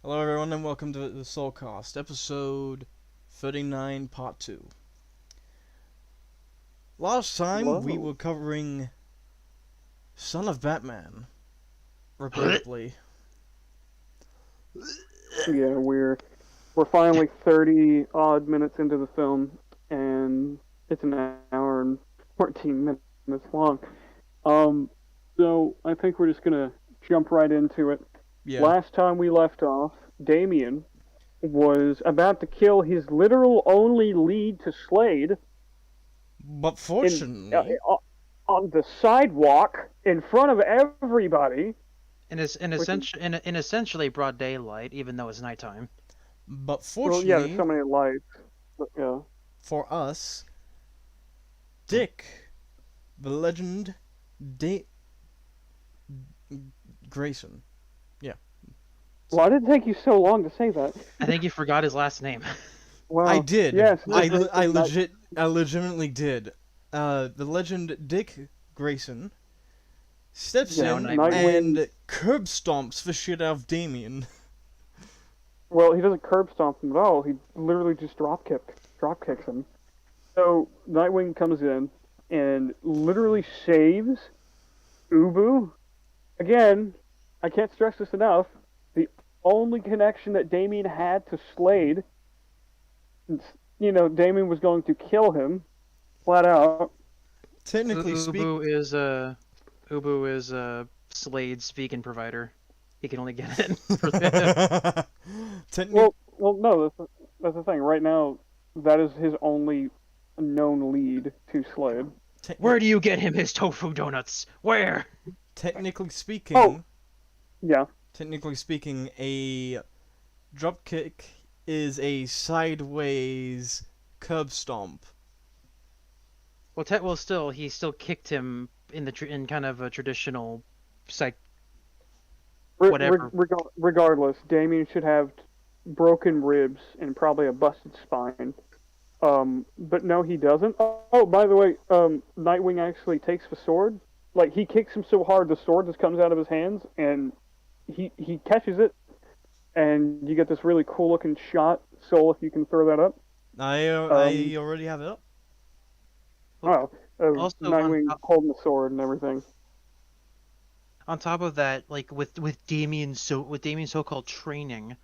Hello everyone and welcome to the SOULCAST, episode 39, part 2. Last time we Whoa. were covering Son of Batman, regrettably. Yeah, we're finally 30 odd minutes into the film, and it's an hour and 14 minutes long. Um, so I think we're just gonna jump right into it. Yeah, Last time we left off, Damien was about to kill his literal only lead to Slade but in fortunately, on the sidewalk in front of everybody. Which is, In essentially broad daylight, even though it's nighttime. but well, yeah, there's fortunately so many lights. But, yeah. for us, Dick, the legend, Grayson. Yeah. Why did it take you so long to say that? I think you forgot his last name. Wow. I did. Yes. I legitimately did. The legend Dick Grayson steps Yeah, in Nightwing. and curb stomps the shit out of Damien. Well, he doesn't curb stomp him at all. He literally just drop kicks him. So Nightwing comes in and literally saves Ubu. Again, I can't stress this enough. The only connection that Damien had to Slade, Damien was going to kill him, flat out. Technically speaking, Ubu is Slade's vegan provider. He can only get it for him. Well, no, that's the thing. Right now, that is his only known lead to Slade. Where do you get him his tofu donuts? Where? technically speaking, Oh. Yeah. technically speaking, a dropkick is a sideways curb stomp. Well, still, he still kicked him in kind of a traditional psych. Whatever. Regardless, Damien should have broken ribs and probably a busted spine. But no, he doesn't. Oh, by the way, Nightwing actually takes the sword. Like, he kicks him so hard, the sword just comes out of his hands, and he catches it, and you get this really cool looking shot. Soul, if you can throw that up. I already have it up. Wow. Also, Nightwing holding the sword and everything. On top of that, like with Damien's so-called training,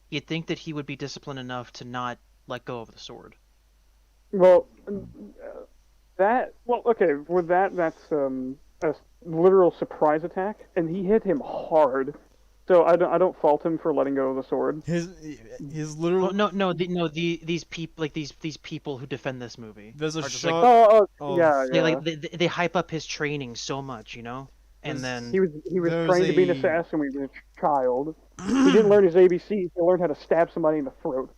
you'd think that he would be disciplined enough to not let go of the sword. Well, okay. With that's a literal surprise attack, and he hit him hard. So I don't fault him for letting go of the sword. His literal. These people who defend this movie. There's a are just shot. They hype up his training so much, and then he was there's trained to be an assassin when he was a child. He didn't learn his ABCs. He learned how to stab somebody in the throat.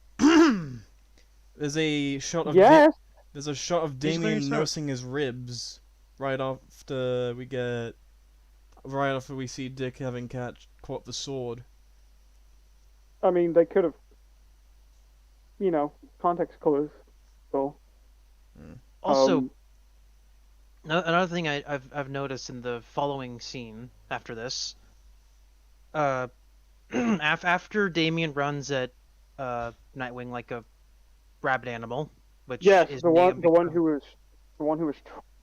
There's a shot of Yes. There's a shot of Damien nursing his ribs right after we see Dick having caught the sword. I mean, they could have, context clues. So. Also, another thing I've noticed in the following scene after this, after Damien runs at Nightwing like a rabid animal, which yes, is the one who was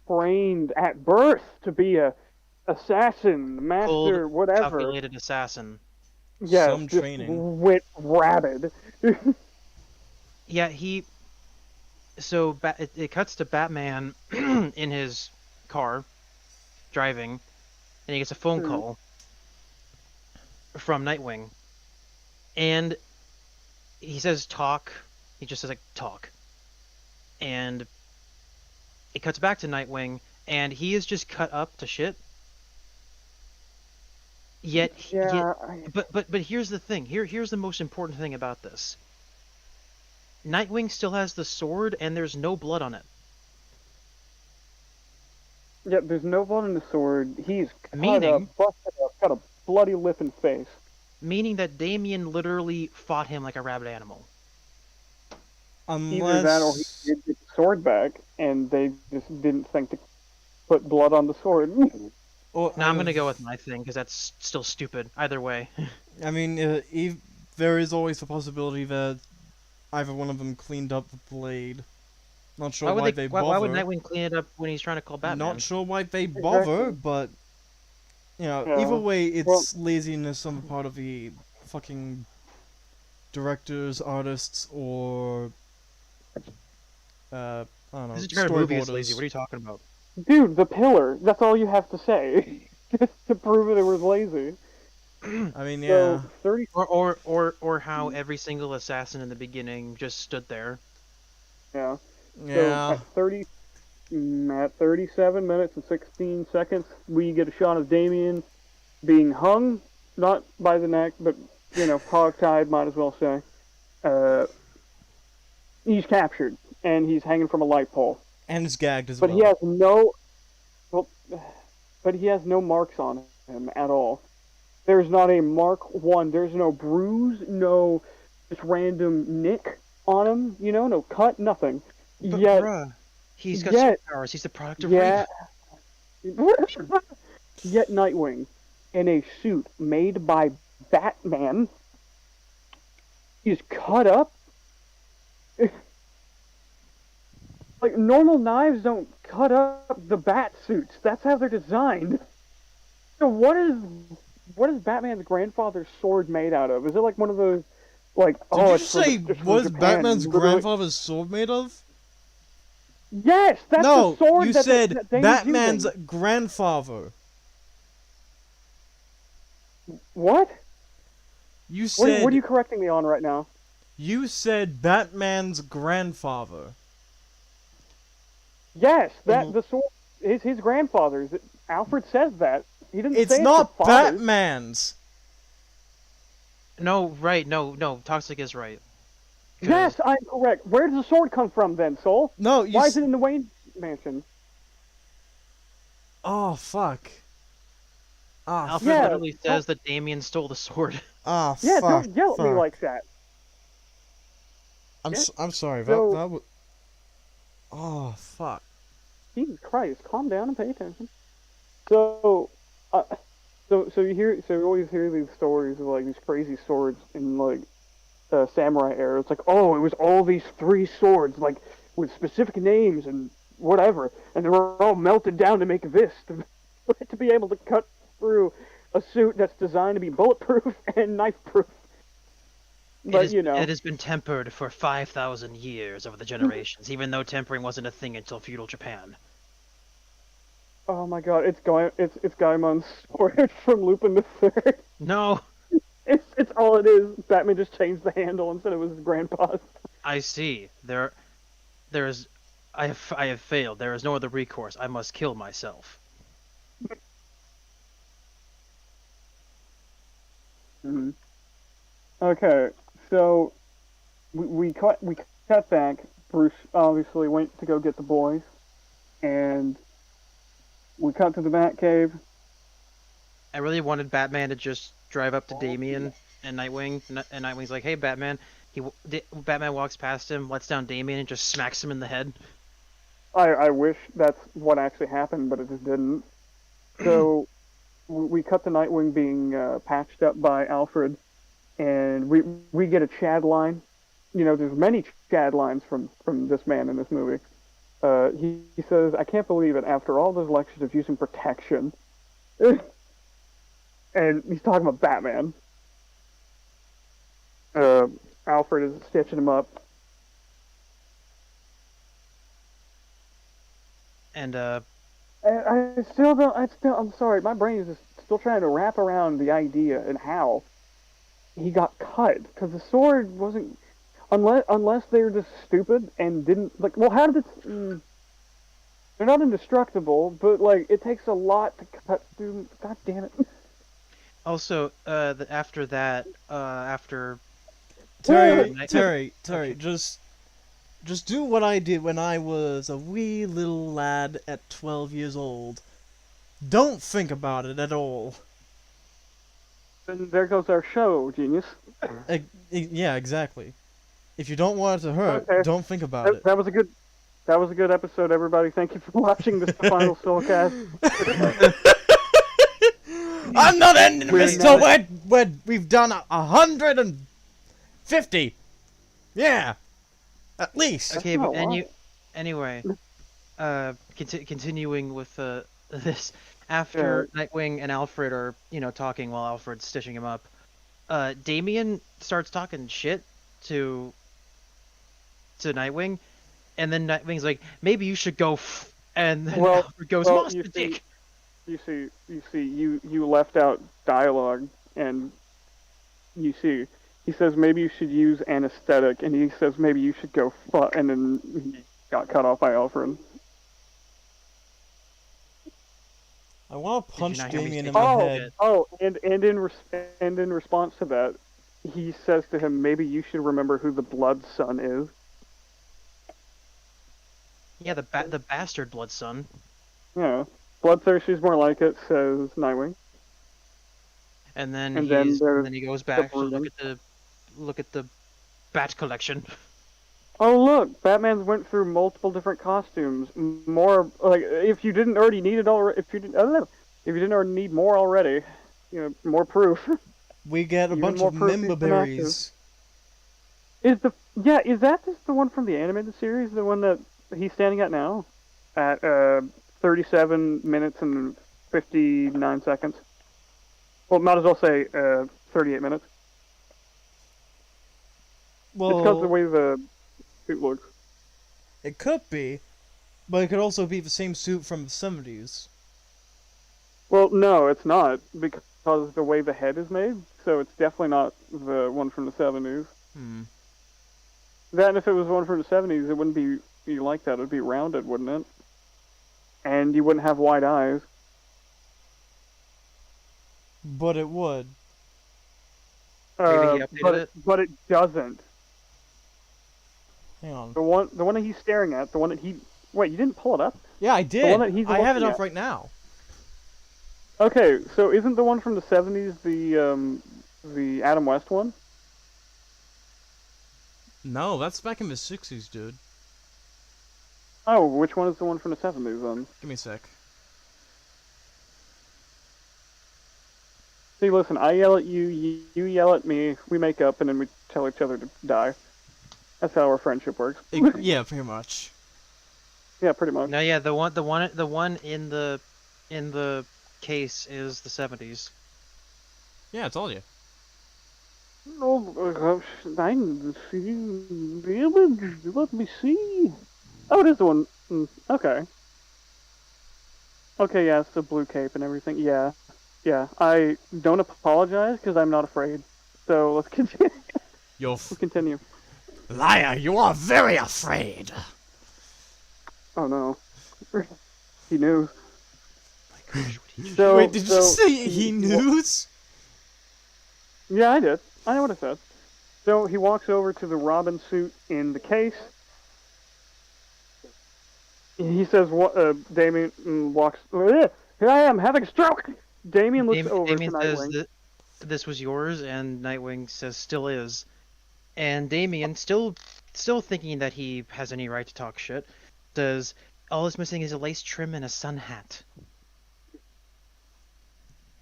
trained at birth to be a assassin, master, cold, whatever. calculated assassin. Yes, Some just training. went rabid. Yeah, it cuts to Batman in his car driving, and he gets a phone call from Nightwing, and he says talk. He just says like talk, and it cuts back to Nightwing, and he is just cut up to shit. But here's the thing. Here's the most important thing about this. Nightwing still has the sword, and there's no blood on it. Yeah, there's no blood on the sword. He's cut up, busted up, got a bloody lip and face. Meaning that Damien literally fought him like a rabid animal. Either that, or he did get the sword back, and they just didn't think to put blood on the sword. Now I'm gonna go with my thing because that's still stupid. Either way. I mean, there is always the possibility that either one of them cleaned up the blade. Not sure why they bother. Why would Nightwing clean it up when he's trying to call Batman? Not sure why they bother, Exactly. but Yeah. either way, it's Well- laziness on the part of the fucking directors, artists, or I don't know, This entire movie is storyboarders. lazy. What are you talking about? Dude, the pillar. That's all you have to say. Just to prove it was lazy. I mean, So, yeah. 30. Or how every single assassin in the beginning just stood there. Yeah. Yeah. So at 37 minutes and 16 seconds, we get a shot of Damien being hung, not by the neck, but, hog-tied, might as well say. He's captured, and he's hanging from a light pole. And it's gagged as But well. he has no marks on him at all. There's not a Mark 1. There's no bruise, no just random nick on him, no cut, nothing. But Yet, bruh, he's got yet- superpowers. He's the product of yeah. rape. Yet Nightwing, in a suit made by Batman, is cut up. Like, normal knives don't cut up the bat suits. That's how they're designed. So what is Batman's grandfather's sword made out of? Is it like one of those, like, Did oh, you it's from- say it's from what is Japan, Batman's literally- grandfather's sword made of? Yes, that's No, the sword you that said that Damon's Batman's using. grandfather. What? You What, said what are you correcting me on right now? you said Batman's grandfather. Yes, that Mhm. the sword is his grandfather's. Alfred says that. He didn't It's say not it's his father's. Batman's. No, right, no, Toxic is right. 'Cause Yes, I'm correct. Where does the sword come from then, Soul? No, you. Why is it in the Wayne mansion? Oh fuck. Ah, Alfred Yeah, literally says that Damien stole the sword. ah, Yeah, fuck. don't yell at me fuck. like that. Yeah. I'm sorry. So- that was. Oh fuck. Jesus Christ, calm down and pay attention. So, you always hear these stories of like these crazy swords in like samurai era. It's like, oh, it was all these 3 swords, like with specific names and whatever, and they were all melted down to make this to be able to cut through a suit that's designed to be bulletproof and knife-proof. But It has been tempered for 5,000 years over the generations, even though tempering wasn't a thing until feudal Japan. oh my God, it's Gaimon's sword from Lupin the Third. No, It's all it is. Batman just changed the handle instead of his grandpa's. I see. I have failed. There is no other recourse. I must kill myself. Mm-hmm. Okay, so we cut back. Bruce obviously went to go get the boys, and we cut to the Batcave. I really wanted Batman to just drive up to Damien and Nightwing, and Nightwing's like, "Hey, Batman." Batman walks past him, lets down Damien, and just smacks him in the head. I wish that's what actually happened, but it just didn't. So we cut to Nightwing being patched up by Alfred, and we get a Chad line. There's many Chad lines from this man in this movie. He says, "I can't believe it. After all those lectures of using protection," and he's talking about Batman. Alfred is stitching him up. And And I still don't. I'm sorry. My brain is just still trying to wrap around the idea and how he got cut, because the sword wasn't. Unless they're just stupid and didn't like. Well, how did it? They're not indestructible, but like it takes a lot to cut through. God damn it! also, after Terry, Okay. just do what I did when I was a wee little lad at 12 years old. Don't think about it at all. And there goes our show, genius. Yeah, exactly. If you don't want it to hurt, Okay. don't think about it. That was a good. That was a good episode, everybody. Thank you for watching this final Soulcast. I'm not ending We're this till not- we've done 100 and 50. Yeah, at least. Okay, not but a lot. anyway, continuing with this, Yeah. after Nightwing and Alfred are talking while Alfred's stitching him up, Damian starts talking shit to Nightwing, and then Nightwing's like, maybe you should go, and then Well, Alfred goes, well, monster dick. you left out dialogue, and you see, he says maybe you should use anesthetic, and he says maybe you should go fuck, and then he got cut off by Alfred. I want to punch not hear me Damien in say the that? head. And in response to that, he says to him, maybe you should remember who the Blood Son is. Yeah, the bastard blood son. Yeah, Bloodthirsty's more like it, says Nightwing. And then And then there's he goes back to Brutal. look at the bat collection. Oh look, Batman's went through multiple different costumes. More like if you didn't already need it already, if you didn't, I don't know, if you didn't already need more already, more proof. We get a Even bunch more of proof he's been memberberries. Is that just the one from the animated series, the one that he's standing at now, at 37 minutes and 59 seconds. Well, might as well say 38 minutes. It's because of the Well, way the suit looks. it could be, but it could also be the same suit from the 70s. Well, no, it's not, because of the way the head is made, so it's definitely not the one from the 70s. Hmm. That, and if it was one from the 70s, it wouldn't be like that. It would be rounded, wouldn't it? And you wouldn't have wide eyes. But it would. Maybe he updated it? But it doesn't. Hang on. The one that he's staring at, the one that he... Wait, you didn't pull it up? Yeah, I did. one that he's I have it looking up at. right now. Okay, so isn't the one from the 70s the Adam West one? No, that's back in the 60s, dude. Oh, which one is the one from the 70s then? Give me a sec. See, listen, I yell at you, you yell at me, we make up, and then we tell each other to die. That's how our friendship works. Yeah, pretty much. Yeah, pretty much. No, yeah, the one in the case is the 70s. Yeah, I told you. Oh, I can see the image. Let me see. Oh, it is the one. Okay. Okay, yeah, it's the blue cape and everything. Yeah. Yeah, I don't apologize because I'm not afraid. So let's continue. Let's continue. Liar, you are very afraid. Oh no. He knew. Wait, did you say he knows? Yeah, I did. I know what I said. So he walks over to the Robin suit in the case. He says, "What?" Damien walks. Here I am having a stroke. Damien looks over Damien to says Nightwing. that this was yours, and Nightwing says still is. And Damien, still thinking that he has any right to talk shit, says all that's missing is a lace trim and a sun hat.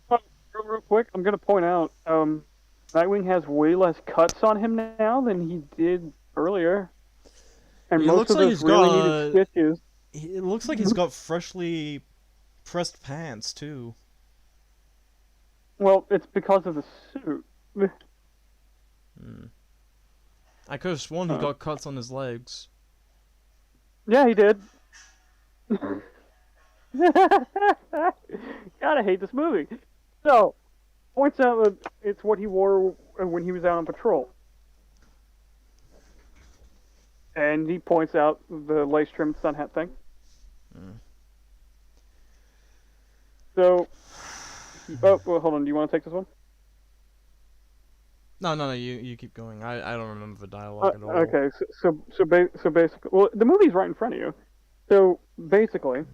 Real quick, I'm gonna point out, Nightwing has way less cuts on him now than he did earlier, and It most looks of like those he's really got, needed stitches. It looks like he's got freshly pressed pants, too. Well, it's because of the suit. I could have sworn he got cuts on his legs. Yeah, he did. Gotta hate this movie. So, points out that it's what he wore when he was out on patrol. And he points out the lace trimmed sun hat thing. So, oh, well, hold on. Do you want to take this one? No, you keep going. I don't remember the dialogue at all. Okay, so basically, well, the movie's right in front of you. So basically,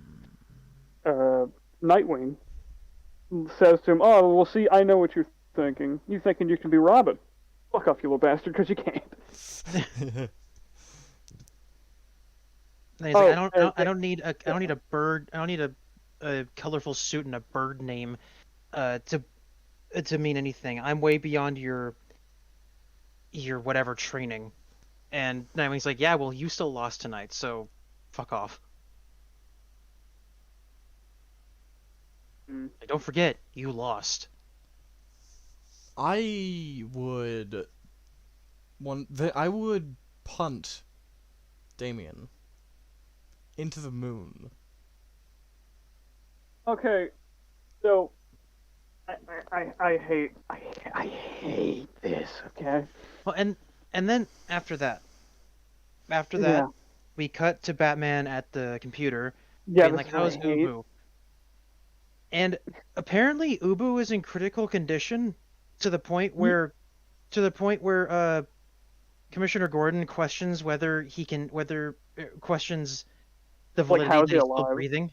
Nightwing says to him, "Oh, well, see, I know what you're thinking. You thinking you can be Robin? Fuck off, you little bastard, because you can't." And he's like, I don't need a bird. I don't need a colorful suit and a bird name, to mean anything. I'm way beyond your your whatever training. And Nightwing's like, yeah, well, you still lost tonight, so fuck off. Mm. Like, don't forget, you lost. I would I would punt Damien into the moon. Okay, so I hate this. Okay. Well, and then after that, Yeah. we cut to Batman at the computer, Yeah. being This like, is what I "How's hate. Ubu?" And apparently, Ubu is in critical condition to the point where Commissioner Gordon questions questions the Like, validity how is that he he's still alive? breathing.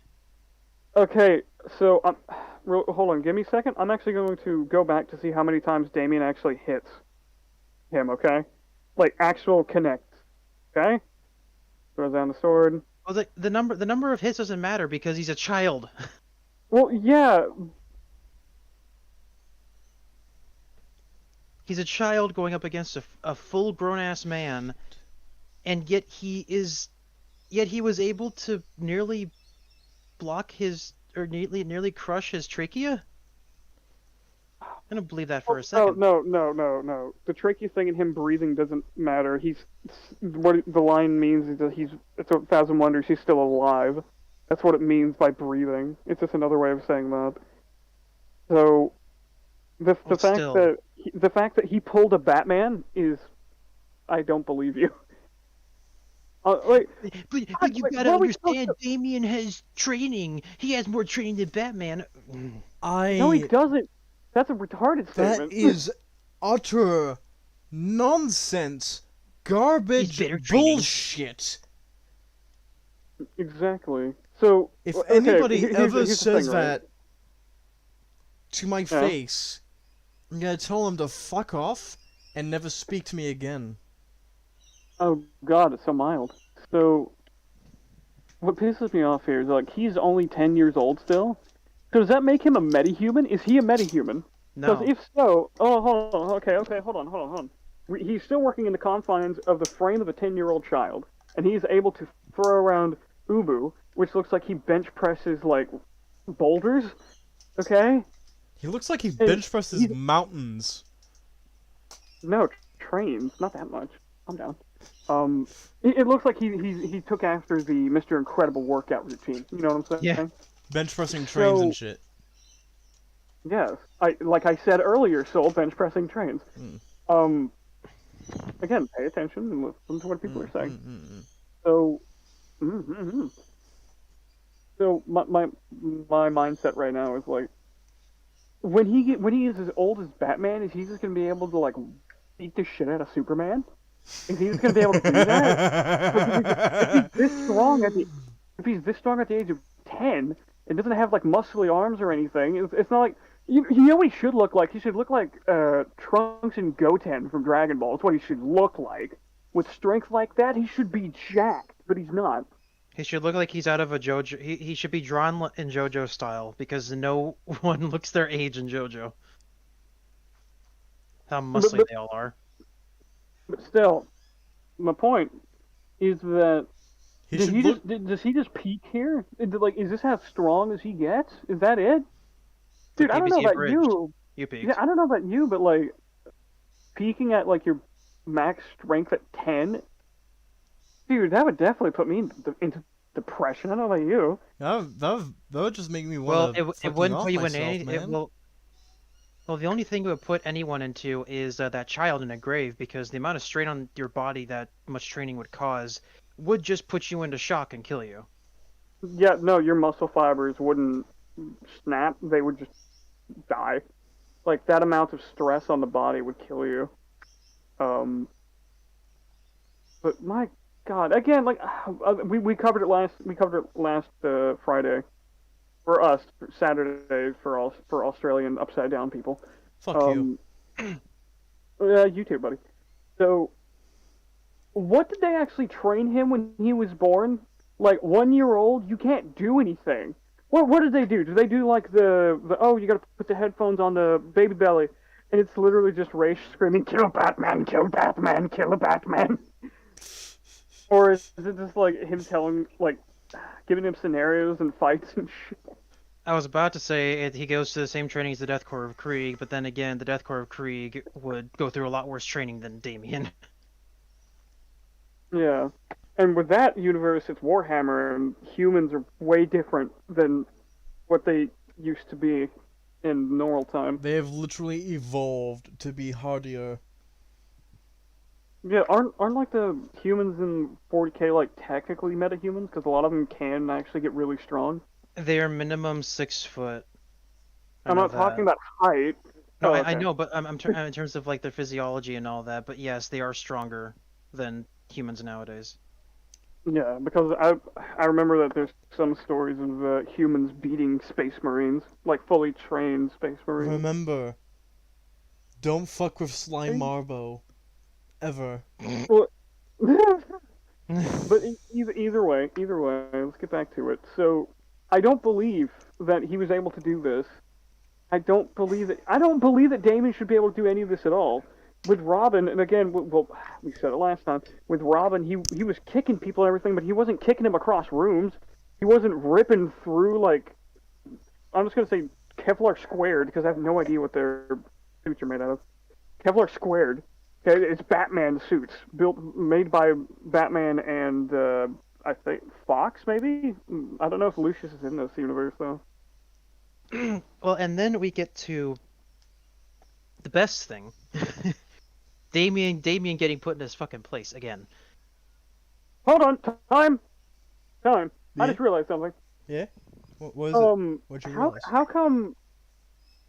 Okay, so hold on, give me a second. I'm actually going to go back to see how many times Damien actually hits him. Okay, like actual connect. Okay, throws down the sword. Well, the number of hits doesn't matter because he's a child. Well, yeah, He's a child going up against a full grown ass man, and yet he was able to nearly block his or nearly crush his trachea. I'm gonna believe that for a oh second. no. The tricky thing in him breathing doesn't matter. He's what the line means is that it's a thousand wonders he's still alive. That's what it means by breathing. It's just another way of saying that. So the Well, fact still, that the fact that he pulled a Batman is I don't believe you. Like, but you like gotta what are we supposed understand, to? Damien has training. He has more training than Batman. No, he I doesn't. That's a retarded That statement. is utter nonsense, He's garbage, better training. bullshit. Exactly. So If okay, anybody ever here's the says thing, right? that to my Yeah. face, I'm gonna tell them to fuck off and never speak to me again. Oh God, it's so mild. So what pisses me off here is like he's only 10 years old still. So does that make him a metahuman? Is he a metahuman? Because No, if so, oh hold on, okay, hold on. He's still working in the confines of the frame of a 10-year-old child, and he's able to throw around Ubu, which looks like he bench presses like boulders. Okay, He looks like he and bench presses mountains. no trains, not that much. Calm down. It looks like he took after the Mr. Incredible workout routine. You know what I'm yeah, saying? Bench pressing trains and So shit. yes, like I said earlier, Soul bench pressing trains. Mm. Um, again, pay attention and listen to what people are saying. Mm. So, mm-hmm. So my mindset right now is like, when he is as old as Batman, is he just gonna be able to like beat the shit out of Superman? Is he just gonna be able to do that? Like, if he's this strong if he's this strong at the age of 10 and doesn't have like muscly arms or anything, it's not like you know what he should look like. He should look like Trunks and Goten from Dragon Ball. That's what he should look like. With strength like that, he should be jacked, but he's not. he should look like he's out of a JoJo. He should be drawn in JoJo style because no one looks their age in JoJo. How But, muscly but, they all are. but still, my point is that He should look. does he just peak here? Like, is this how strong as he gets? Is that it? The Dude, I don't know PBC about abridged. you. You peaked. Yeah, I don't know about you, but like peaking at like your max strength at 10, dude, that would definitely put me into depression. I don't know about you. That would just make me Well, want it to it wouldn't put you in myself, any. man. Well, the only thing it would put anyone into is that child in a grave because the amount of strain on your body that much training would cause would just put you into shock and kill you. Yeah, no, your muscle fibers wouldn't snap; they would just die. Like that amount of stress on the body would kill you. Um, but my God, again, like we covered it last Friday for us, for Saturday for all for Australian upside down people. Fuck you. You too, buddy. So, what did they actually train him when he was born? Like 1 year old, you can't do anything. What did they do? Do they do like the oh you gotta put the headphones on the baby belly, and it's literally just Raish screaming, "Kill Batman! Kill Batman! Kill a Batman!" Or is it just like him telling, like, giving him scenarios and fights and shit? I was about to say he goes to the same training as the Death Corps of Krieg, but then again, the Death Corps of Krieg would go through a lot worse training than Damien. Yeah. And with that universe, it's Warhammer, and humans are way different than what they used to be in normal time. They have literally evolved to be hardier. Yeah, aren't like the humans in 40K like technically metahumans? Because a lot of them can actually get really strong. They are minimum 6 foot. I'm not talking about height. No, Oh, I okay. know, but in terms of like their physiology and all that. But yes, they are stronger than humans nowadays. Yeah, because I remember that there's some stories of humans beating Space Marines, like fully trained Space Marines. Remember, don't fuck with Slime Marbo. Ever. Well, but either way, let's get back to it. So, I don't believe that he was able to do this. I don't believe that Damien should be able to do any of this at all. With Robin, and again, well, we said it last time. With Robin, he was kicking people and everything, but he wasn't kicking them across rooms. He wasn't ripping through, like, I'm just gonna say Kevlar squared because I have no idea what their suits are made out of. Kevlar squared. Okay, it's Batman suits made by Batman and I think Fox, maybe. I don't know if Lucius is in this universe though. Well, and then we get to the best thing. Damien getting put in his fucking place again. Hold on, time. I Yeah? just realized something. Yeah? What is it? What'd you How realize? how come?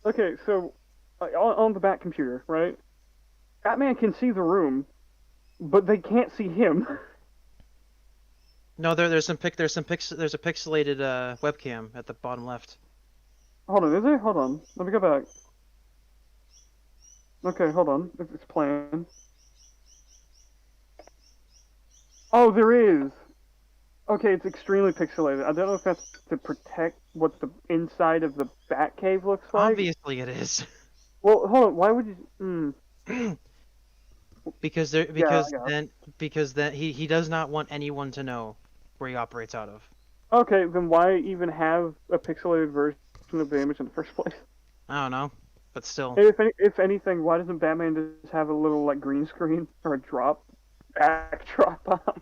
Okay, so on the Bat computer, right? Batman can see the room, but they can't see him. No, there's a pixelated webcam at the bottom left. Hold on, is there? Hold on, let me go back. Okay, hold on, it's playing. Oh, there is. Okay, it's extremely pixelated. I don't know if that's to protect what the inside of the Batcave looks like. Obviously, it is. Well, hold on. Why would you? Because Yeah. then he does not want anyone to know where he operates out of. Okay, then why even have a pixelated version of the image in the first place? I don't know, but still. If anything, why doesn't Batman just have a little like green screen or a backdrop on?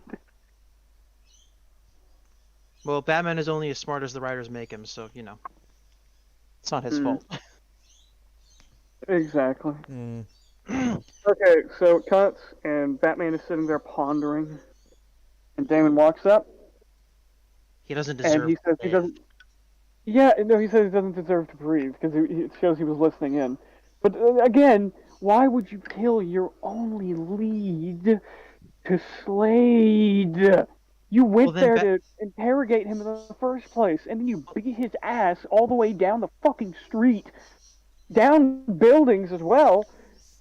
Well, Batman is only as smart as the writers make him, so you know, it's not his fault. Exactly. Mm. Okay, so it cuts, and Batman is sitting there pondering, and Damon walks up, He doesn't deserve. and he says he doesn't. Yeah, no, he says he doesn't deserve to breathe because it shows he was listening in. But again, why would you kill your only lead to Slade? You went there to interrogate him in the first place, and then you beat his ass all the way down the fucking street, down buildings as well,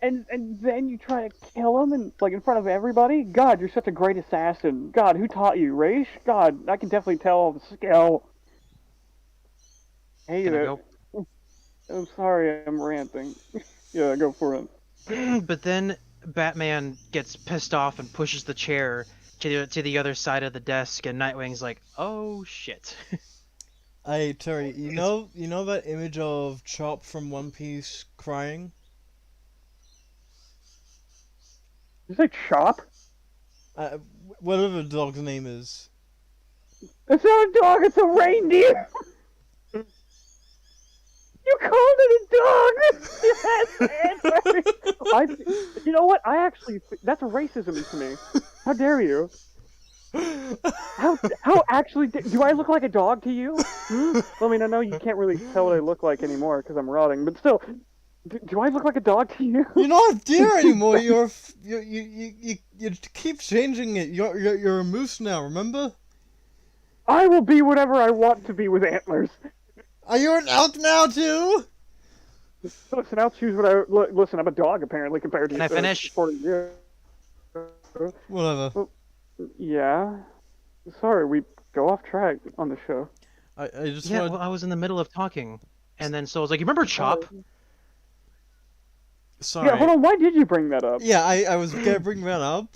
and then you try to kill him and like in front of everybody. God, you're such a great assassin. God, who taught you, Raish? God, I can definitely tell the skill. Hate it. Go. I'm sorry, I'm ranting. Yeah, go for it. But then Batman gets pissed off and pushes the chair to the other side of the desk, and Nightwing's like, "Oh shit." Hey Terry, you know that image of Chop from One Piece crying? Did you say Chop? Whatever the dog's name is. It's not a dog, it's a reindeer! You called it a dog! Yes, you know what? That's racism to me. How dare you? How actually, do I look like a dog to you? Well, I mean, I know you can't really tell what I look like anymore because I'm rotting, but still, do I look like a dog to you? You're not a deer anymore. You keep changing it. You're a moose now. Remember? I will be whatever I want to be with antlers. Are you an elk now too? Listen, I'll choose what I listen. I'm a dog apparently compared to. Can I finish? 40 years. Whatever. Well, yeah. Sorry, we go off track on the show. I just Yeah, want. well, I was in the middle of talking, and then so I was like, "You remember Chop?" Sorry. Yeah, hold on. Why did you bring that up? Yeah, I was gonna bring that up.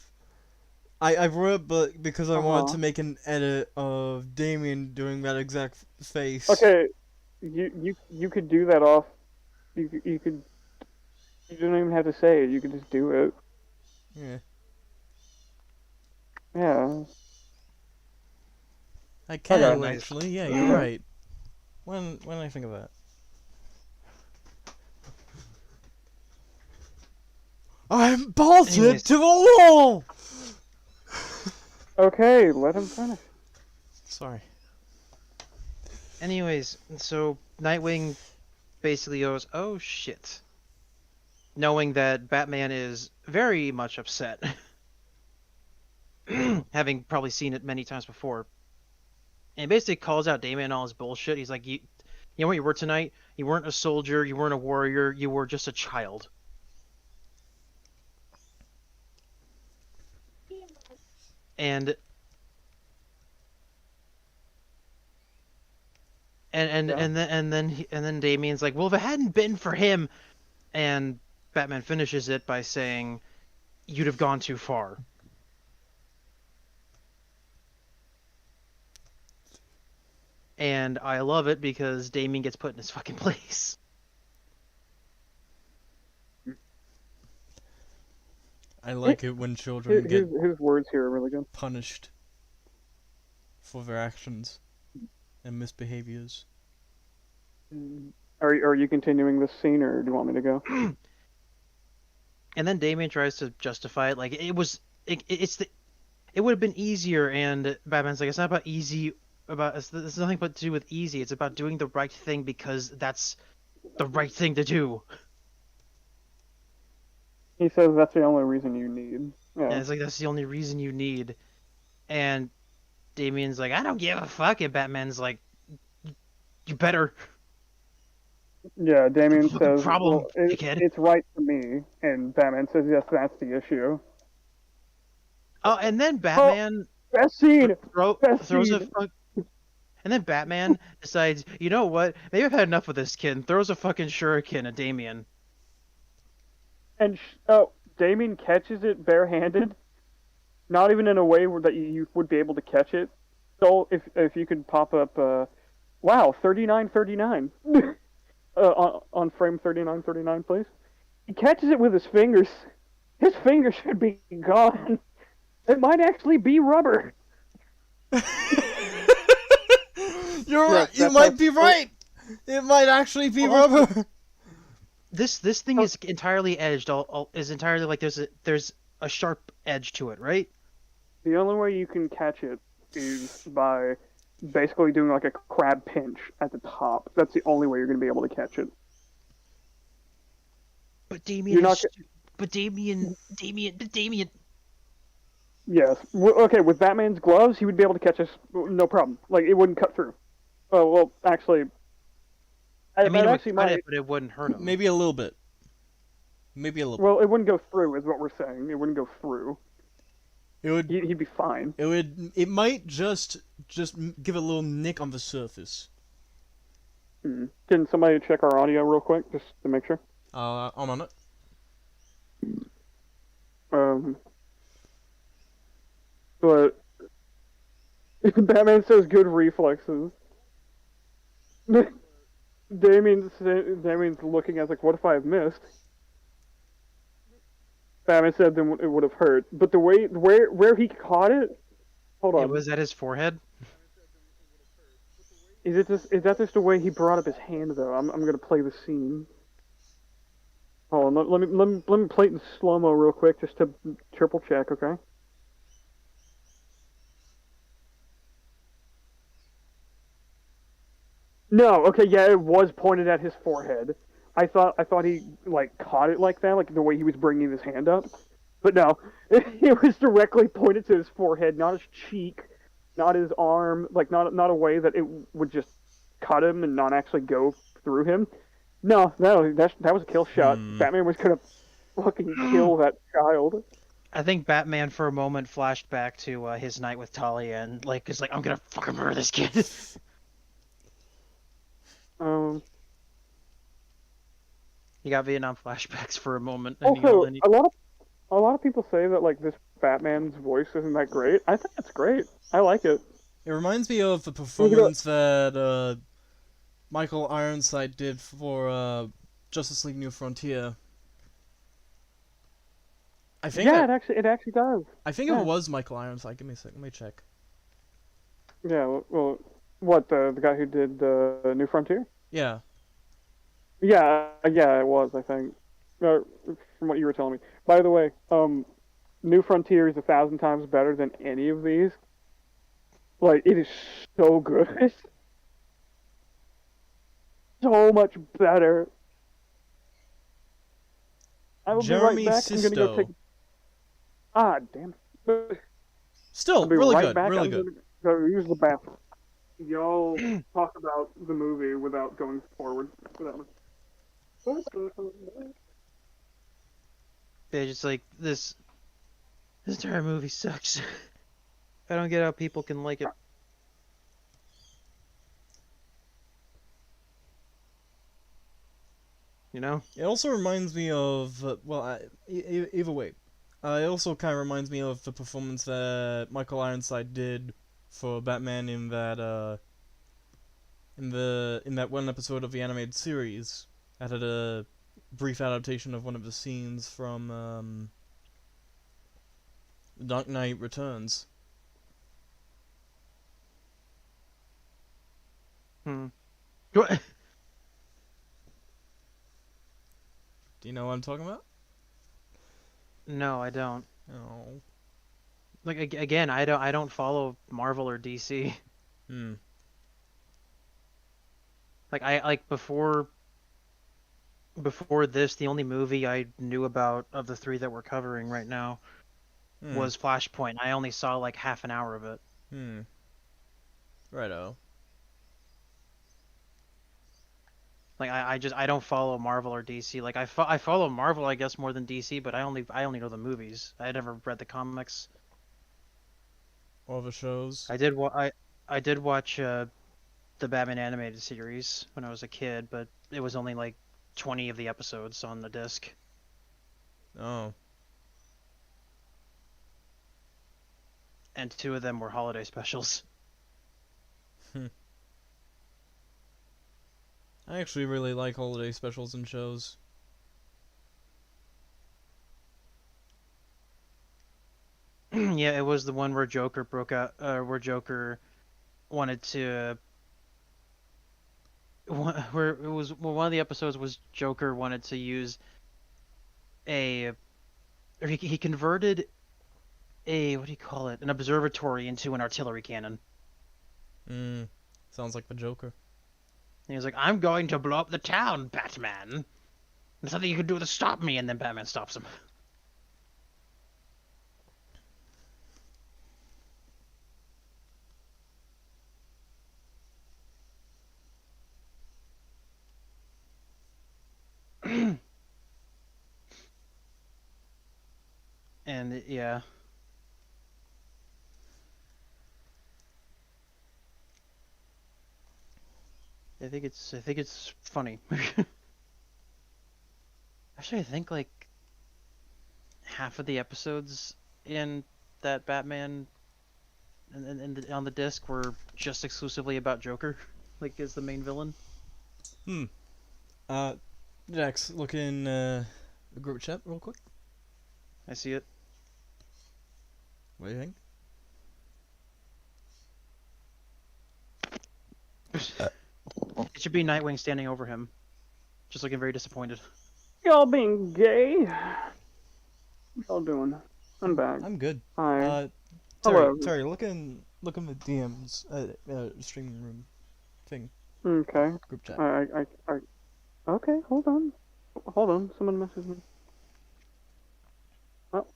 I wrote it but because I wanted Uh-huh. to make an edit of Damien doing that exact face. Okay, you could do that off. You could. You don't even have to say it. You could just do it. Yeah. Yeah. I can Okay. actually, yeah, you're right. When I think of that. I'm bolted Anyways. to the wall! Okay, let him finish. Sorry. Anyways, so Nightwing basically goes, "Oh shit," knowing that Batman is very much upset, having probably seen it many times before, and basically calls out Damien and all his bullshit. He's like, "You know what you were tonight? You weren't a soldier. You weren't a warrior. You were just a child." And Yeah. and then Damien's like, "Well, if it hadn't been for him," and Batman finishes it by saying, "You'd have gone too far." And I love it because Damien gets put in his fucking place. I like it when children get His words here are really good. punished for their actions and misbehaviors. Are you continuing this scene, or do you want me to go? And then Damien tries to justify it, like it would have been easier. And Batman's like, "It's not about easy. It's nothing but to do with easy. It's about doing the right thing because that's the right thing to do." He says that's the only reason you need. And Yeah. it's like that's the only reason you need. And Damien's like, "I don't give a fuck." And Batman's like, "You better." Yeah, Damien Fucking says, problem, well, dickhead. it's right to me. And Batman says, yes, that's the issue. Oh, and then Batman Best scene! Best throws a scene. fuck. And then Batman decides, you know what? Maybe I've had enough of this kid, and throws a fucking shuriken at Damien. And, Damien catches it barehanded. Not even in a way that you would be able to catch it. So, if you could pop up, wow, 3939. On frame 3939, please. He catches it with his fingers. His fingers should be gone. It might actually be rubber. You're Yes, right. You might be right. It might actually be rubber. This thing is entirely edged. Is entirely like there's a sharp edge to it, right? The only way you can catch it is by basically doing like a crab pinch at the top. That's the only way you're going to be able to catch it. But Damien, You're not. but Damien. Yes. Okay. With Batman's gloves, he would be able to catch us, no problem. Like it wouldn't cut through. Oh well, actually. I mean, it would actually cut might. it, but it wouldn't hurt him. Maybe a little bit. Maybe a little. Well, it wouldn't go through, is what we're saying. It wouldn't go through. It would. He'd be fine. It would. It might just give a little nick on the surface. Can somebody check our audio real quick, just to make sure? I'm on it. But Batman says good reflexes. Damien's looking at like, what if I have missed? Batman said then it would have hurt, but the way where he caught it. Hold on. It was at his forehead. Is that just the way he brought up his hand though? I'm gonna play the scene. Hold on, let me play it in slow mo real quick just to triple check, okay? No, okay, yeah, it was pointed at his forehead. I thought he like caught it like that, like the way he was bringing his hand up, but no, it was directly pointed to his forehead, not his cheek, not his arm, like not a way that it would just cut him and not actually go through him. No, that was a kill shot. Batman was gonna fucking kill that child. I think Batman for a moment flashed back to his night with Talia and is like, I'm gonna fucking murder this kid. He got Vietnam flashbacks for a moment, and Also, he a lot of people say that like this Batman's voice isn't that great. I think it's great. I like it. It reminds me of the Look it up. performance that Michael Ironside did for Justice League New Frontier. I think Yeah, that, it actually does. I think it Yeah. was Michael Ironside. Give me a sec. Let me check. Yeah. Well, what the guy who did New Frontier? Yeah. Yeah, it was. I think from what you were telling me. By the way, New Frontier is 1,000 times better than any of these. Like it is so good, so much better. I will be right Jeremy back. I'm gonna go take. Sisto. Ah, damn it. I'll Still, be really right good. back. Really I'm good. gonna go use the bathroom. Y'all talk about the movie without going forward. yeah, just like this entire movie sucks. I don't get how people can like it. You know? It also reminds me of either way. It also kind of reminds me of the performance that Michael Ironside did for Batman in that in that one episode of the animated series. That had a brief adaptation of one of the scenes from Dark Knight Returns. What? Do you know what I'm talking about? No, I don't. Oh. Like again, I don't follow Marvel or DC. Hmm. Like I like before this, the only movie I knew about of the three that we're covering right now Hmm. was Flashpoint. I only saw like half an hour of it. Hmm. Righto. Like I don't follow Marvel or DC. Like I follow Marvel I guess more than DC, but I only know the movies. I never read the comics. All the shows. I did watch the Batman animated series when I was a kid, but it was only like 20 of the episodes on the disc. Oh. And two of them were holiday specials. I actually really like holiday specials and shows. Yeah, it was the one where Joker broke out, where Joker wanted to, where it was, well, one of the episodes was Joker wanted to use or he converted what do you call it, an observatory into an artillery cannon. Hmm. Sounds like the Joker. And he was like, I'm going to blow up the town, Batman. There's nothing you can do to stop me, and then Batman stops him. And yeah. I think it's funny. Actually, I think like half of the episodes in that Batman on the disc were just exclusively about Joker, like as the main villain. Hmm. Jax, look in the group chat real quick. I see it. What do you think? It should be Nightwing standing over him, just looking very disappointed. Y'all being gay? What y'all doing? I'm back. I'm good. Hi. Terry, Hello. Terry, look in the DMs, streaming room thing, Okay. group chat. Okay, hold on. Hold on. Someone messaged me. Oh.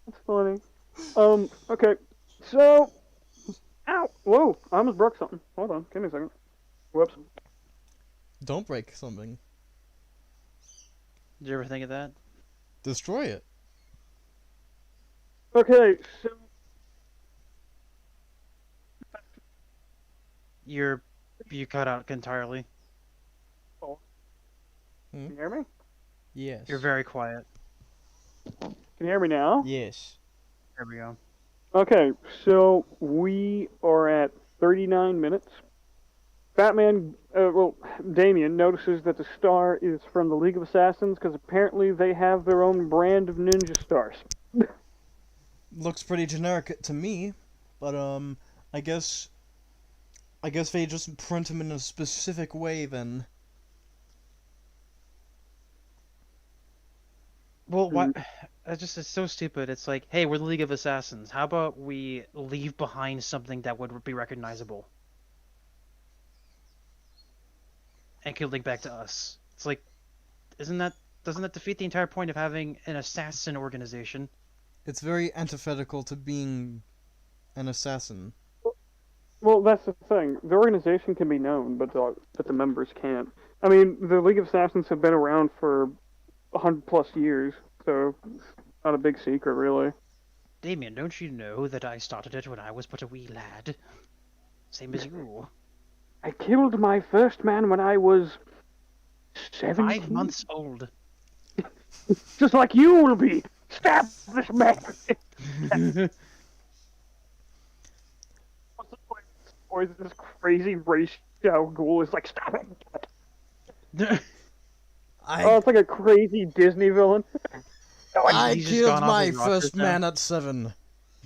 That's funny. Okay. So. Ow! Whoa! I almost broke something. Hold on. Give me a second. Whoops. Don't break something. Did you ever think of that? Destroy it. Okay, so. You're You cut out entirely. Oh, Hmm? can you hear me? Yes. You're very quiet. Can you hear me now? Yes. There we go. Okay, so we are at 39 minutes. Damien notices that the star is from the League of Assassins because apparently they have their own brand of ninja stars. Looks pretty generic to me, but I guess I guess they just print them in a specific way then. Well, Hmm. what? It's so stupid. It's like, hey, we're the League of Assassins. How about we leave behind something that would be recognizable and could link back to us? It's like, isn't that doesn't that defeat the entire point of having an assassin organization? It's very antithetical to being an assassin. Well, that's the thing. The organization can be known, but the members can't. I mean, the League of Assassins have been around for 100+ years, so it's not a big secret, really. Damien, don't you know that I started it when I was but a wee lad? Same as you. I killed my first man when I was 5 17. months old. Just like you will be. Stab this man. Or this crazy race ghoul is like, stop it. Oh, I it's like a crazy Disney villain. I He's just killed gone off my his rockers first now. man at 7,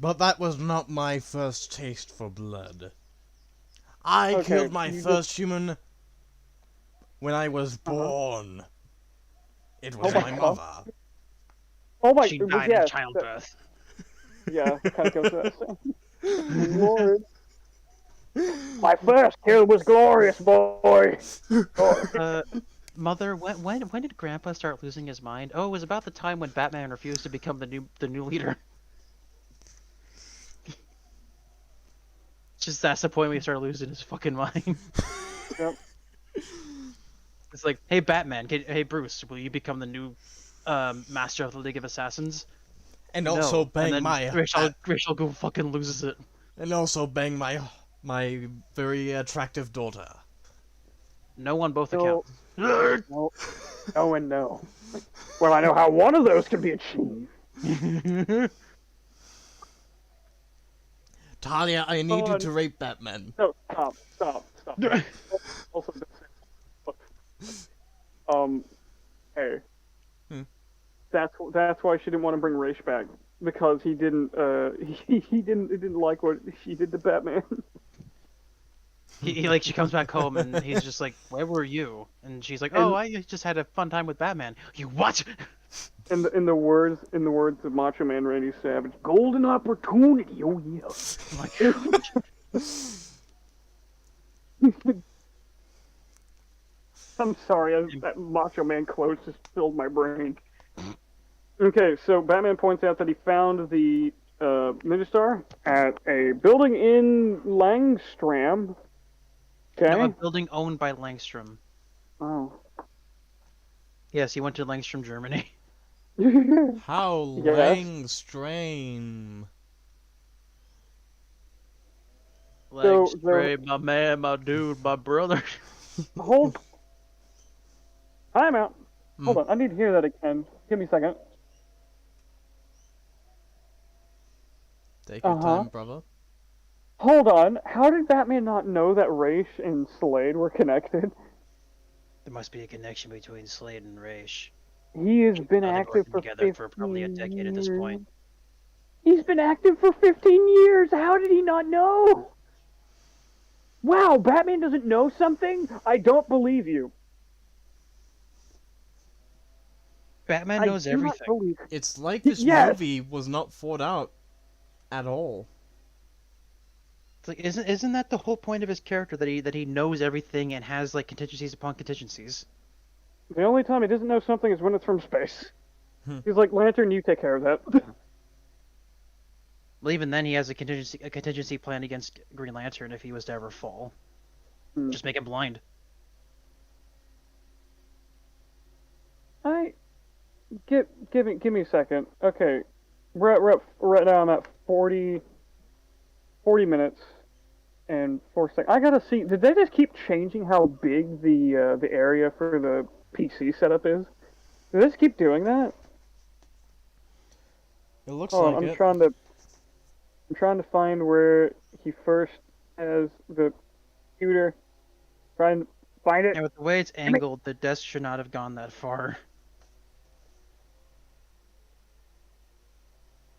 but that was not my first taste for blood. I Okay, killed my you first human when I was born. It was Oh my my God. mother. Oh my, She died in childbirth. yeah, it kind of goes without saying. Lord. My first kill was glorious, boy. Mother, when did Grandpa start losing his mind? Oh, it was about the time when Batman refused to become the new leader. Just that's the point when he started losing his fucking mind. Yep. It's like, hey Batman, hey Bruce, will you become the new master of the League of Assassins? And also No. And bang then my Rachel go fucking loses it. and also bang my very attractive daughter. No on both No, accounts. no, no, and no. Well, I know how one of those can be achieved. Talia, I need you on. to rape Batman. No, stop. Also, um, hey, Hmm. that's why she didn't want to bring Raish back because he didn't he didn't like what she did to Batman. he like she comes back home and he's just like, "Where were you?" And she's like, "Oh, I just had a fun time with Batman." You what? In the words of Macho Man Randy Savage, golden opportunity. Oh yeah. I'm like, I'm sorry, that Macho Man quote just filled my brain. Okay, so Batman points out that he found the Ninja Star at a building in Langstrom. Okay. no, a building owned by Langstrom. Oh. Yes, he went to Langstrom, Germany. How Yes. Langstrom. Langstrom, my man, my dude, my brother. Hold. Time out. Hold Mm. on, I need to hear that again. Give me a second. Take your Uh-huh. time, brother. Hold on. How did Batman not know that Ra's and Slade were connected? There must be a connection between Slade and Raish. He has been They've active worked for together 15 for probably a decade at this point. He's been active for 15 years. How did he not know? Wow, Batman doesn't know something? I don't believe you. Batman I knows do not everything. believe It's like this Yes. movie was not thought out at all. It's like, isn't that the whole point of his character, that he knows everything and has like contingencies upon contingencies? The only time he doesn't know something is when it's from space. Hmm. He's like, Lantern, you take care of that. Well, even then, he has a contingency plan against Green Lantern if he was to ever fall. Hmm. Just make him blind. Give me a second. Okay, we're at right now. I'm at 40 minutes, and force thing. I gotta see. Did they just keep changing how big the area for the PC setup is? Did they just keep doing that? It looks Oh, like it. I'm trying to find where he first has the computer. Trying to find it. And with the way it's angled, the desk should not have gone that far.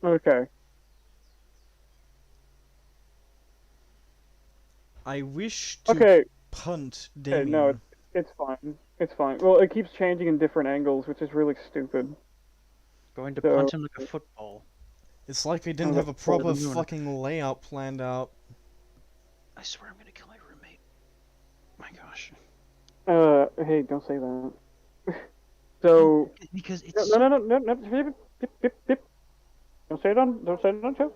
Okay. I wish to Okay. punt Okay, no, Damien. it's fine. It's fine. Well, it keeps changing in different angles, which is really stupid. Going to So- punch him like a football. It's like they didn't Oh, have a that's proper cool. fucking layout planned out. I swear I'm gonna kill my roommate. My gosh. Hey, don't say that. So, Because it's no. Don't say it on show.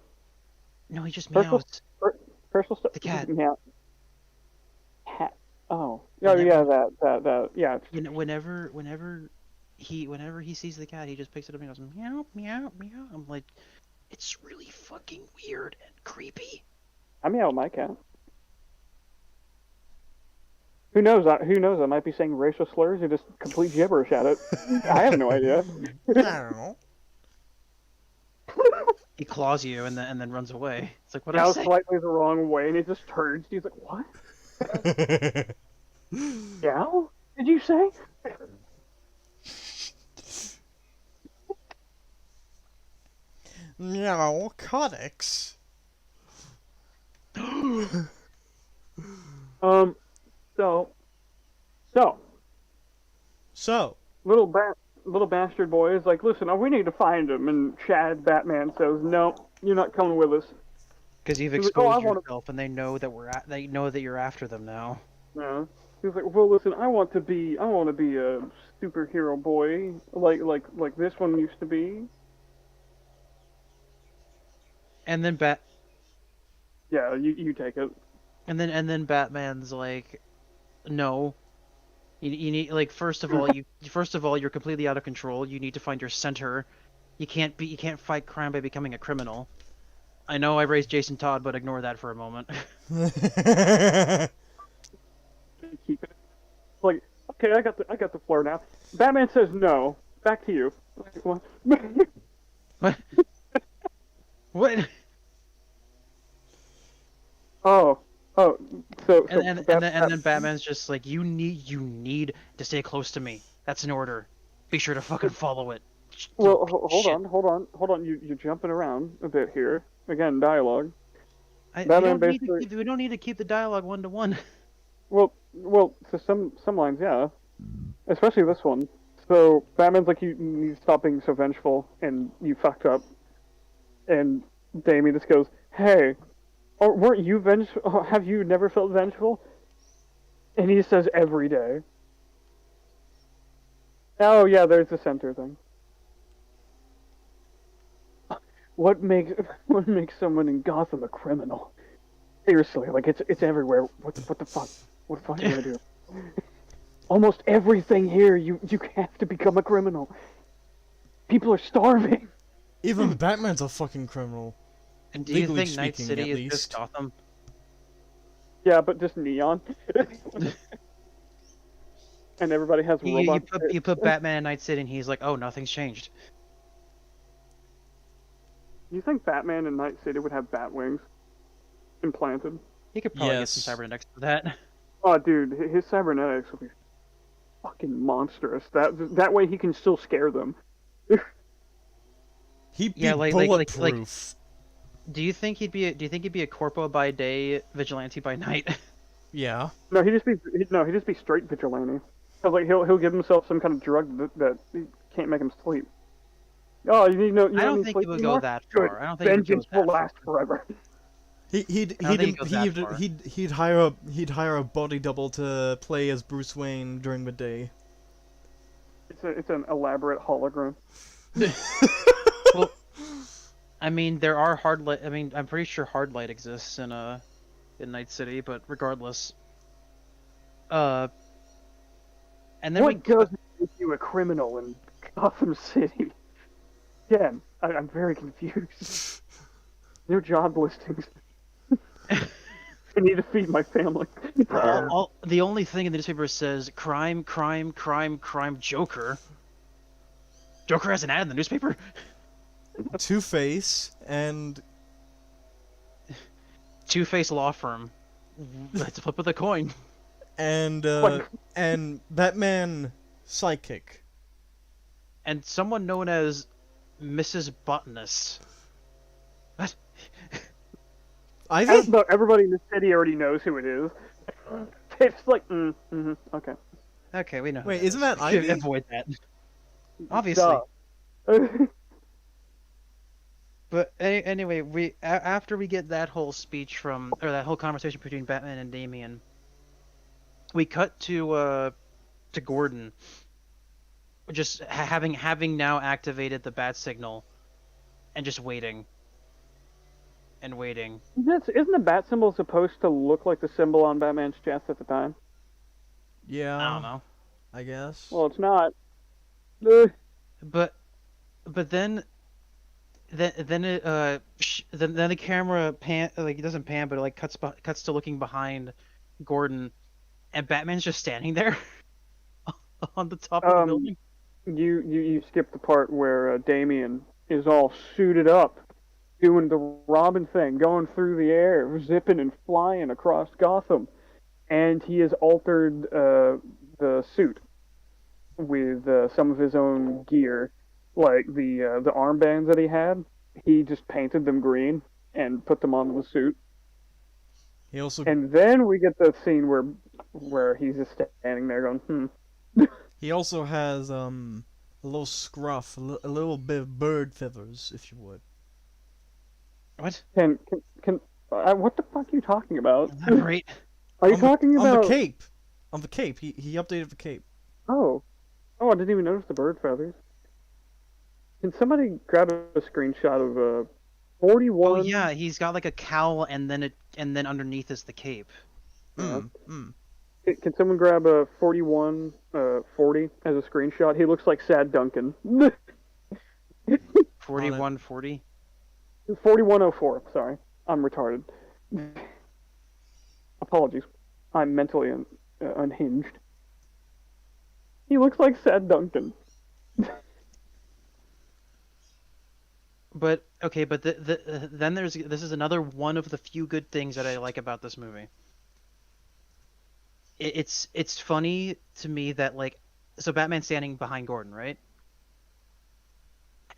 no, he just Personal- meows. Personal stuff. The cat. Yeah. Cat. Oh. Yeah, Whenever- yeah, that. Yeah. Whenever he sees the cat, he just picks it up and goes meow meow meow. I'm like, it's really fucking weird and creepy. I meow at my cat. Who knows? Who knows? I might be saying racial slurs or just complete gibberish at it. I have no idea. I don't know. He claws you and then runs away. It's like, what Now I say? slightly the wrong way, and it just turns. He's like, "What? Meow? Did you say?" No, codex. So So, little bastard boy is like, "Listen, we need to find him." And Chad Batman says, "No, you're not coming with us." Because you've He's like, "Oh, I exposed wanna-" yourself, and they know that they know that you're after them now. No. He's like, "Well, listen, I want to be a superhero boy, like this one used to be." And then Yeah, you take it. and then Batman's like, no. You need, like, first of all you're completely out of control. You need to find your center. You can't fight crime by becoming a criminal. I know I raised Jason Todd, but ignore that for a moment. Keep it. Like, okay, I got the floor now. Batman says no. Back to you. Like, what? What? What? Oh, so And then Batman's just like, you need to stay close to me. That's an order. Be sure to fucking follow it. Well, You hold on. You're jumping around a bit here. Again, dialogue. We Batman don't need to keep the dialogue 1-to-1. Well, so some lines, yeah, especially this one. So Batman's like, you need to stop being so vengeful, and you fucked up. And Damien just goes, "Hey, weren't you vengeful? Have you never felt vengeful?" And he says, "Every day." Oh yeah, there's the center thing. What makes someone in Gotham a criminal? Seriously, like it's everywhere. What the fuck? What the fuck are you gonna do? Almost everything here, you have to become a criminal. People are starving. even Batman's a fucking criminal. And do you Legally think Night speaking, City at is just least. Gotham? Yeah, but just neon. And everybody has robots. You put Batman in Night City, and he's like, oh, nothing's changed. You think Batman in Night City would have bat wings implanted? He could probably get Yes. some cybernetics for that. Oh, dude, his cybernetics will be fucking monstrous. That way he can still scare them. He'd be Yeah, like- bulletproof. Do you think he'd be a corpo by day, vigilante by night? Yeah. No, he'd just be straight vigilante. 'Cause, like, he'll give himself some kind of drug that can't make him sleep. Oh, you I don't don't need think sleep he would anymore? go that Good. far. I don't think he would go Vengeance will that far. last forever. He'd I don't think it goes that far. he'd hire a body double to play as Bruce Wayne during the day. It's an elaborate hologram. Well, I mean, there are hard light. I mean, I'm pretty sure hard light exists in Night City, but regardless, and then What does make you a criminal in Gotham City? Again, I'm very confused. New job listings. I need to feed my family. The only thing in the newspaper says crime, crime, crime, crime, Joker. Joker has an ad in the newspaper? Two-Face and Two-Face law firm. Let's flip of the coin. and Like- and Batman Psychic. And someone known as Mrs. Botanist. What? Ivy? No, everybody in the city already knows who it is. It's like, okay. Okay, we know. who Wait, that isn't is. that Ivy? Avoid that. Obviously. Duh. But anyway, after we get that whole speech or that whole conversation between Batman and Damian, we cut to Gordon, just having now activated the bat signal, and just waiting. And waiting. Isn't the bat symbol supposed to look like the symbol on Batman's chest at the time? Yeah. I don't know. I guess. Well, it's not. But then the camera it doesn't pan, but it like cuts to looking behind Gordon, and Batman's just standing there on the top of the building. You skipped the part where Damian is all suited up, doing the Robin thing, going through the air, zipping and flying across Gotham, and he has altered the suit with some of his own gear, like the armbands that he had. He just painted them green and put them on the suit. He also And then we get the scene where he's just standing there going, He also has a little scruff, a little bit of bird feathers, if you would. What? Can what the fuck are you talking about? Elaborate. Are you talking about on the cape? On the cape, he updated the cape. Oh, I didn't even notice the bird feathers. Can somebody grab a screenshot of 41? Oh yeah, he's got like a cowl, and then underneath is the cape. Yeah. Can someone grab a 4140 as a screenshot? He looks like Sad Duncan. 4140. 4104. Sorry, I'm retarded. Apologies. I'm mentally unhinged. He looks like Sad Duncan. But okay, but then this is another one of the few good things that I like about this movie. It's funny to me that so Batman's standing behind Gordon, right?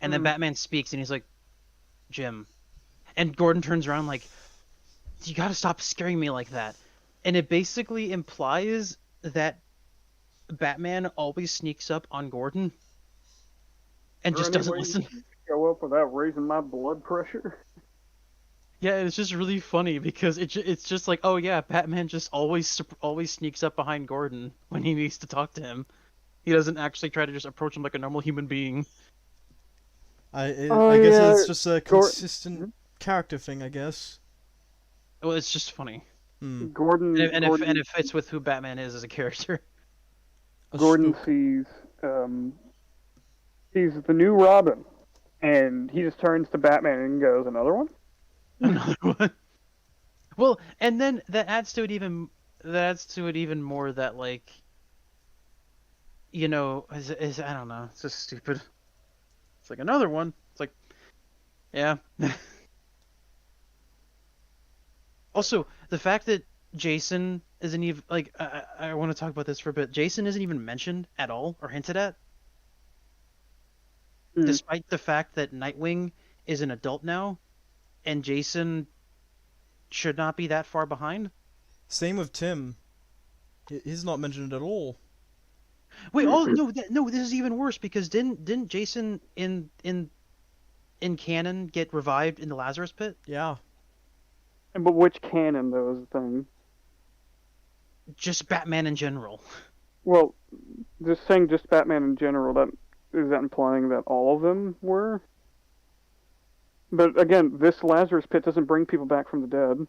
And then Batman speaks and he's like, Jim. And Gordon turns around like, you gotta stop scaring me like that. And it basically implies that Batman always sneaks up on Gordon and just doesn't listen. Go up without raising my blood pressure. Yeah, it's just really funny because it's just like, oh yeah, Batman just always sneaks up behind Gordon when he needs to talk to him. He doesn't actually try to just approach him like a normal human being. I guess it's just a consistent character thing, I guess. Well, it's just funny. Gordon And it fits with who Batman is as a character. Gordon sees the new Robin, and he just turns to Batman and goes, "Another one." Another one. Well, and then that adds to it even more that I don't know, it's just stupid. It's like another one. It's like, yeah. Also, the fact that Jason isn't even I want to talk about this for a bit. Jason isn't even mentioned at all or hinted at, despite the fact that Nightwing is an adult now, and Jason should not be that far behind. Same with Tim. He's not mentioned at all. Wait, no, this is even worse because didn't Jason in canon get revived in the Lazarus Pit? Yeah. But which canon though is the thing? Just Batman in general. Well, just saying just Batman in general, that implying that all of them were? But again, this Lazarus Pit doesn't bring people back from the dead.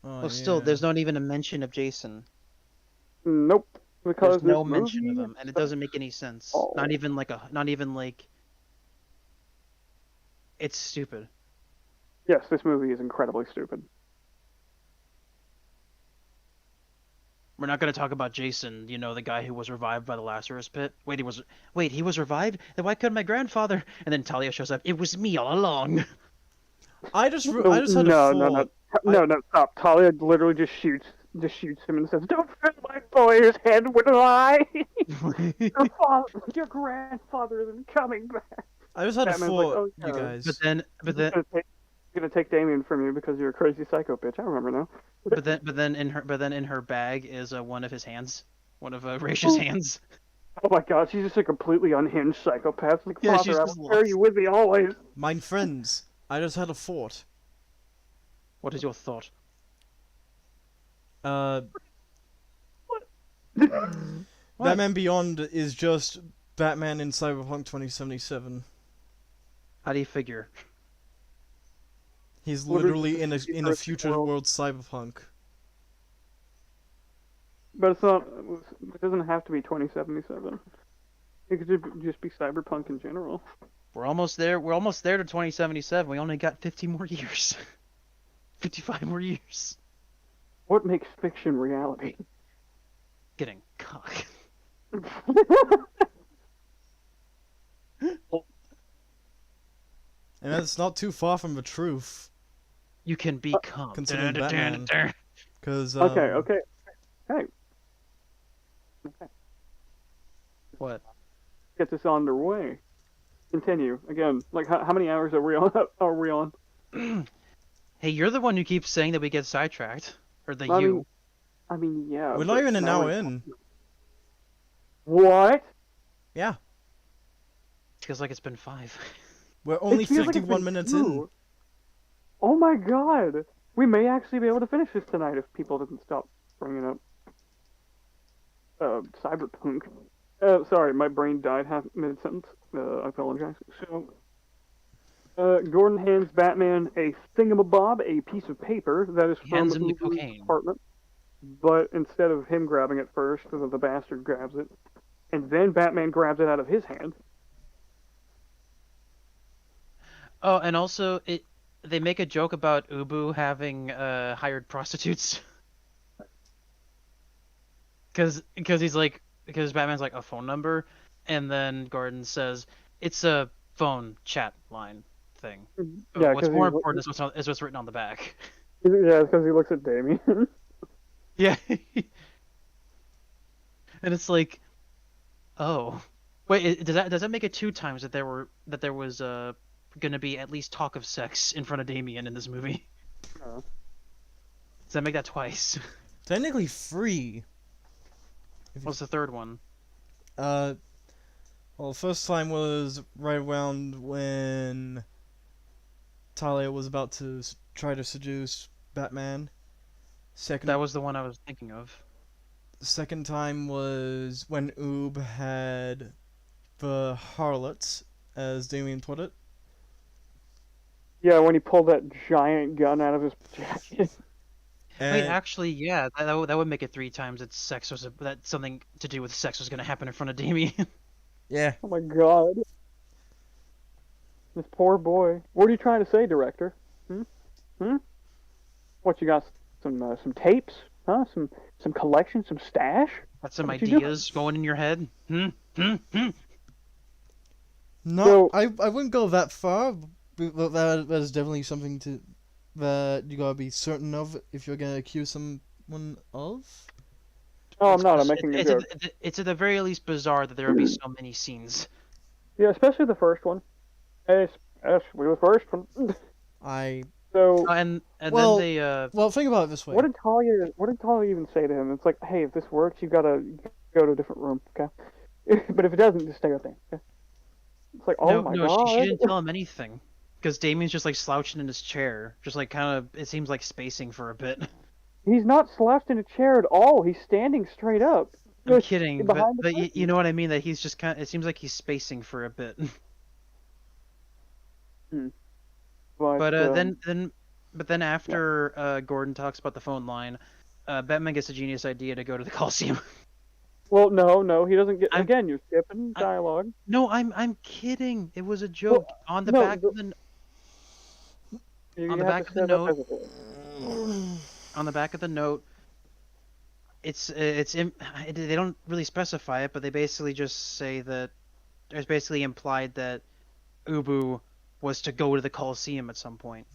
Well, still, there's not even a mention of Jason. Nope. Because there's no mention of him, and it doesn't make any sense. Oh. Not even it's stupid. Yes, this movie is incredibly stupid. We're not going to talk about Jason, the guy who was revived by the Lazarus pit. He was revived? Then why couldn't my grandfather? And then Talia shows up. It was me all along. I just had a No, thought. no, stop. Talia literally just shoots him and says, "Don't fill my boy's head with a lie. Your grandfather isn't coming back." I just had a Batman's thought, like, "Oh, you yeah. guys. But then, Gonna take Damien from you because you're a crazy psycho bitch. I remember now. but then in her bag is one of his hands, one of Raish's hands. Oh my god, she's just a completely unhinged psychopath. Like, Yeah, she's Father, I just will carry you lost. with me always. Mine friends, I just had a thought. What is your thought? Batman Beyond is just Batman in Cyberpunk 2077. How do you figure? He's Literally literally in a future world Cyberpunk. But it's not. It doesn't have to be 2077. It could just be cyberpunk in general. We're almost there. We're almost there to 2077. We only got 50 more years. 55 more years. What makes fiction reality? Getting cock. And that's not too far from the truth. You can become. Considering Batman. Because Okay. What? Get this underway. Continue again. Like, how many hours are we on? Are we on? Hey, you're the one who keeps saying that we get sidetracked, or that I you. mean, I mean, yeah. we're but not even an now hour we're- in. What? Yeah, Feels like it's been 5. we're only It feels like it's 51 been minutes 2. in. Oh my god! We may actually be able to finish this tonight if people didn't stop bringing up cyberpunk. Sorry, my brain died mid sentence. I apologize. So, Gordon hands Batman a thingamabob, a piece of paper that is from Hands him the Uber's cocaine. apartment. But instead of him grabbing it first, the bastard grabs it, and then Batman grabs it out of his hand. Oh, and also they make a joke about Ubu having hired prostitutes. Because Batman's like, a phone number, and then Gordon says it's a phone chat line thing. But Yeah, what's 'cause more he's- important is what's written on the back. Yeah, because he looks at Damien. Yeah. And it's like, oh, wait, does that make it 2 times that there was gonna be at least talk of sex in front of Damien in this movie? No. Does that make that twice? Technically 3. What's the third one? Well, the first time was right around when Talia was about to try to seduce Batman. That was the one I was thinking of. The second time was when Oob had the harlots, as Damien put it. Yeah, when he pulled that giant gun out of his jacket. And Wait, actually, yeah, that would make it 3 times. That something to do with sex was gonna happen in front of Damien. yeah, Oh my god. This poor boy. What are you trying to say, director? What, you got some tapes? Huh? Some collection, some stash? Got some What you doing? ideas going in your head? no, So- I wouldn't go that far. But that is definitely something that you gotta be certain of if you're gonna accuse someone of. Oh, I'm not. I'm making a joke. It's at the very least bizarre that there would be so many scenes. Yeah, especially the first one. Especially the first one. So, And Well- then they Well, think about it this way. what did Talia even say to him? It's like, hey, if this works, you gotta go to a different room, okay? But if it doesn't, just stay right there, okay? It's like, oh my god. she didn't tell him anything. Because Damien's just like slouching in his chair, just like kind of, it seems like spacing for a bit. He's not slouched in a chair at all. He's standing straight up. I'm Just kidding, behind the but curtain. you know what I mean? That he's just kind of, it seems like he's spacing for a bit. But then after Gordon talks about the phone line, Batman gets a genius idea to go to the Coliseum. Well, no, he doesn't get. I'm- Again, you're skipping dialogue. No, I'm kidding. It was a joke on the no, back the- of the You On the have back to of the set up note- everything. on the back of the note. they don't really specify it, but they basically just say that it's basically implied that Ubu was to go to the Colosseum at some point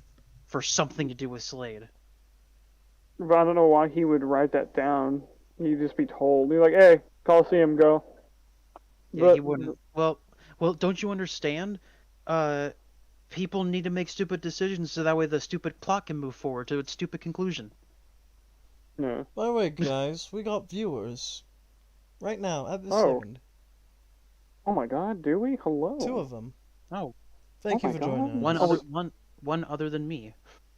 for something to do with Slade. But I don't know why he would write that down. He'd just be told. He's like, "Hey, Coliseum, go." Yeah, But he wouldn't. Well, don't you understand? People need to make stupid decisions so that way the stupid plot can move forward to its stupid conclusion. no. By the way, guys, we got viewers. Right now, at this Oh. second. Oh my God, do we? Hello. 2 of them. Oh, Thank Oh you my for joining one us. other one other than me.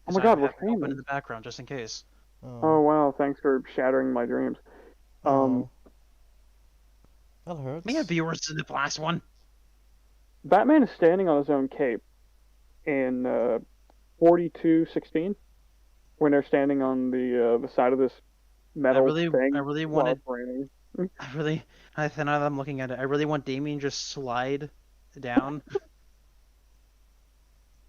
Oh my 'Cause God, I we're have it open famous. in the background just in case. Oh wow, thanks for shattering my dreams. Oh. That hurts. We have viewers in the last one. Batman is standing on his own cape in 42:16 when they're standing on the side of this metal thing. I really while wanted. it's raining. Now that I'm looking at it, I really want Damien just slide down.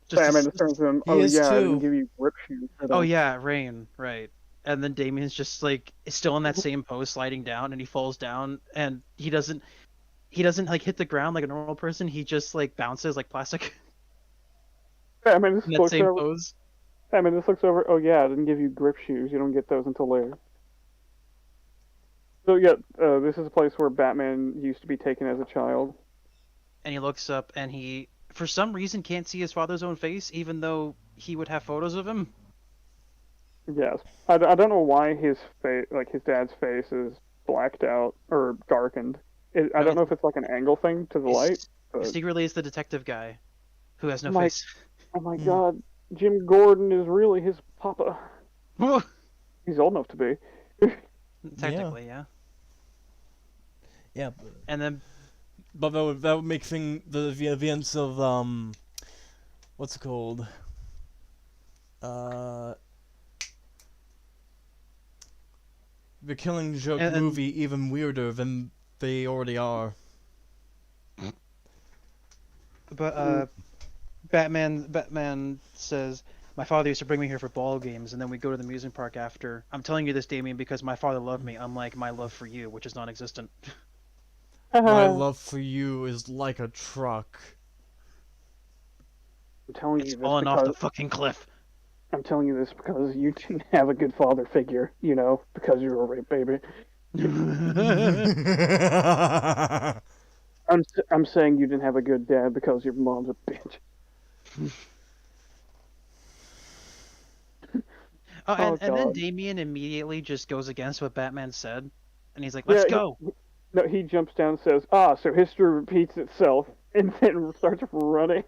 Batman just turns to him. He Oh is yeah, I too. didn't give you grip shoes. Oh yeah, rain, right. And then Damien's just like is still in that same pose, sliding down, and he falls down, and he doesn't like hit the ground like a normal person. He just like bounces like plastic Batman just in that looks same over. pose. Batman just looks over. Oh yeah, I didn't give you grip shoes. You don't get those until later. So yeah, this is a place where Batman used to be taken as a child. And he looks up, and he for some reason can't see his father's own face, even though he would have photos of him. Yes, I don't know why his face, like his dad's face, is blacked out or darkened. I don't know if it's like an angle thing to the light. But... Secretly, it's the detective guy who has no My- face. Oh my God, Jim Gordon is really his papa. He's old enough to be. Technically, yeah. Yeah, And then but that would make the events of what's it called? The Killing Joke And- movie even weirder than they already are. But Batman says, "My father used to bring me here for ball games, and then we go to the amusement park after. I'm telling you this, Damien, because my father loved me, unlike my love for you, which is non-existent." My love for you is like a truck. I'm telling It's you this falling off the because fucking cliff. I'm telling you this because you didn't have a good father figure. You know, because you were a rape baby. I'm saying you didn't have a good dad because your mom's a bitch. And then God. Damien immediately just goes against what Batman said, and he's like, "Let's go." No, he jumps down and says, "Ah, so history repeats itself," and then starts running.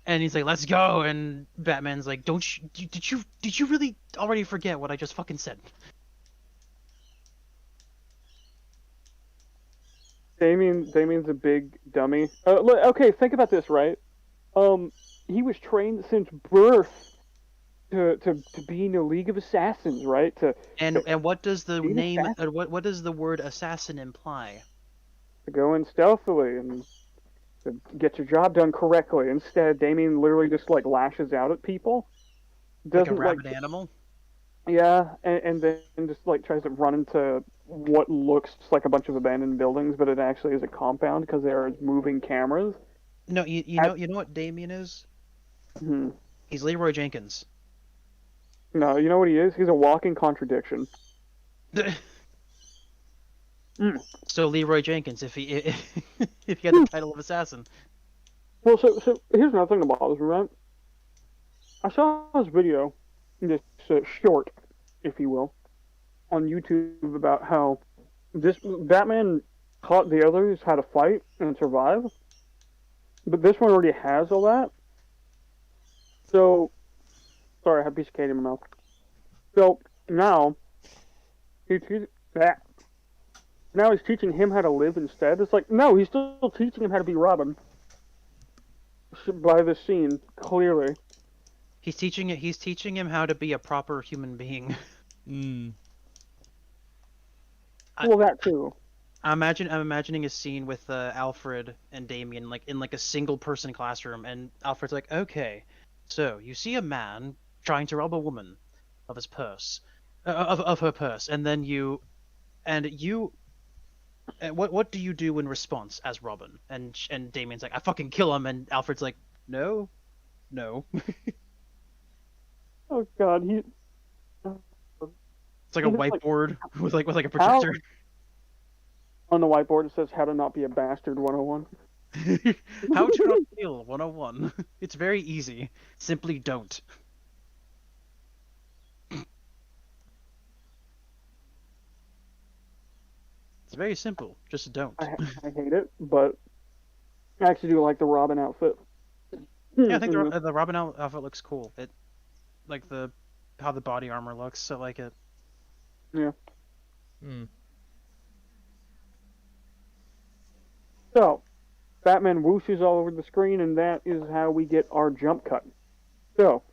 And he's like, "Let's go." And Batman's like, did you really already forget what I just fucking said?" Damien's a big dummy. Okay, think about this, right? He was trained since birth to be in a League of Assassins, right? And what does the Being name? assassin. What does the word assassin imply? To go in stealthily and to get your job done correctly. Instead, Damien literally just like lashes out at people. Like a Doesn't rabid animal? Yeah, and then just like tries to run into what looks just like a bunch of abandoned buildings, but it actually is a compound because there are moving cameras. No, you know what Damien is? Hmm. He's Leroy Jenkins. No, you know what he is? He's a walking contradiction. So Leroy Jenkins, if he if he had the title of assassin. Well, so here's another thing that bothers me, right? I saw this video, this short, if you will, on YouTube about how this Batman taught the others how to fight and survive, but this one already has all that. So, sorry, I had a piece of candy in my mouth. So now he's teaching him how to live instead. It's like, no, he's still teaching him how to be Robin. By this scene, clearly. He's teaching him how to be a proper human being. Well, that too. I'm imagining a scene with Alfred and Damien like in like a single person classroom, and Alfred's like, "Okay, so you see a man trying to rob a woman of his purse. of her purse, and then you what do you do in response as Robin? And Damien's like, I fucking kill him, and Alfred's like, no, no. Oh God, he. It's like a He's like, whiteboard with a how projector. on the whiteboard it says "How to Not Be a Bastard" 101. How to not kill 101. It's very easy. Simply don't. It's very simple. Just don't. I hate it, but I actually do like the Robin outfit. Yeah, I think the Robin outfit looks cool. It like the how the body armor looks. I like it. Yeah. Hmm. So, Batman whooshes all over the screen, and that is how we get our jump cut. So,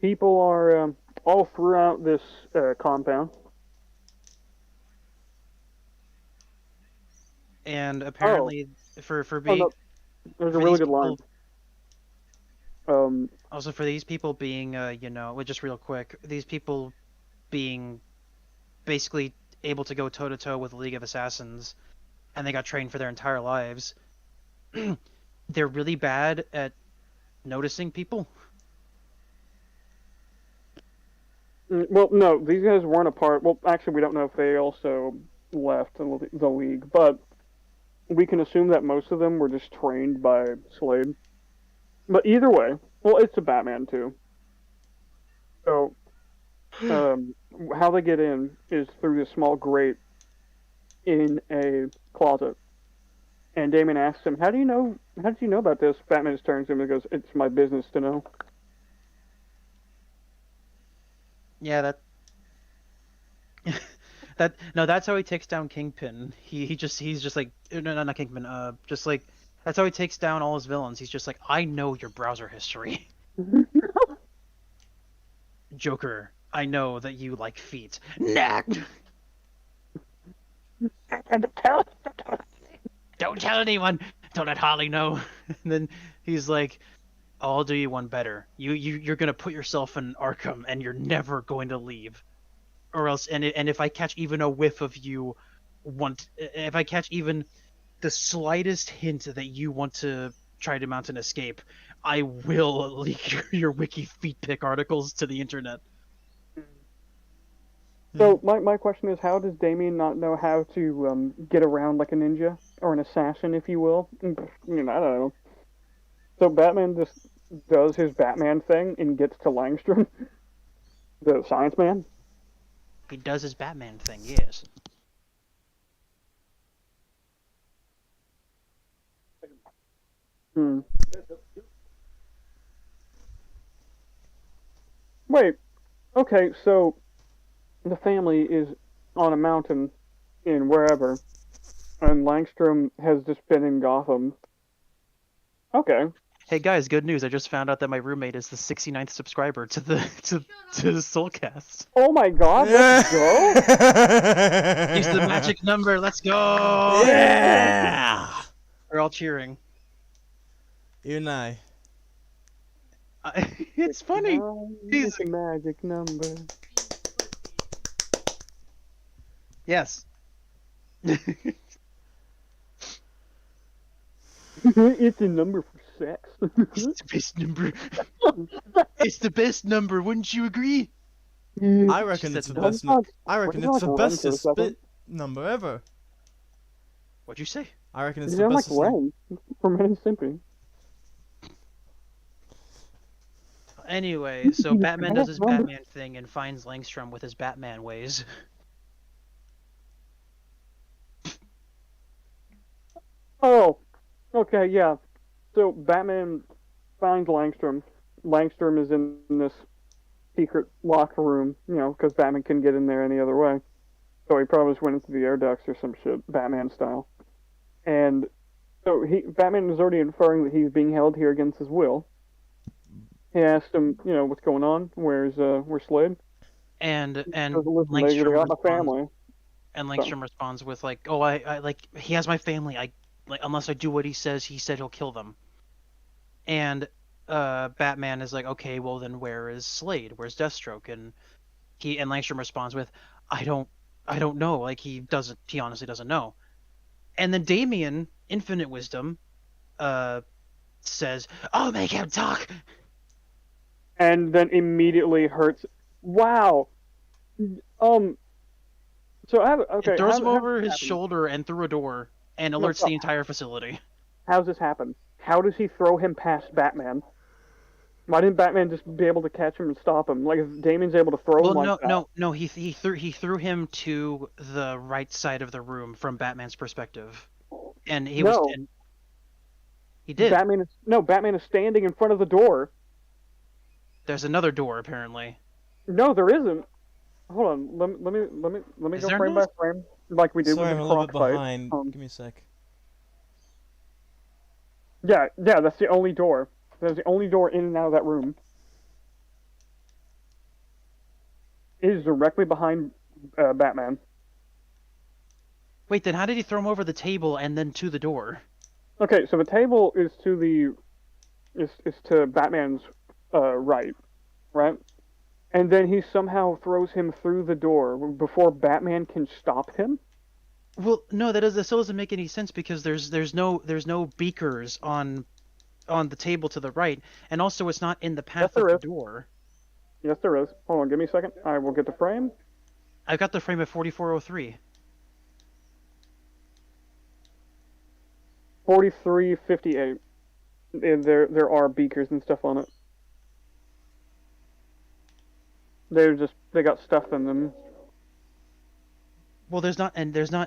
people are all throughout this compound. And apparently, for Oh being no, there's a for really these good line. also for these people being just real quick, these people being basically able to go toe to toe with the League of Assassins, and they got trained for their entire lives. They're really bad at noticing people. Well, no, these guys weren't a part. Well, actually, we don't know if they also left the league, but we can assume that most of them were just trained by Slade. But either way, well, it's a Batman too. So, how they get in is through this small grate in a closet. And Damon asks him, "How do you know? How did you know about this?" Batman just turns to him and goes, "It's my business to know." Yeah, that's how he takes down Kingpin. He's just like no, not Kingpin. Just like that's how he takes down all his villains. He's just like, I know your browser history. Joker, I know that you like feet. Nah. Don't tell anyone. Don't let Holly know. And then he's like, I'll do you one better. You're gonna put yourself in Arkham, and you're never going to leave. Or else, and if I catch even a whiff of you, if I catch even the slightest hint that you want to try to mount an escape, I will leak your wiki feet pic articles to the internet. So my question is, how does Damien not know how to get around like a ninja or an assassin, if you will? I don't know. So Batman just does his Batman thing and gets to Langstrom, the science man. He does his Batman thing, yes. Hmm. Wait. Okay, so the family is on a mountain in wherever, and Langstrom has just been in Gotham. Okay. Hey guys, good news! I just found out that my roommate is the 69th subscriber to the Soulcast. Oh my God! Let's go. Use the magic number. Let's go! Yeah! We're all cheering. You and I. It's funny. It's a magic number. Yes. It's a number for sex. It's the best number. It's the best number. Wouldn't you agree? I reckon She it's said the no. best. I reckon What it's do the you like, bestest Len, for a bit number ever. What'd you say? I reckon it's You the sound like bestest. Len from Ren and Stimpy. Anyway, so Batman does his Batman thing and finds Langstrom with his Batman ways. Oh, okay, yeah. So Batman finds Langstrom. Langstrom is in this secret locker room, because Batman couldn't get in there any other way. So he probably just went into the air ducts or some shit, Batman style. And so Batman is already inferring that he's being held here against his will. He asked him, what's going on? Where's Slade? And Listen, they got my family. And Langstrom responds with like, "Oh, I like he has my family. I like unless I do what he said he'll kill them." And Batman is like, "Okay, well then where is Slade? Where's Deathstroke?" And And Langstrom responds with, I don't know. Like he honestly doesn't know. And then Damien, infinite wisdom, says, I'll make him talk. And then immediately hurts. Wow. So I have okay. It throws him How over does this his happen? shoulder and through a door and No, alerts the entire facility. how's this happen? How does he throw him past Batman? Why didn't Batman just be able to catch him and stop him? Like if Damien's able to throw Well, him like that. no. He threw him to the right side of the room from Batman's perspective, and No. he did. Batman is standing in front of the door. There's another door apparently. No, there isn't. Hold on. Let me Is go there frame not? by frame, like we did Sorry, with I'm the a little bit croc fight. behind. Give me a sec. Yeah, that's the only door. That's the only door in and out of that room. It is directly behind Batman. Wait, then how did he throw him over the table and then to the door? Okay, so the table is to Batman's right, right? And then he somehow throws him through the door before Batman can stop him. Well, no, that still doesn't make any sense because there's no beakers on the table to the right, and also it's not in the path Yes, of there the is. door. Yes, there is. Hold on, give me a second. I will get the frame. I've got the frame at 4403. 4358. And there are beakers and stuff on it. They got stuff in them. Well, there's not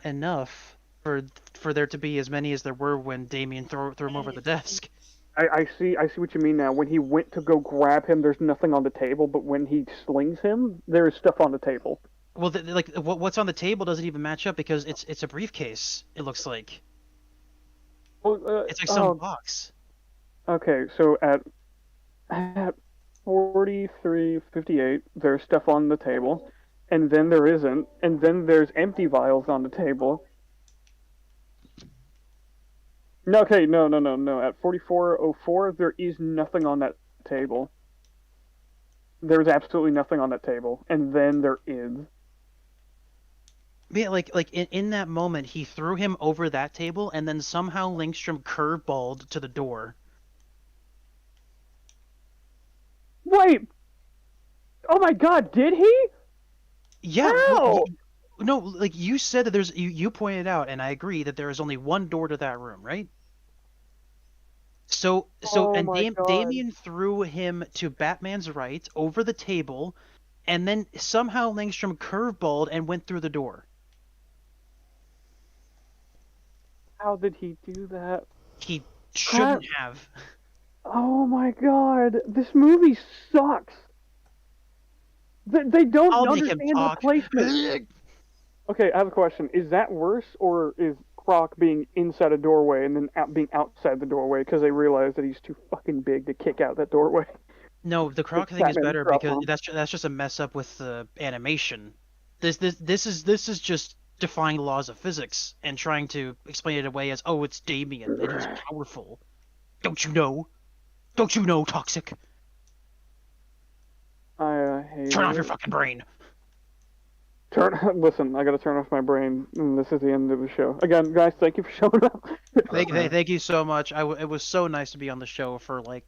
enough for there to be as many as there were when Damien threw him over the desk. I see what you mean now. When he went to go grab him, there's nothing on the table, but when he slings him, there is stuff on the table. Well, like what's on the table doesn't even match up because it's a briefcase. It looks like Well, it's like some box. Okay, so at 4358, there's stuff on the table, and then there isn't, and then there's empty vials on the table. No, okay, no. At 4404, there is nothing on that table. There's absolutely nothing on that table, and then there is. Yeah, like in that moment, he threw him over that table, and then somehow Langstrom curveballed to the door. Wait! Oh my god, did he? Yeah. How? No, like you said that you pointed out, and I agree that there is only one door to that room, right? So Oh and my god. Damien threw him to Batman's right over the table, and then somehow Langstrom curveballed and went through the door. How did he do that? He shouldn't have. Oh my god, this movie sucks. They don't I'll make him understand the talk. placement. Okay, I have a question. Is that worse, or is Croc being inside a doorway and then being outside the doorway because they realize that he's too fucking big to kick out that doorway? No, the Croc thing is better because that's just a mess up with the animation. This is just defying the laws of physics and trying to explain it away as, oh, it's Damien and he's powerful. Don't you know? Don't you know, Toxic? I hate Turn off it. your fucking brain. Listen, I gotta turn off my brain, and this is the end of the show. Again, guys, thank you for showing up. Thank you so much. It was so nice to be on the show for like,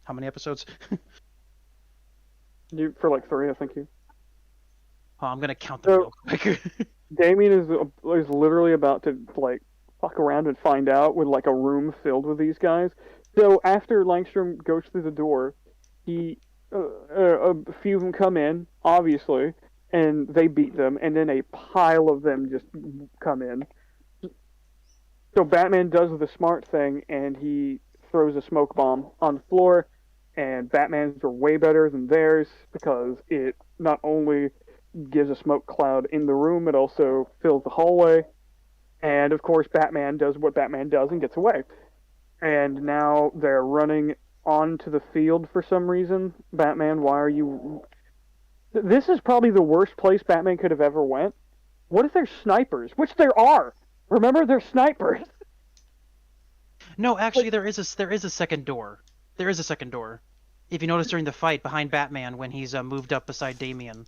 how many episodes? For like 3, I think you. Oh, I'm gonna count them real quick. Damien is literally about to like fuck around and find out with like a room filled with these guys. So after Langstrom goes through the door, a few of them come in, obviously, and they beat them, and then a pile of them just come in. So Batman does the smart thing, and he throws a smoke bomb on the floor, and Batman's are way better than theirs because it not only gives a smoke cloud in the room, it also fills the hallway. And of course, Batman does what Batman does and gets away. And now they're running onto the field for some reason. Batman, why are you... This is probably the worst place Batman could have ever went. What if there's snipers? Which there are! Remember, they're snipers! No, actually, there is a second door. There is a second door. If you notice during the fight behind Batman when he's moved up beside Damien.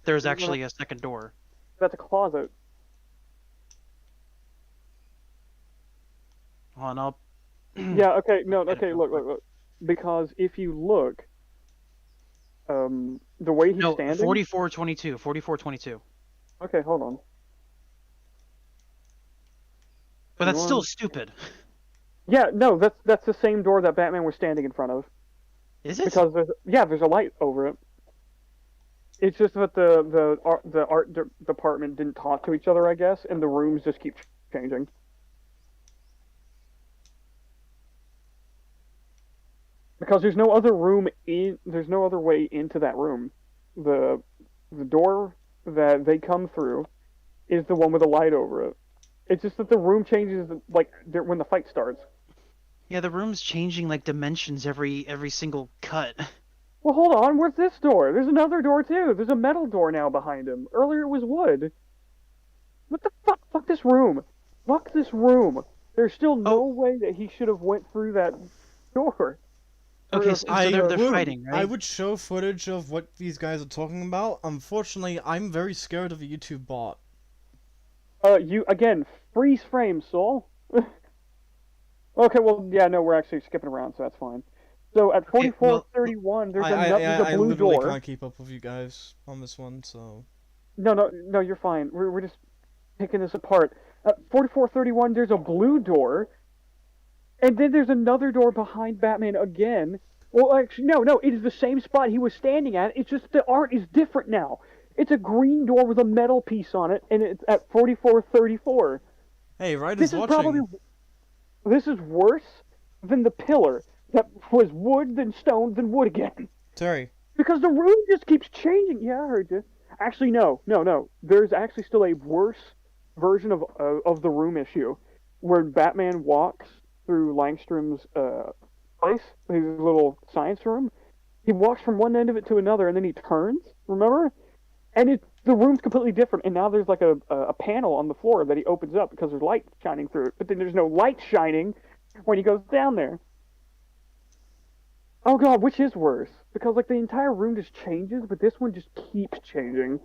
there's actually a second door. That's a closet. Hold on, I'll. Yeah. Okay. No. Get it Okay. real Look. quick. Look. Look. Because if you look, the way he's No, standing. 4422. 4422. Okay. Hold on. But that's still 21. stupid. Yeah. No. That's the same door that Batman was standing in front of. Is it? Because there's a light over it. It's just that the art department didn't talk to each other, I guess, and the rooms just keep changing. Because there's no other way into that room. The door that they come through is the one with a light over it. It's just that the room changes like when the fight starts. Yeah, the room's changing like dimensions every single cut. Well, hold on. Where's this door? There's another door too. There's a metal door now behind him. Earlier it was wood. What the fuck? Fuck this room. Fuck this room. There's still no way that he should have went through that door. Okay, so they're fighting, right? I would show footage of what these guys are talking about. Unfortunately, I'm very scared of a YouTube bot. You again freeze frame, Soul. Okay, well, yeah, no, we're actually skipping around, so that's fine. So at 44:31, there's a blue literally door. can't keep up with you guys on this one, so. No, you're fine. We're just picking this apart. At 44:31, there's a blue door, and then there's another door behind Batman again. Well, actually, no, it is the same spot he was standing at. It's just the art is different now. It's a green door with a metal piece on it, and it's at 44:34. Hey, Ryder's watching. This is worse than the pillar that was wood, then stone, then wood again. Terry. Because the room just keeps changing. Yeah, I heard you. Actually, no. There's actually still a worse version of the room issue, where Batman walks through Langstrom's place, his little science room. He walks from one end of it to another, and then he turns. Remember? And the room's completely different, and now there's like a panel on the floor that he opens up because there's light shining through it. But then there's no light shining when he goes down there. Oh god, which is worse? Because like the entire room just changes, but this one just keeps changing.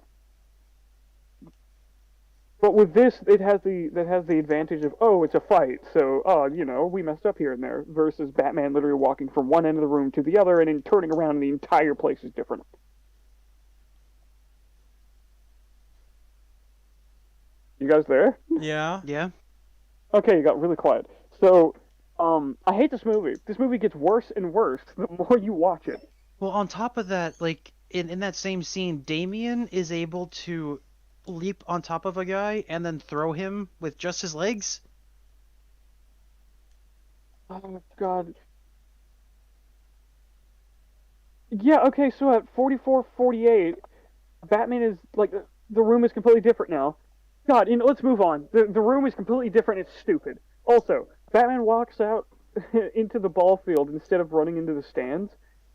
But with this, it has the advantage of, oh, it's a fight, so we messed up here and there. Versus Batman literally walking from one end of the room to the other, and then turning around, and the entire place is different. You guys there? Yeah. Yeah. Okay, you got really quiet. So, I hate this movie. This movie gets worse and worse the more you watch it. Well, on top of that, like in that same scene, Damien is able to leap on top of a guy and then throw him with just his legs. Oh god. Yeah, okay, so at 44:48, Batman is like the room is completely different now. God, let's move on. The room is completely different. It's stupid. Also, Batman walks out into the ball field instead of running into the stands,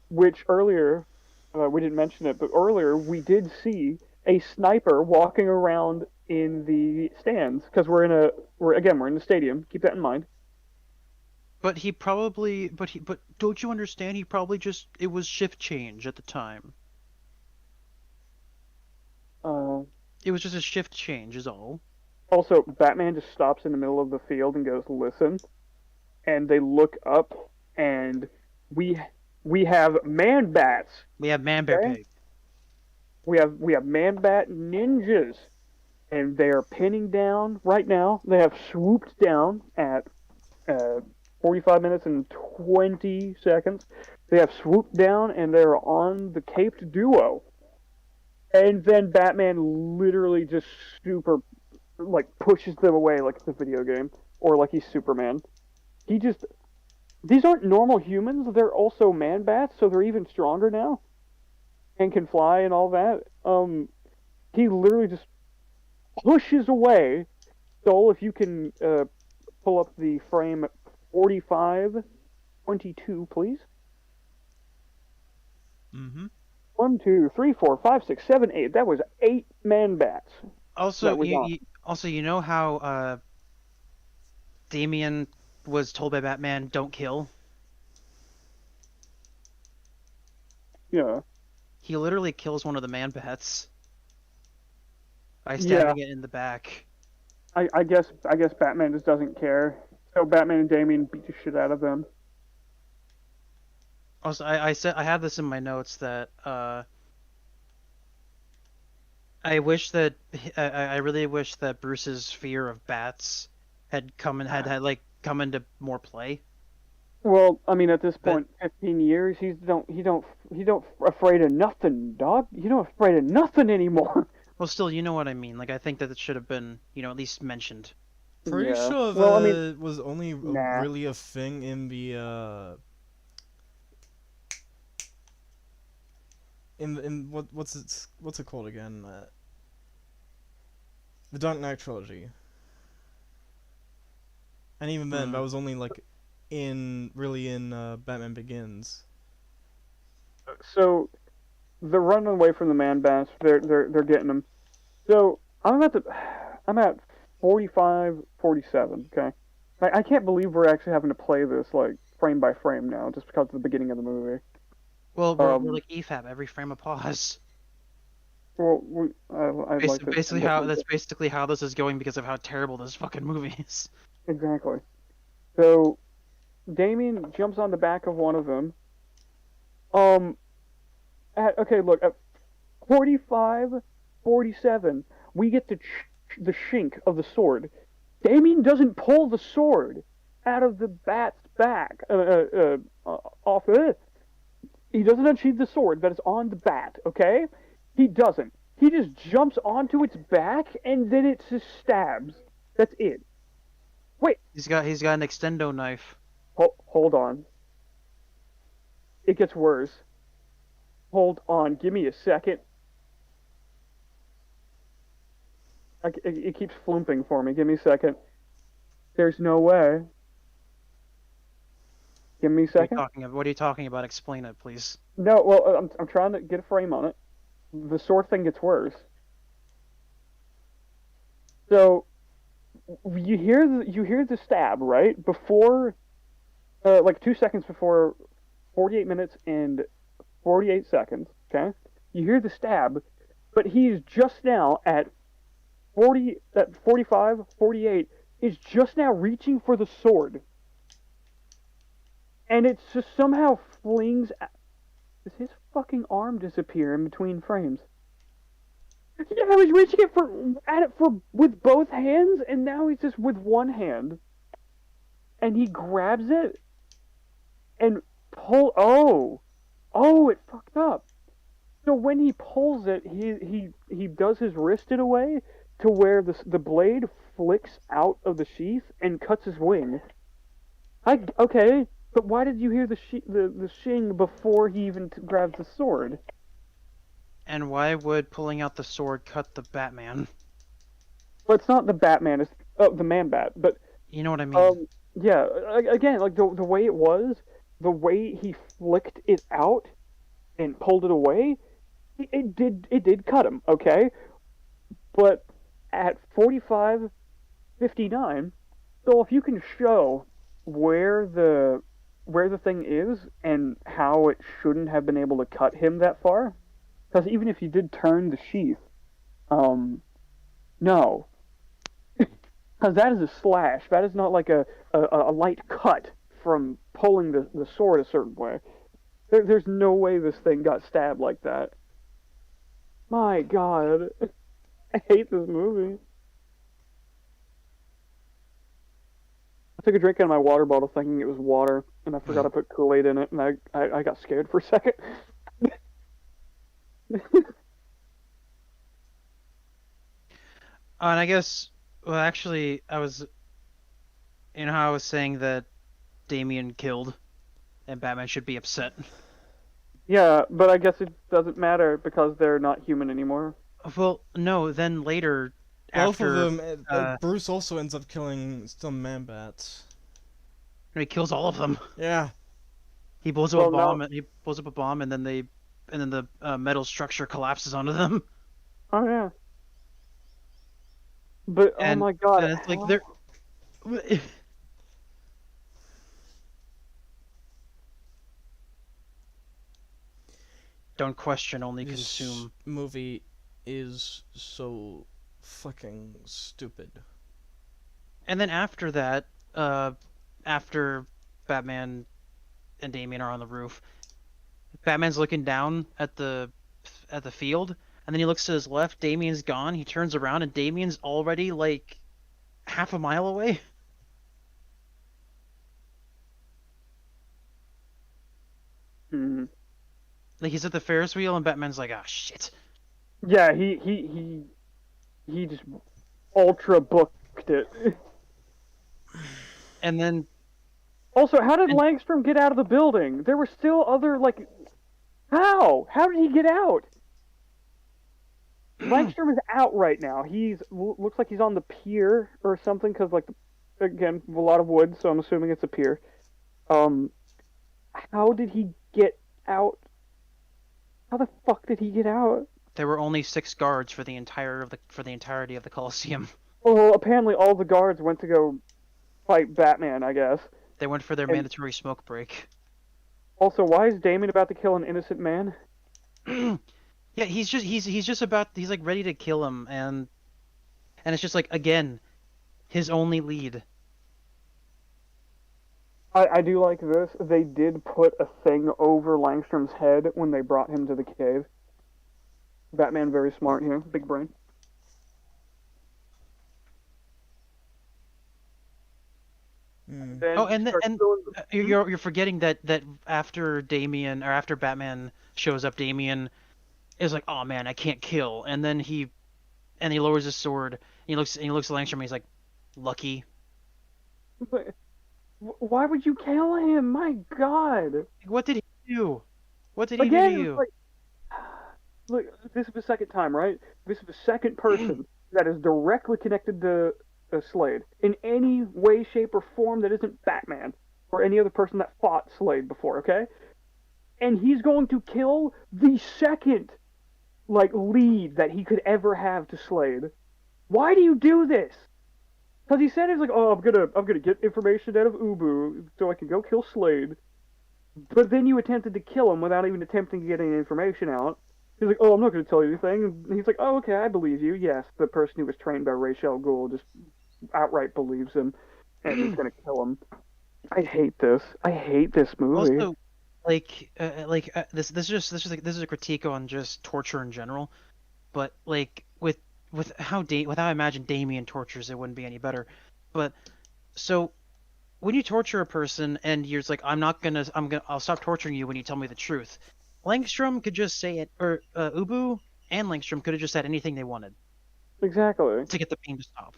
which earlier we didn't mention it, but earlier we did see a sniper walking around in the stands because we're in the stadium. Keep that in mind. But don't you understand? It was shift change at the time. It was just a shift change, is all. Also, Batman just stops in the middle of the field and goes, "Listen," and they look up, and we have man bats. We have man bear pig. We have man bat ninjas, and they are pinning down right now. They have swooped down at 45 minutes and 20 seconds. They have swooped down, and they're on the caped duo. And then Batman literally just pushes them away like it's a video game, or like he's Superman. These aren't normal humans. They're also man bats, so they're even stronger now, and can fly and all that. He literally just pushes away. Soul, if you can pull up the frame 45:22, please. Mm-hmm. 1, 2, 3, 4, 5, 6, 7, 8. That was 8 man bats. Also, you know how Damien was told by Batman, "Don't kill." Yeah. He literally kills one of the man bats. by Yeah, stabbing it in the back. I guess Batman just doesn't care. So Batman and Damian beat the shit out of them. Also, I said I have this in my notes that I wish that I really wish that Bruce's fear of bats had had like come into more play. Well, I mean, at this But point, 15 years, he don't afraid of nothing, dog. You don't afraid of nothing anymore. well, still, you know what I mean. Like I think that it should have been, at least mentioned. Pretty Yeah. sure Well, I mean, that was only nah. really a thing in the in what's it called again? The Dark Knight trilogy. And even then, that Hmm. was only like in Batman Begins. So they're running away from the man bats. They're getting them. So I'm at 45, 47. Okay, I can't believe we're actually having to play this like frame by frame now, just because of the beginning of the movie. Well, we're Um, like EFAB, every frame a pause. well, I'd like to Basically look how into that's basically how this is going because of how terrible this fucking movie is. exactly. So Damien jumps on the back of one of them. Um, okay, look, at 45, 47, we get the shink of the sword. Damien doesn't pull the sword out of the bat's back, off it. He doesn't unsheath the sword that is on the bat, okay? He doesn't. He just jumps onto its back and then it just stabs. That's it. Wait, He's got an extendo knife. hold on. It gets worse. Hold on. Give me a second. It keeps flumping for me. Give me a second. There's no way. Give me a second. What are you talking about? Explain it, please. No, well, I'm trying to get a frame on it. The sword thing gets worse. So you hear the stab right before, like 2 seconds before 48 minutes and 48 seconds. Okay, you hear the stab, but he's just now at 45, 48 is just now reaching for the sword, and it just somehow flings. Does his fucking arm disappear in between frames? Yeah, I was reaching at it for with both hands, and now he's just with one hand, and he grabs it and pull. Oh, it fucked up. So when he pulls it, he does his wrist in a way to where the blade flicks out of the sheath and cuts his wing. Okay, but why did you hear the shing before he even grabs the sword? And why would pulling out the sword cut the Batman? Well, it's not the Batman, it's the Man Bat. But You know what I mean? yeah, again, like the way it was, the way he flicked it out and pulled it away, it did cut him. Okay, but at 45:59, so if you can show where the where the thing is and how it shouldn't have been able to cut him that far, because even if you did turn the sheath, no, because that is a slash. That is not like a light cut from pulling the sword a certain way. There's no way this thing got stabbed like that. My God, I hate this movie. I took a drink out of my water bottle thinking it was water, and I forgot to put Kool-Aid in it, and I got scared for a second. And I guess, well, actually, how I was saying that Damien killed, and Batman should be upset. Yeah, but I guess it doesn't matter because they're not human anymore. Well, no, then later, Both of after them. uh, Bruce also ends up killing some man bats. he kills all of them. Yeah. He blows up a Well, bomb, no. and he blows up a bomb, and then the metal structure collapses onto them. Oh yeah. But oh And my God, and it's like they're don't question, only This consume. movie is so fucking stupid. And then after that, after Batman and Damian are on the roof, Batman's looking down at the field, and then he looks to his left. Damian's gone. He turns around, and Damian's already like half a mile away. Mm. Like he's at the Ferris wheel, and Batman's like, "Ah, shit." Yeah, he just ultra booked it. And then Also, how did And- Langstrom get out of the building? There were still other like, how? How did he get out? Langstrom is out right now. Looks like he's on the pier or something because like again a lot of wood, so I'm assuming it's a pier. How did he get out? How the fuck did he get out? there were only 6 guards for the entirety of the Coliseum. Well, apparently all the guards went to go fight Batman, I guess. They went for their And- mandatory smoke break. Also, why is Damien about to kill an innocent man? Yeah, he's just like ready to kill him, and it's just like again, his only lead. I do like this. They did put a thing over Langstrom's head when they brought him to the cave. Batman very smart here, big brain. Then Oh, he and starts and throwing you're forgetting that after Batman shows up, Damian is like, "Oh man, I can't kill," and then he lowers his sword. And he looks at Langstrom, and he's like, "Lucky." But why would you kill him? My God! Like, what did he do? What did he Again, do to it's you? like, look, this is the second time, right? This is the second person that is directly connected to Slade in any way, shape, or form that isn't Batman or any other person that fought Slade before. Okay, and he's going to kill the second like lead that he could ever have to Slade. Why do you do this? Because he said he's like, oh, I'm gonna get information out of Ubu so I can go kill Slade. But then you attempted to kill him without even attempting to get any information out. He's like, oh, I'm not gonna tell you anything. And he's like, oh, okay, I believe you. Yes, the person who was trained by Ra's al Ghul just outright believes him, and he's gonna kill him. I hate this. I hate this movie. Also, this is a critique on just torture in general, but like with how I imagine Damien tortures, it wouldn't be any better. But so when you torture a person and you're just like, I'll stop torturing you when you tell me the truth. Langstrom could just say it, or Ubu and Langstrom could have just said anything they wanted Exactly. to get the pain to stop.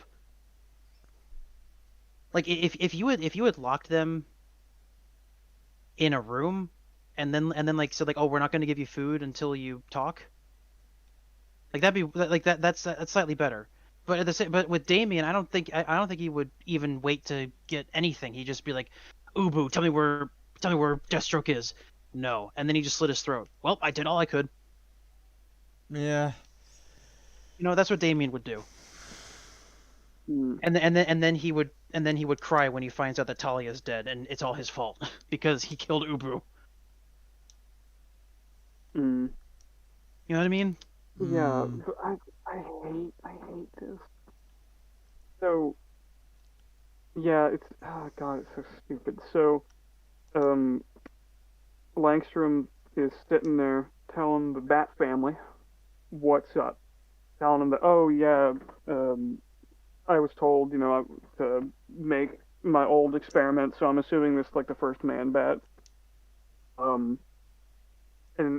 Like if you had locked them in a room, and then like said like, oh, we're not going to give you food until you talk. Like that'd be like that's slightly better. But at the same, but with Damien, I don't think he would even wait to get anything. He'd just be like, Ubu, tell me where Deathstroke is. No, and then he just slit his throat. Well, I did all I could. Yeah. You know, that's what Damien would do. Mm. And then he would cry when he finds out that Talia's dead, and it's all his fault because he killed Ubu. Mm. You know what I mean? Yeah, but I hate this. So, yeah, oh god, it's so stupid. So, Langstrom is sitting there telling the Bat family what's up, telling them that, oh yeah, I was told, to make my old experiment, so I'm assuming this is like the first man bat. And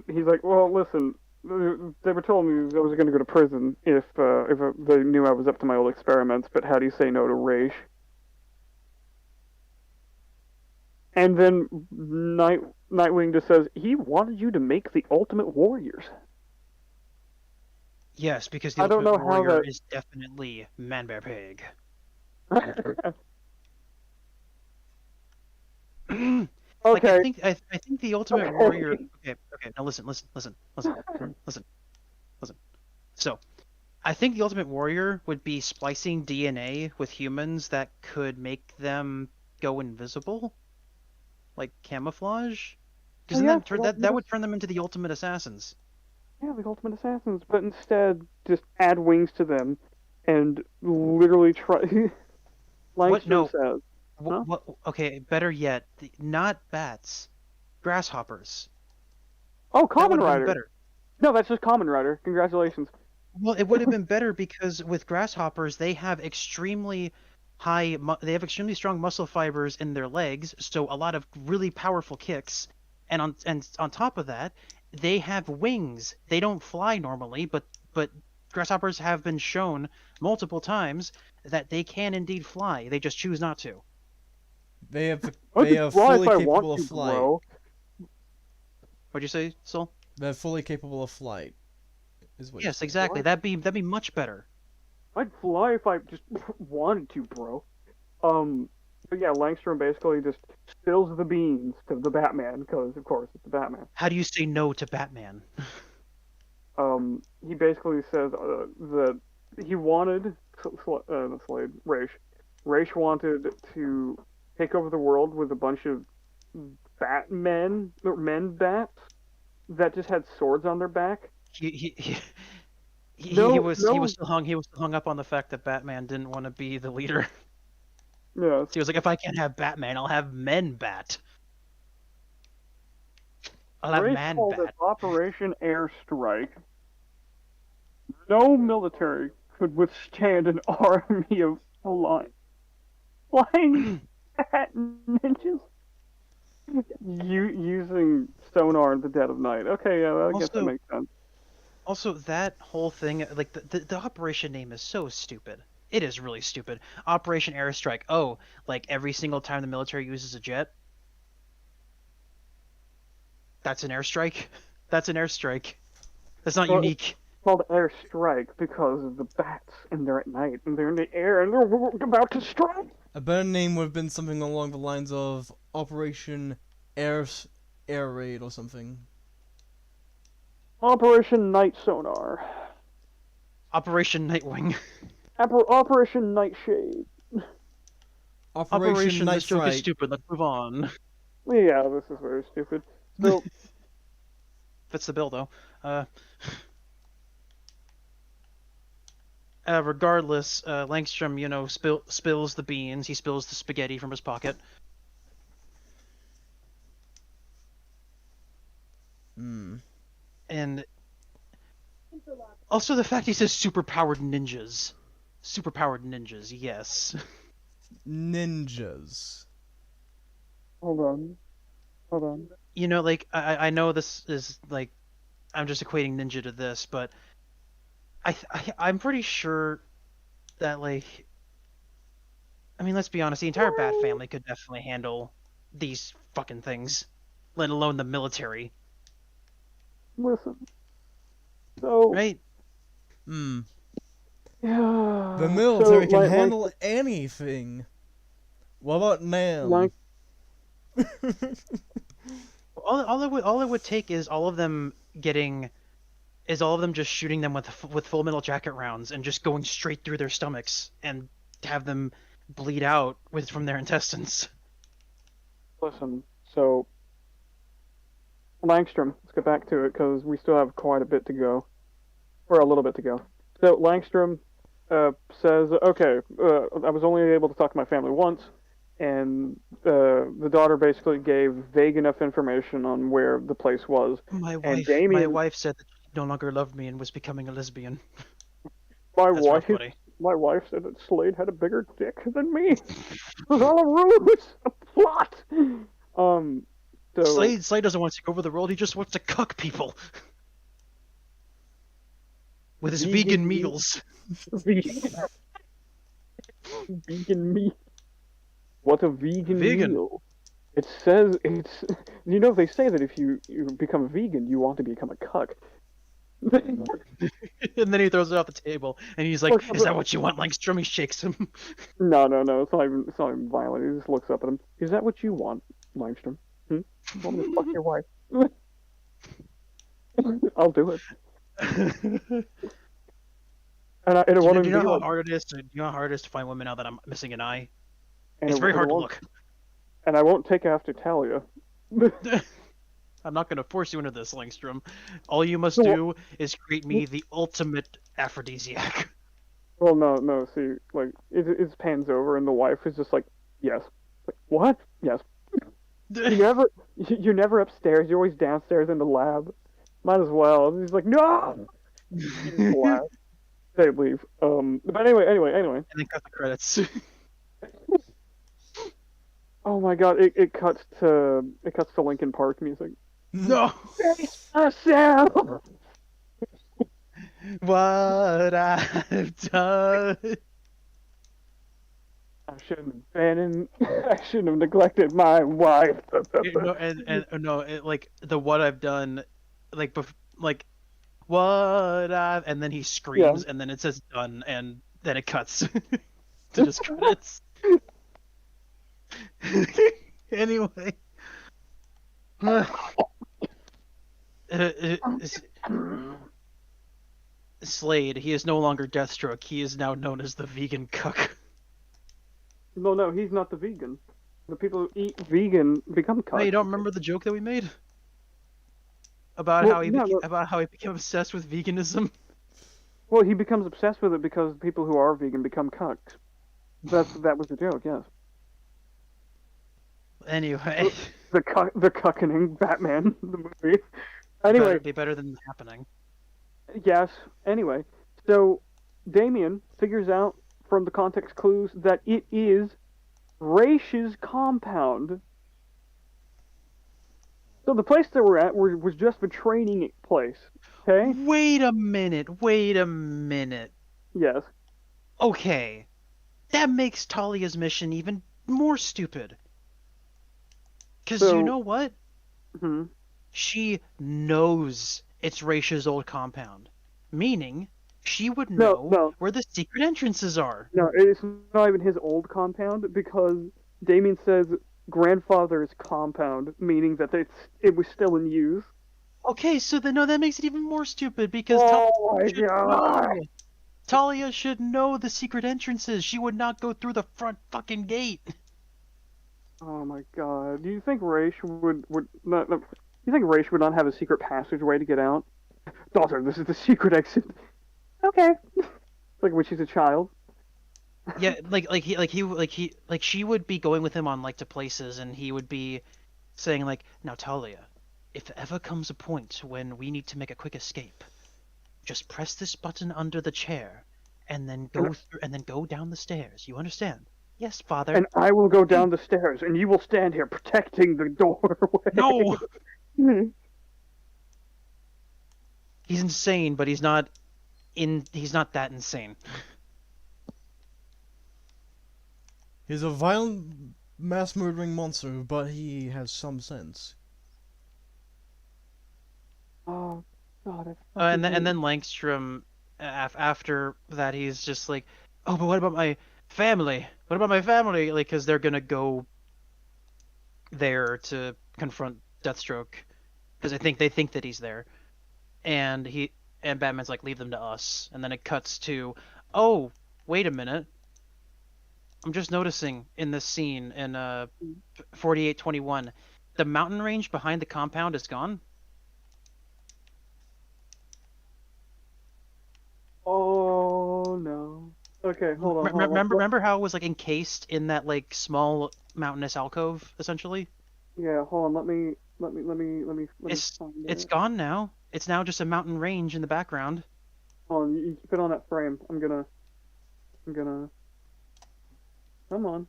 he's like, well, listen. They were telling me I was going to go to prison if they knew I was up to my old experiments, but how do you say no to Raish? And then Nightwing just says, he wanted you to make the Ultimate Warriors. Yes, because the I don't Ultimate know how Warrior that- is definitely Man Bear Pig. Like, Okay. I think the Ultimate Okay. Warrior. Okay. Now listen. So, I think the Ultimate Warrior would be splicing DNA with humans that could make them go invisible, like camouflage. Because Oh, yeah, that would turn them into the Ultimate Assassins. Yeah, the Ultimate Assassins, but instead just add wings to them and literally try. What? Langstrom No. says, huh? What? Okay. Better yet, not bats, grasshoppers. Oh, That would Common have been Rider. better. No, that's just Common Rider. Congratulations. Well, it would have been better because with grasshoppers, they have extremely they have extremely strong muscle fibers in their legs, so a lot of really powerful kicks. And on top of that, they have wings. They don't fly normally, but grasshoppers have been shown multiple times that they can indeed fly. They just choose not to. I They could are fly if fully I want capable of to, flight. bro. What'd you say, Soul? They're fully capable of flight, is what you're Yes, saying. exactly. What? That'd be much better. I'd fly if I just wanted to, bro. But yeah, Langstrom basically just spills the beans to the Batman because, of course, it's the Batman. How do you say no to Batman? He basically says that he wanted Slade Raish. Raish wanted to take over the world with a bunch of Batmen or men bats that just had swords on their back. He he he, he, No, he was he no, was still hung up on the fact that Batman didn't want to be the leader. yes. He was like, if I can't have Batman, I'll have Men Bat. I'll have Raish Man called it Bat. Operation Airstrike. No military could withstand an army of flying bat ninjas using sonar in the dead of night. Okay, yeah, I guess that Also, makes sense. also that whole thing, like the operation name is so stupid. It is really stupid. Operation Airstrike. Oh, like every single time the military uses a jet, that's an airstrike. That's an airstrike. That's not Well, unique. called airstrike because of the bats, and they're at night, and they're in the air, and they're about to strike. A better name would have been something along the lines of Operation Air Air Raid or something. Operation Night Sonar. Operation Nightwing. Operation Nightshade. Operation Night This joke is Fright. stupid. Let's move on. Yeah, this is very stupid. So, Fits the bill though. Regardless, Langstrom, spills the beans. He spills the spaghetti from his pocket. Hmm. And also the fact he says superpowered ninjas. Superpowered ninjas, yes. Ninjas. hold on. Like, I know this is, like, I'm just equating ninja to this, but I'm pretty sure that, like, I mean, let's be honest, the entire Bat family could definitely handle these fucking things, let alone the military, Listen. So, right? Hmm. yeah. The military so, can like, handle anything. What about Nam? Like- All it would take is all of them just shooting them with Full Metal Jacket rounds and just going straight through their stomachs and have them bleed out from their intestines. Listen, so Langstrom, let's get back to it because we still have quite a bit to go, or a little bit to go. So Langstrom says, "Okay, I was only able to talk to my family once, and the daughter basically gave vague enough information on where the place was. My And wife said that she no longer loved me and was becoming a lesbian. my That's rough, wife, buddy. my wife said that Slade had a bigger dick than me. It was all a ruse, a plot." So Slade doesn't want to take over the world. He just wants to cuck people with his vegan meat. meals. Vegan meat. What a vegan Vegan. meal. It says it's. You know, they say that if you become a vegan, you want to become a cuck. And then he throws it off the table, and he's like, "Is that what you want?" Langstrom, he shakes him. No. It's not even violent. He just looks up at him. Is that what you want, Langstrom? You want me to fuck your wife? I'll do it. And I Do want you to know be how like, hard it is to find women now that I'm missing an eye? and It's it- very and hard it to won't- look. And I won't take after Talia. I'm not going to force you into this, Langstrom. All you must No. do is create me the ultimate aphrodisiac. Well, no. See, like it pans over, and the wife is just like, yes. Like, what? Yes. You never, you're never upstairs. You're always downstairs in the lab. Might as well. And he's like, no. He just laughs. They leave. But anyway. And then cut the credits. Oh my God! It cuts to Linkin Park music. No. Face myself. What I've done. I shouldn't have been in. I shouldn't have neglected my wife. No, and no, like the what I've done, like what I've, and then he screams, and then it says done, and then it cuts to his credits. Anyway, Slade, he is no longer Deathstroke. He is now known as the vegan cuck. No, he's not the vegan. The people who eat vegan become cucks. Hey, you don't remember the joke that we made about Well, how he yeah, about how he became obsessed with veganism? Well, he becomes obsessed with it because people who are vegan become cucks. That was the joke, yes. Anyway, The cuckening Batman, the movie. Anyway, better be better than happening. yes. Anyway, so Damien figures out from the context clues that it is Raish's compound. So the place that we're at was just a training place. Okay. Wait a minute. Yes. Okay, that makes Talia's mission even more stupid. Because So- you know what? Hmm. She knows it's Raisha's old compound. Meaning, she would No, know no. where the secret entrances are. No, it's not even his old compound because Damien says grandfather's compound, meaning that it was still in use. Okay, so then no, that makes it even more stupid because Oh my should God. know. Talia should know the secret entrances. She would not go through the front fucking gate. Oh my God! Do you think Raish would not? No, you think Raish would not have a secret passageway to get out? Daughter, this is the secret exit. Okay. Like when she's a child. Yeah, like she would be going with him on to places, and he would be saying now Talia, if ever comes a point when we need to make a quick escape, just press this button under the chair, and then go through, and then go down the stairs. You understand? Yes, father. And I will go down the stairs, and you will stand here protecting the doorway. No. He's insane, but he's not that insane. He's a violent, mass-murdering monster, but he has some sense. Oh God! And then Langstrom, after that, he's just like, oh, but what about my family? What about my family? Because they're gonna go there to confront Deathstroke, because they think that he's there, and Batman's like, leave them to us. And then it cuts to, oh, wait a minute. I'm just noticing in this scene in 4821, the mountain range behind the compound is gone. Oh no. Okay, hold on. Remember how it was encased in that small mountainous alcove, essentially? Yeah, hold on. Let me find It's it. gone now. It's now just a mountain range in the background. Hold on, you keep it on that frame. I'm gonna. Come on.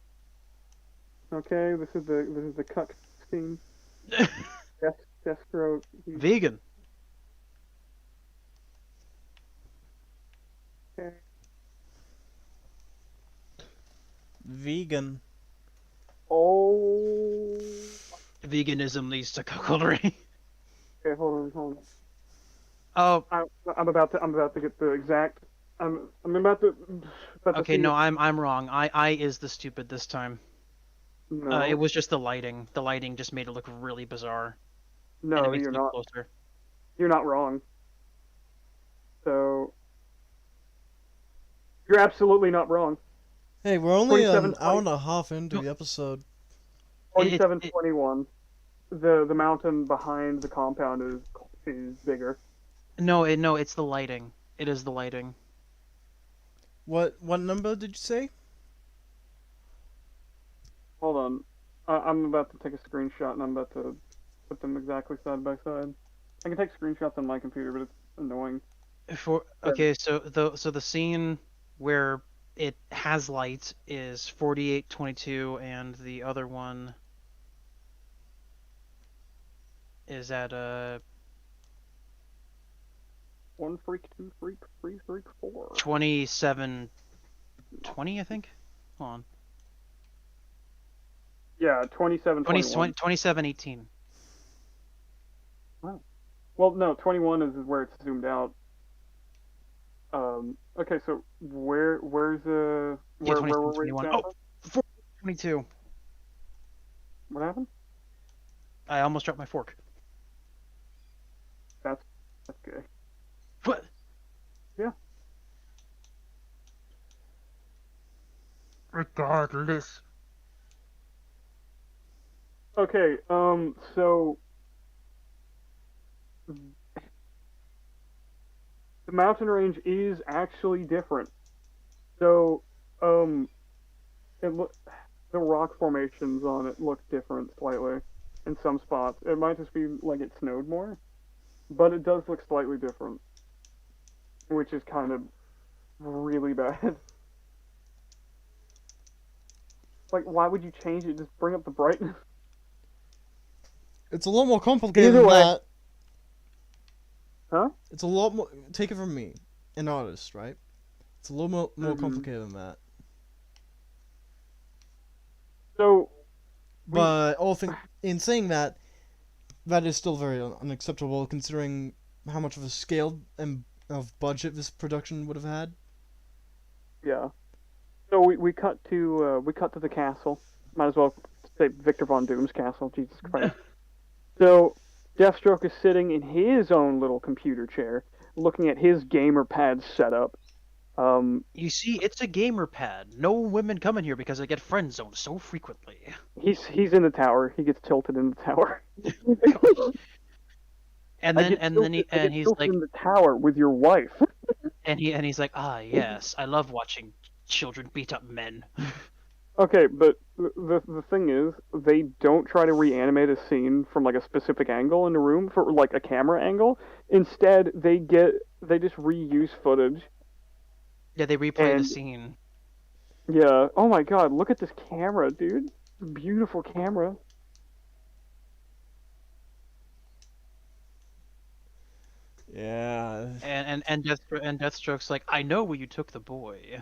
Okay, this is the cuck scene. Deathstroke. Vegan. Okay. Vegan. Oh. Veganism leads to cuckoldry. Okay, hold on. Oh, I'm about to get the exact. I'm about to. okay. No, I'm wrong. I is the stupid this time. No. It was just the lighting. The lighting just made it look really bizarre. No, and it makes you're it look not. Closer. You're not wrong. So. You're absolutely not wrong. Hey, we're only an 27, hour and a half into the episode. 4721. The mountain behind the compound is bigger. No, it's the lighting. It is the lighting. What number did you say? Hold on. I'm about to take a screenshot and I'm about to put them exactly side by side. I can take screenshots on my computer, but it's annoying. Okay, so the scene where it has light is 48:22, and the other one is at 1 freak, 2 freak, 3 freak, 4. 27:20, I think. Hold on. Yeah, 27:21. 27:18. Wow. Well, no, 21 is where it's zoomed out. Okay, so where's Yeah, where were we 21. exactly? Oh, 22. What happened? I almost dropped my fork. That's gay. What? Yeah. Regardless. Okay, so the mountain range is actually different. So, it the rock formations on it look different slightly in some spots. It might just be like it snowed more, but it does look slightly different, which is kind of really bad. Like, why would you change it? Just bring up the brightness. It's a lot more complicated Either than way. that. Huh? It's a lot more. Take it from me, an artist, right? It's a little more Mhm. complicated than that. So, But in saying that, that is still very unacceptable considering how much of a scale and of budget this production would have had. yeah. So we cut to the castle. Might as well say Victor Von Doom's castle. Jesus Christ. So Deathstroke is sitting in his own little computer chair, looking at his gamer pad setup. You see, it's a gamer pad. No women come in here because they get friend zoned so frequently. He's in the tower. He gets tilted in the tower. And then he's like, in the tower with your wife. he's like, ah, yes, I love watching children beat up men. Okay, but the thing is, they don't try to reanimate a scene from like a specific angle in the room for like a camera angle. Instead, they just reuse footage. Yeah, they replay the And- scene. Yeah. Oh my God! Look at this camera, dude. Beautiful camera. Yeah. And Deathstroke's like, I know where you took the boy.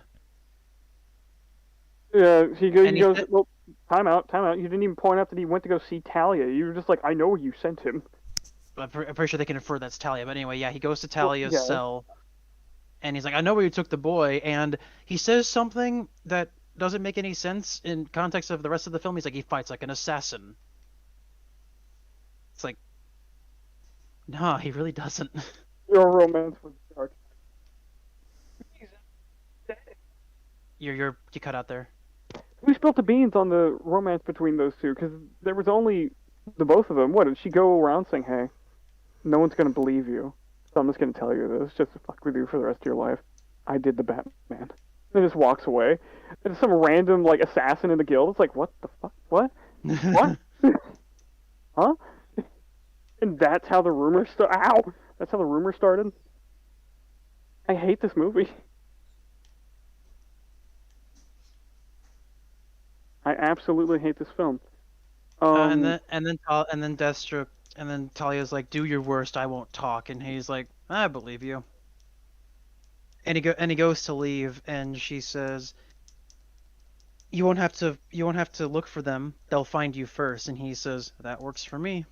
Yeah. He goes. And He he goes. said- Well, time out. Time out. You didn't even point out that he went to go see Talia. You were just like, I know where you sent him. I'm pretty sure they can infer that's Talia. But anyway, yeah, he goes to Talia's yeah. cell, and he's like, I know where you took the boy. And he says something that doesn't make any sense in context of the rest of the film. He's like, he fights like an assassin. It's like, nah, he really doesn't. Your romance was dark. You cut out there. Who spilled the beans on the romance between those two? Because there was only the both of them. What did she go around saying? Hey, no one's gonna believe you, so I'm just gonna tell you this, just to fuck with you for the rest of your life. I did the Batman. And just walks away. And some random like assassin in the guild. It's like, what the fuck? What? What? Huh? And that's how the rumor started. Ow! That's how the rumor started. I hate this movie. I absolutely hate this film. And then Deathstroke, and then Talia's like, do your worst, I won't talk. And he's like, I believe you. And he goes to leave, and she says, you won't have to look for them. They'll find you first. And he says, that works for me.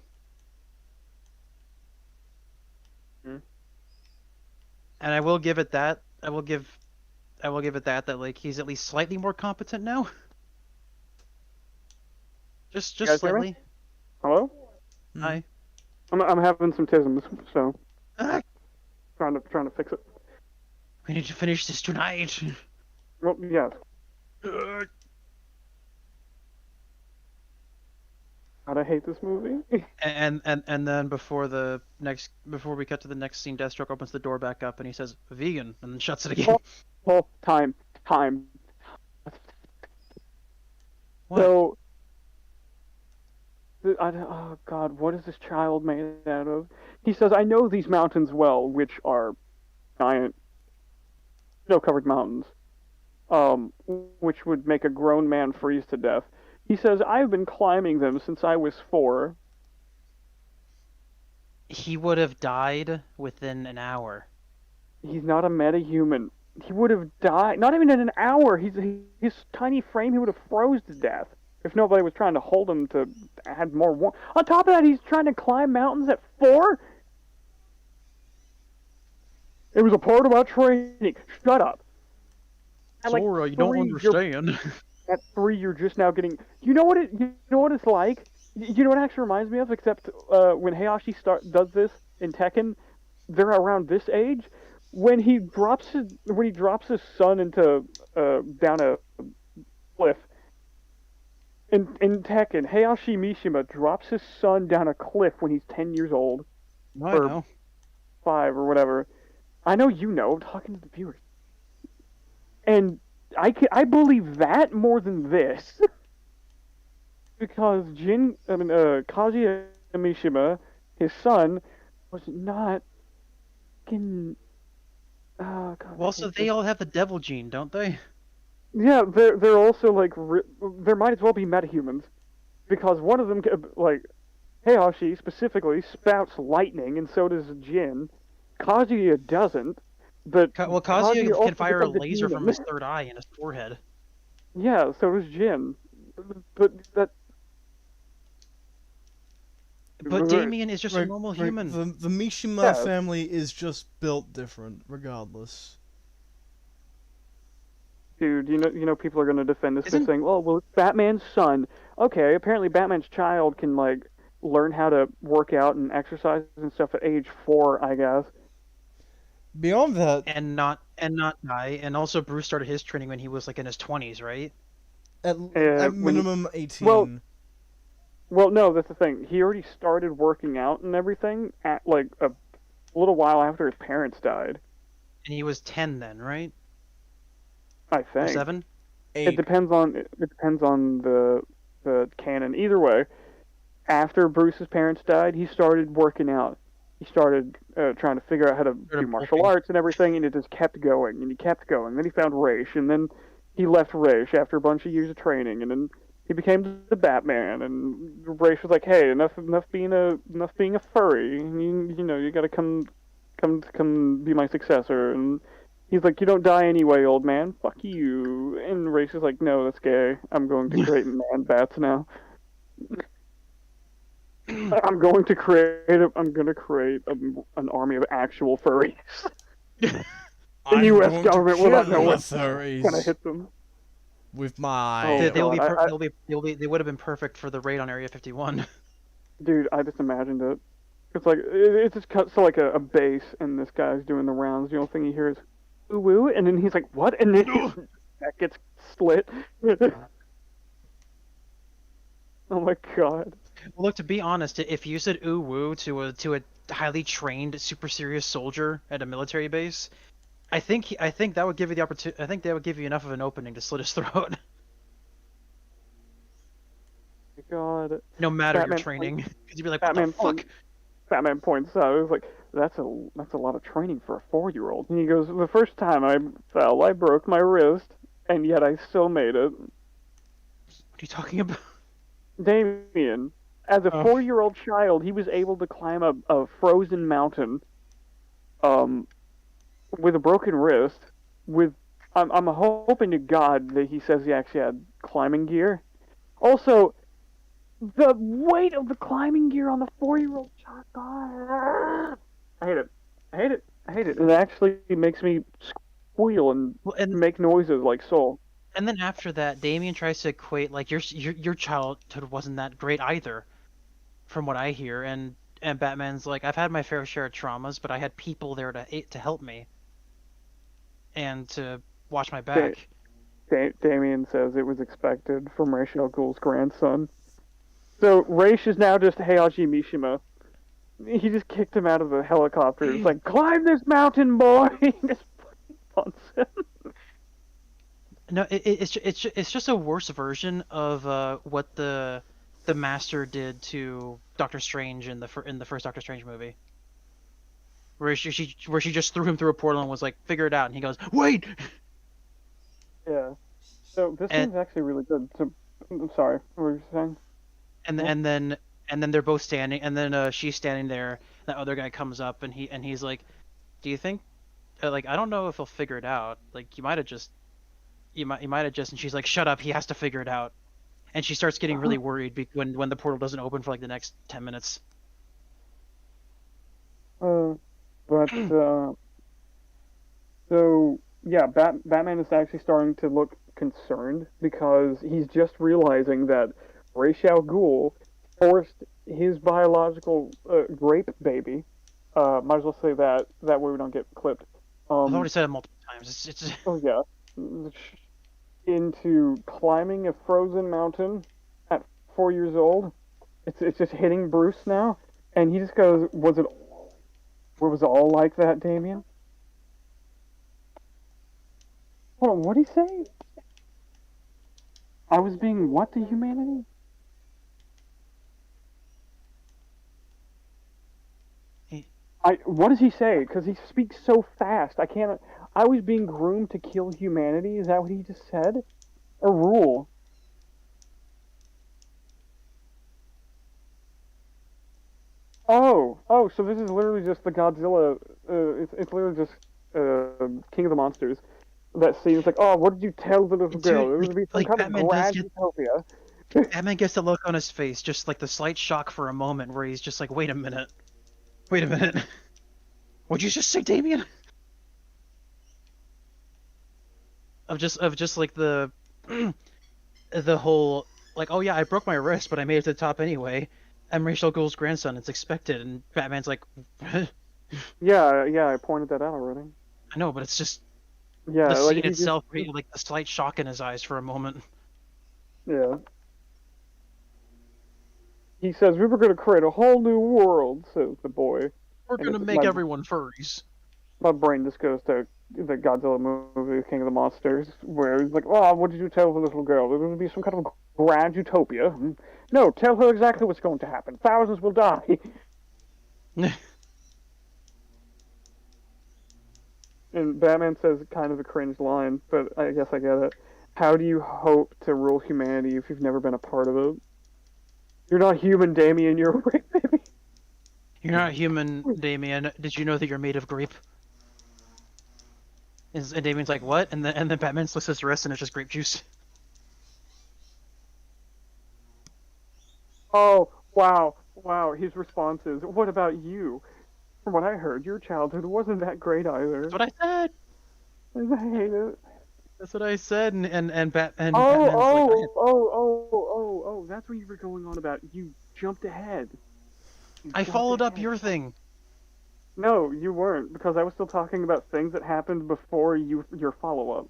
Hmm. And I will give it that. I will give it that like he's at least slightly more competent now. Just guys hear me? slightly. Hello? Hi. I'm having some tisms, so Ah, trying to fix it. we need to finish this tonight. Well, yes. God, I hate this movie. And then before we cut to the next scene, Deathstroke opens the door back up and he says vegan and then shuts it again. Oh, time. What? So, oh God, what is this child made out of? He says, I know these mountains well, which are giant, snow-covered mountains, which would make a grown man freeze to death. He says, I've been climbing them since I was 4. He would have died within an hour. He's not a metahuman. He would have died, not even in an hour. His tiny frame, he would have froze to death if nobody was trying to hold him to add more warmth. On top of that, he's trying to climb mountains at 4? It was a part of my training. Shut up. At like Sora, you don't 3, understand. At 3, you're just now getting. You know what it's like. You know what it actually reminds me of? Except when Heihachi does this in Tekken, they're around this age. When he drops his son into down a cliff. In Tekken, Heihachi Mishima drops his son down a cliff when he's 10 years old. I know. 5 or whatever. I know you know. I'm talking to the viewers. And I believe that more than this. Because Kazuya Mishima, his son, was not fucking... Oh, God, Well, so they all have the devil gene, don't they? Yeah, they're also like there might as well be metahumans, because one of them like Heihachi specifically spouts lightning, and so does Jin. Kazuya doesn't, but Kazuya also can fire a becomes laser demon. from his third eye in his forehead. Yeah, so does Jin. But that. But Damien is just a normal human. The Mishima family is just built different, regardless. Dude, you know people are gonna defend this by saying, "Oh, well, it's Batman's son." Okay, apparently Batman's child can like learn how to work out and exercise and stuff at age 4, I guess. Beyond that, and not die. And also, Bruce started his training when he was like in his 20s, right? at minimum 18. Well, no, that's the thing. He already started working out and everything at like a little while after his parents died. And he was 10 then, right? I think. Or 7? 8. It depends on the canon. Either way, after Bruce's parents died, he started working out. He started trying to figure out how to do martial arts and everything, and it just kept going, and he kept going. Then he found Raish, and then he left Raish after a bunch of years of training, and then he became the Batman. And Raish was like, "Hey, enough being a furry. You got to come be my successor." And he's like, "You don't die anyway, old man. Fuck you." And Raish is like, "No, that's gay. I'm going to create man bats now." I'm going to create an army of actual furries. The U.S. government will not know what's gonna hit them. With my They would have been perfect for the raid on Area 51. Dude, I just imagined it. It's like it just cuts to like a base, and this guy's doing the rounds. The only thing you hear is "ooh woo," and then he's like, "What?" And then his neck gets slit. Oh my god. Well, look, to be honest, if you said "ooh woo" to a highly trained, super serious soldier at a military base, I think that would give you the opportunity. I think that would give you enough of an opening to slit his throat. God. No matter your training, because you'd be like, "What the fuck?" Batman points out, it was like, that's a lot of training for a 4-year-old. And he goes, "The first time I fell, I broke my wrist, and yet I still made it." What are you talking about? Damien, as a 4-year-old child, he was able to climb a frozen mountain, with a broken wrist. I'm hoping to God that he says he actually had climbing gear. Also, the weight of the climbing gear on the 4-year-old child. God, I hate it. It actually makes me squeal and make noises like Soul. And then after that, Damien tries to equate like your childhood wasn't that great either, from what I hear. And Batman's like, "I've had my fair share of traumas, but I had people there to help me and to watch my back." Damien says it was expected from Ra's al Ghul's grandson. So Raish is now just Heihachi Mishima. He just kicked him out of the helicopter. It's like, "Climb this mountain, boy!" He just fucking punts him. No, it's just a worse version of what the Master did to Doctor Strange in the first Doctor Strange movie, where she just threw him through a portal and was like, "Figure it out," and he goes, "Wait!" Yeah. So this and seems actually really good. So I'm sorry, what were you saying? and Yeah. and then they're both standing, and then she's standing there. That other guy comes up, and he's like, "Do you think like I don't know if he'll figure it out. Like you might have just," and she's like, "Shut up, he has to figure it out." And she starts getting really worried when the portal doesn't open for like the next 10 minutes. Uh, but so yeah, Batman is actually starting to look concerned because he's just realizing that Ra's al Ghul forced his biological grape baby. Might as well say that that way we don't get clipped. I've Um, already said it multiple times. It's oh yeah, into climbing a frozen mountain at 4 years old. It's just hitting Bruce now, and he just goes, was it all like that, Damien? Hold on, what did he say? I was being what to humanity? What does he say? Because he speaks so fast. I can't. I was being groomed to kill humanity. Is that what he just said? A rule. Oh, so this is literally just the Godzilla. It's literally just King of the Monsters. That scene. It's like, oh, what did you tell the little girl? dude, There would be some like kind of Batman does grand get utopia. Batman gets the look on his face, just like the slight shock for a moment, where he's just like, wait a minute, what'd you just say, Damien? Of just like the the whole like, oh yeah, I broke my wrist, but I made it to the top anyway. I'm Rachel Ghoul's grandson. It's expected, and Batman's like, I Yeah, I pointed that out already. know, but it's just Yeah, the like scene he just, itself, like the slight shock in his eyes for a moment. yeah. He says we were going to create a whole new world, says the boy. We're And gonna it's, make everyone furries. my brain just goes to the Godzilla movie, King of the Monsters, where he's like, "Oh, what did you tell the little girl? There would be some kind of grand utopia." No, tell her exactly what's going to happen. Thousands will die. And Batman says kind of a cringe line, but I guess I get it. How do you hope to rule humanity if you've never been a part of it? You're not human, Damien. You're a rape baby. You're not human, Damien. Did you know that you're made of grape? And Damien's like, what? And then Batman slits his wrist and it's just grape juice. Oh, wow. His response is, "What about you? From what I heard, your childhood wasn't that great either." That's what I said. I hate it. That's what I said. And Batman's Oh, like, that's what you were going on about. You jumped ahead. I followed up your thing. No, you weren't, because I was still talking about things that happened before your follow-up.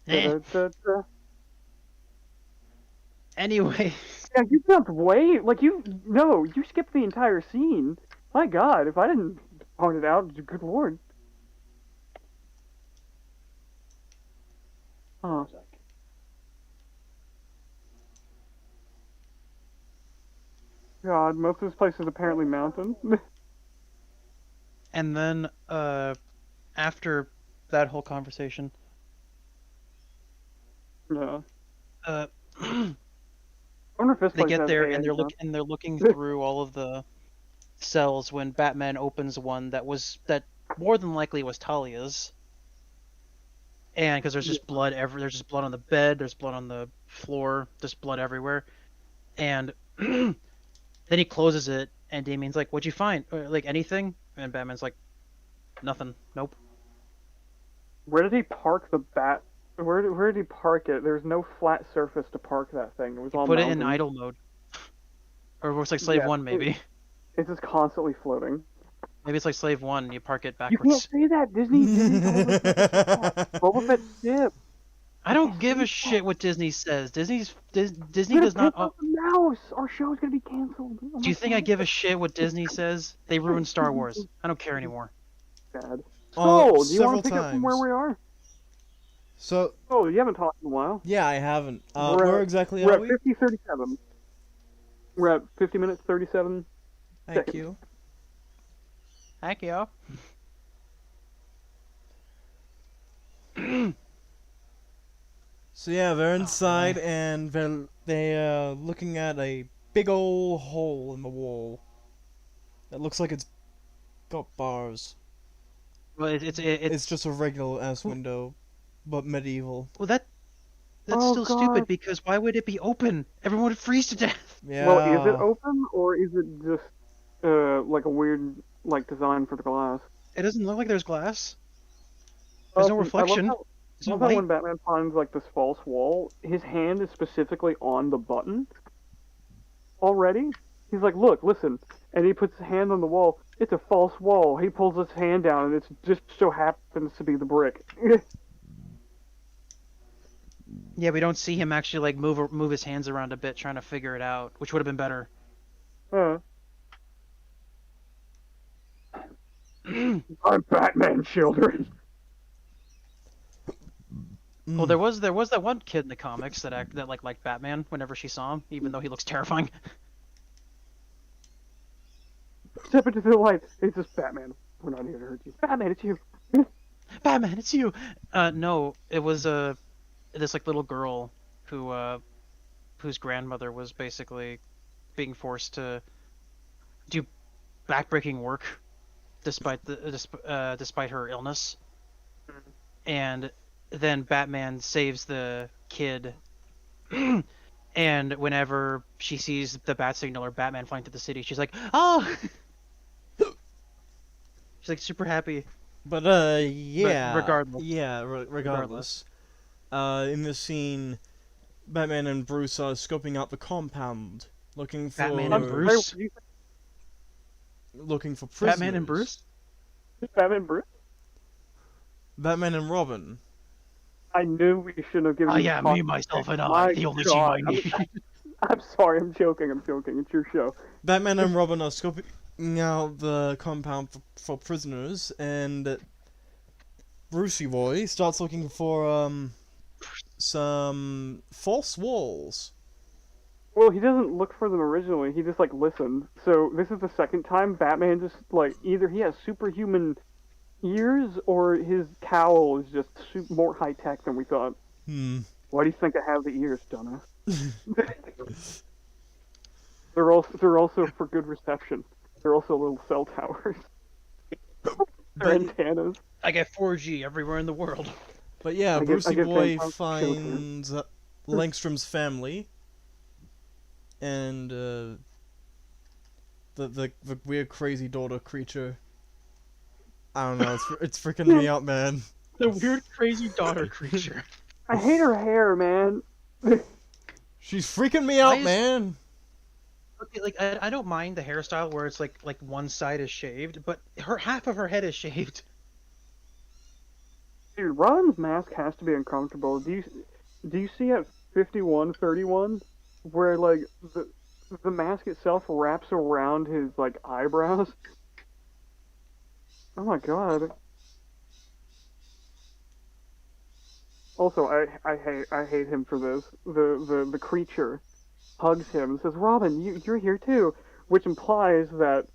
Eh. Da-da-da-da. Anyway, Yeah, you jumped way, like you skipped the entire scene. My God, if I didn't point it out, good lord. Huh. God, most of this place is apparently mountain. and then after that whole conversation, Yeah. uh, I wonder if this they place get has there AA and they're now. they're looking through all of the cells when Batman opens one that more than likely was Talia's. And because there's just blood on the bed, there's blood on the floor, there's blood everywhere. And then he closes it, and Damien's like, "What'd you find? Like anything?" And Batman's like, "Nothing. Nope." Where did he park the bat? Where did he park it? There's no flat surface to park that thing. It was all Put it in mountains. idle mode, or it's like Slave Yeah, One, maybe. It's just constantly floating. Maybe it's like Slave One. You park it You can't backwards. say that. Disney told us that. Boba Fett's ship. I don't give a shit what Disney says. Disney You're does gonna not. piss off the mouse. Our show's gonna be canceled. Do you think I give a shit what Disney says? They ruined Star Wars. I don't care anymore. Bad. Oh, So, do you want several to pick up from where times. we are? So, Oh, you haven't talked in a while. yeah, I haven't. We're Where at, exactly we're are at we? 50:37. We're at 50 minutes 37 Thank seconds. you. Heck yeah. So yeah, they're Oh, inside boy. and they're looking at a big ol' hole in the wall. It looks like it's got bars. Well, It's just a regular ass well, window, but medieval. that's Oh still stupid god. because why would it be open? Everyone would freeze to death. Well, is it Yeah. open or is it just like a weird like design for the glass? It doesn't look like there's glass. There's no I love reflection. how There's I no love how light. when Batman finds like this false wall, his hand is specifically on the button already. He's like, "Look, listen," and he puts his hand on the wall. It's a false wall. He pulls his hand down, and it just so happens to be the brick. Yeah, we don't see him actually like move his hands around a bit trying to figure it out, which would have been better. uh, I'm Batman, children. Well, there was that one kid in the comics that liked Batman whenever she saw him, even though he looks terrifying. Step into the light. It's just Batman. We're not here to hurt you. Batman, it's you. Batman, it's you. No, it was this like little girl who whose grandmother was basically being forced to do backbreaking work despite her illness, and then Batman saves the kid. And whenever she sees the bat signal or Batman flying through the city, she's like, "Oh!" She's like super happy. But But yeah, regardless, yeah. Regardless, in this scene, Batman and Bruce are scoping out the compound, looking for Batman I'm and sorry, Bruce. what did you looking for prisoners. Batman and Bruce. say? Batman, Bruce. Batman and Robin. I knew we shouldn't have given Oh you yeah, the me, context. myself, and I, My the only team God. I need. I'm sorry. I'm joking. It's your show. Batman and Robin are scoping out the compound for prisoners, and Brucey Boy starts looking for some false walls. Well, he doesn't look for them originally. He just like listened. So this is the second time Batman just like either he has superhuman ears or his cowl is just more high tech than we thought. Why do you think I have the ears, dumbass? They're also for good reception. They're also little cell towers. They're But, antennas. I get 4G everywhere in the world. but yeah, I get Brucey Boy fantastic finds Langstrom's family, and the weird crazy daughter creature. I don't know. It's freaking me out, man. The weird, crazy daughter creature. I hate her hair, man. She's freaking me out, is- man. Okay, like I don't mind the hairstyle where it's like one side is shaved, but half of her head is shaved. Dude, Robin's mask has to be uncomfortable. Do you see at 51:31 where like the mask itself wraps around his like eyebrows? Oh my god. Also, I hate him for this. The creature hugs him and says, "Robin, you're here too," which implies that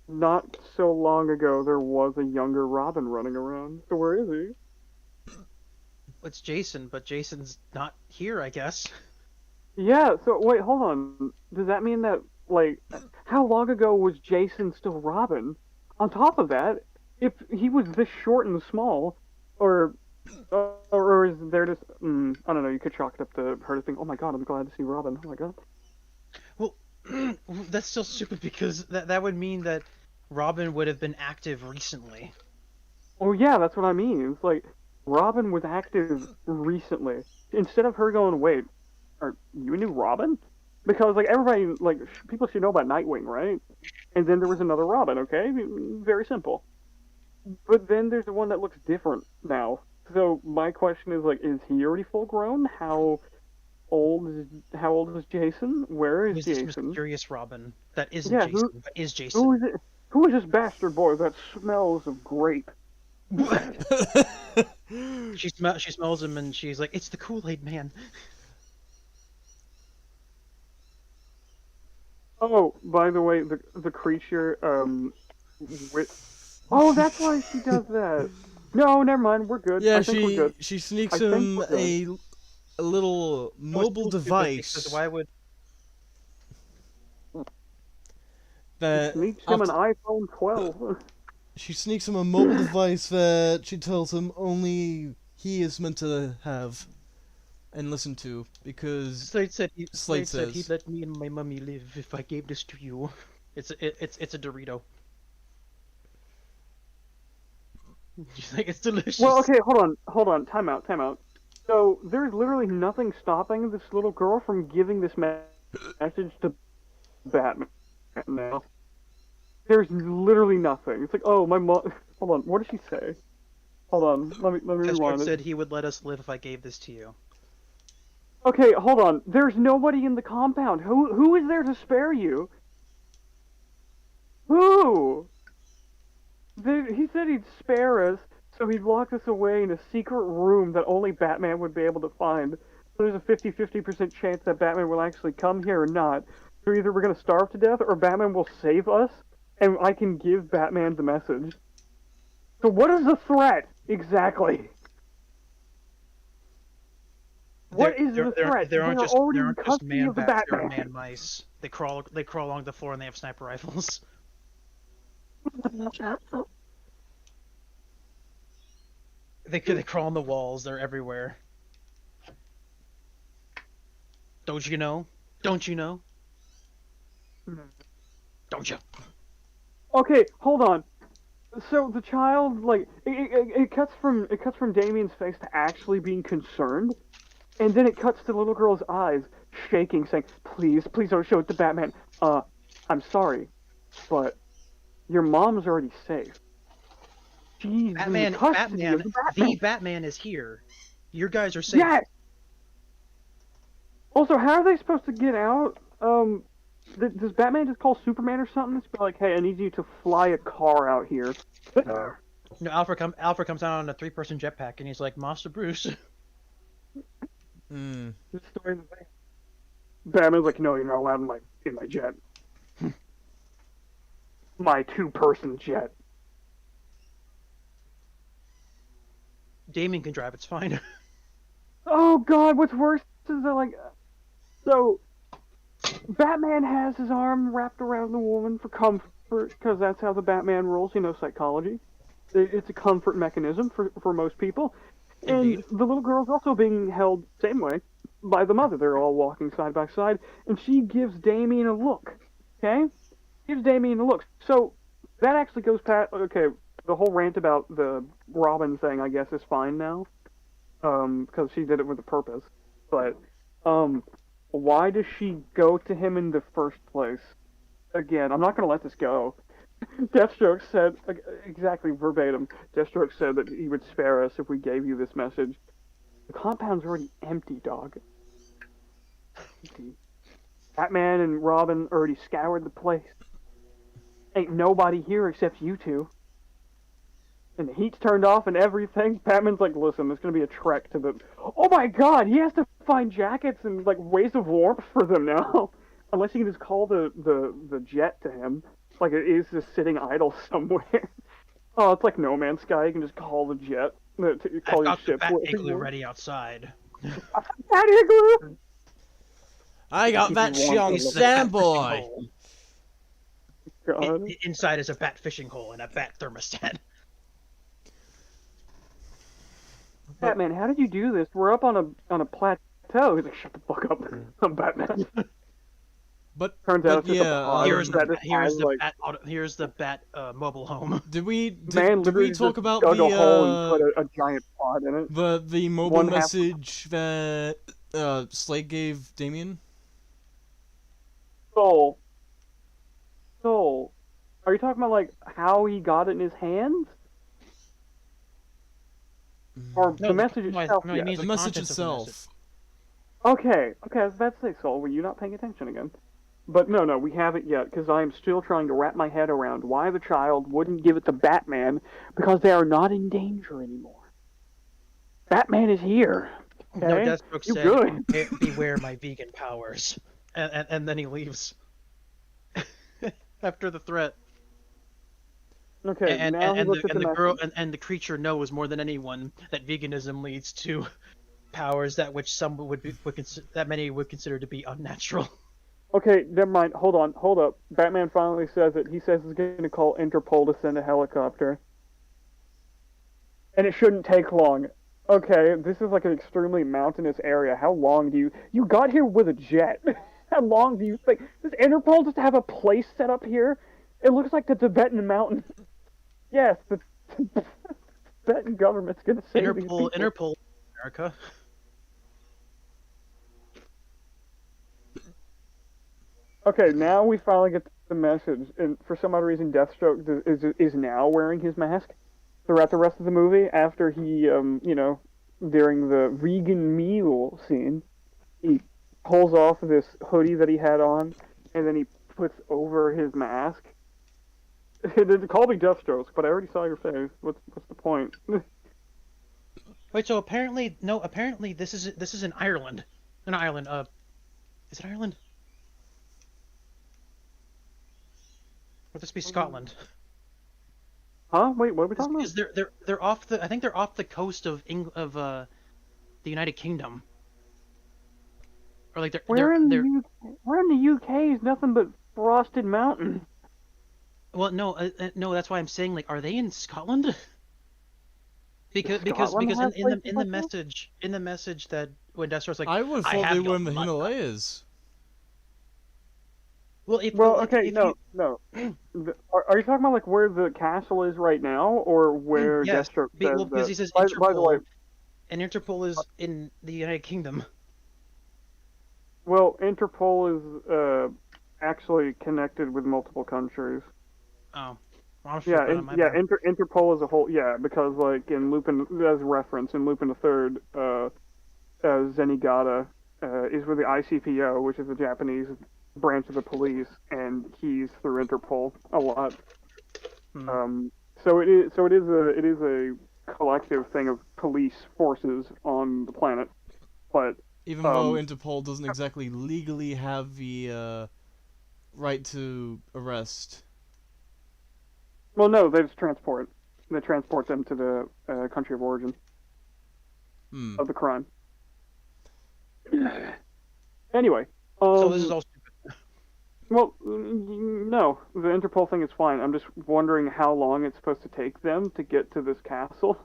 not so long ago there was a younger Robin running around. So where is he? It's Jason, but Jason's not here, I guess. Yeah. So wait, hold on. Does that mean that like how long ago was Jason still Robin? On top of that, if he was this short and small, or is there just I don't know? You could chalk it up to her to think, "Oh my god, I'm glad to see Robin." Oh my god. Well, that's still stupid because that would mean that Robin would have been active recently. Oh yeah, that's what I mean. It's like Robin was active recently. Instead of her going, "Wait, are you a new Robin?" Because like everybody, like people should know about Nightwing, right? And then there was another Robin. Okay, very simple. But then there's the one that looks different now. So my question is like, is he already full grown? How old is Jason? Where is Who's this Jason? mysterious Robin that isn't Yeah, Jason, but is Jason? Who is it? Who is this bastard boy that smells of grape? She smells him and she's like, "It's the Kool-Aid Man." Oh, by the way, the creature, oh, that's why she does that. No, never mind. We're good. Yeah, I think we're good. she sneaks I think him we're good. a little That was mobile so stupid, because device why would that Sneaks him an iPhone 12. she sneaks him a mobile device that she tells him only he is meant to have and listen to because Slade said Slade said he'd says. let me and my mummy live if I gave this to you. It's a Dorito. She's like, it's delicious. Well, okay, hold on, time out. So there's literally nothing stopping this little girl from giving this message to Batman now. There's literally nothing. It's like, oh, my mom. Hold on, what did she say? Hold on, let me Deathstroke rewind it. said he would let us live if I gave this to you. Okay, hold on. There's nobody in the compound. Who is there to spare you? Who? He said he'd spare us, so he'd lock us away in a secret room that only Batman would be able to find. So there's a 50% chance that Batman will actually come here or not. So either we're gonna starve to death, or Batman will save us, and I can give Batman the message. So what is the threat, exactly? What is the threat? There aren't just already in just custody man of the bats, there are Batman. man mice. They crawl along the floor and they have sniper rifles. They crawl on the walls. They're everywhere. Don't you know? Don't you know? Don't you? Okay, hold on. So the child, like, it cuts from Damien's face to actually being concerned, and then it cuts to the little girl's eyes, shaking, saying, "Please, please don't show it to Batman. I'm sorry, but your mom's already safe. She's in custody of the Batman." The Batman is here. Your guys are safe. Yes. Also, how are they supposed to get out? Does Batman just call Superman or something? It's like, hey, I need you to fly a car out here. No, Alfred comes out on a 3-person jetpack and he's like, "Master Bruce." Just story the thing. Batman's like, no, you're not allowed in my jet. My 2-person jet. Damien can drive. It's fine. Oh God, what's worse is that, like, so Batman has his arm wrapped around the woman for comfort, because that's how the Batman rolls, psychology. It's a comfort mechanism for most people. Indeed. And the little girl's also being held same way by the mother. They're all walking side by side, and she gives Damien a look. Okay? Gives Damien a look. So that actually goes past. Okay, the whole rant about the Robin thing, I guess, is fine now, because she did it with a purpose. But why does she go to him in the first place? Again, I'm not gonna let this go. Deathstroke said, exactly verbatim, Deathstroke said that he would spare us if we gave you this message. The compound's already empty, dog. Empty. Batman and Robin already scoured the place. Ain't nobody here except you two. And the heat's turned off and everything. Batman's like, listen, it's gonna be a trek to the... Oh my God, he has to find jackets and, like, ways of warmth for them now. Unless he can just call the jet to him. Like it is just sitting idle somewhere. Oh, it's like No Man's Sky. You can just call the jet. Call your ship. I've got the Bat Igloo ready outside. Bat Igloo! I got that shit on standby. Inside is a bat fishing hole and a bat thermostat. Batman, how did you do this? We're up on a plateau. He's like, shut the fuck up. I'm Batman. But turns out it's just yeah, a pod. Here's the bat mobile home. Did we talk about dug a hole and put a giant pod in it? The mobile message that Slade gave Damien? Soul. Are you talking about, like, how he got it in his hands? Or No, the message itself? No, he means the message itself. Okay, I was about to say, Soul, were you not paying attention again? But no, we haven't yet, because I am still trying to wrap my head around why the child wouldn't give it to Batman, because they are not in danger anymore. Batman is here. Okay? No, Deathstroke You said, good? Beware my vegan powers," and then he leaves after the threat. Okay, And now he and looks the at the and the message. girl and the creature knows more than anyone that veganism leads to powers that which some that many would consider to be unnatural. Okay, never mind. Hold up. Batman finally says it. He says he's going to call Interpol to send a helicopter. And it shouldn't take long. Okay, this is like an extremely mountainous area. How long do you got here with a jet? How long do you think does Interpol just have a place set up here? It looks like the Tibetan mountain. Yes, the Tibetan government's gonna save these people. Interpol, America. Okay, now we finally get the message, and for some odd reason, Deathstroke is now wearing his mask throughout the rest of the movie. After he, during the vegan meal scene, he pulls off this hoodie that he had on, and then he puts over his mask. Call me Deathstroke, but I already saw your face. What's the point? Wait, so apparently this is in Ireland. In Ireland, is it Ireland? Or this be Scotland? Huh? Wait, what are we talking about? Because they're off the I think they're off the coast of the United Kingdom. Or like We're in the UK. It's nothing but frosted mountain. Well, no, that's why I'm saying, like, are they in Scotland? Because Scotland has in places the like that? message that when Destro's like, I would have I thought have they were your in the blood. Himalayas. Well, if Well, like, okay, if no. you, Are you talking about like where the castle is right now, or where yes, Deathstroke says well, because that? he says By the way, Interpol, and Interpol is in the United Kingdom. well, Interpol is actually connected with multiple countries. Oh, I'm sure, Yeah, but on my bad. Interpol as a whole. Yeah, because like in Lupin, as reference in Lupin the Third, Zenigata is with the ICPO, which is the Japanese branch of the police, and he's through Interpol a lot. Hmm. So it is a collective thing of police forces on the planet, but Even though um, Interpol doesn't exactly legally have the right to arrest. well, no, they just transport. They transport them to the country of origin Hmm. of the crime. Anyway, So this is all stupid. well, no, the Interpol thing is fine. I'm just wondering how long it's supposed to take them to get to this castle.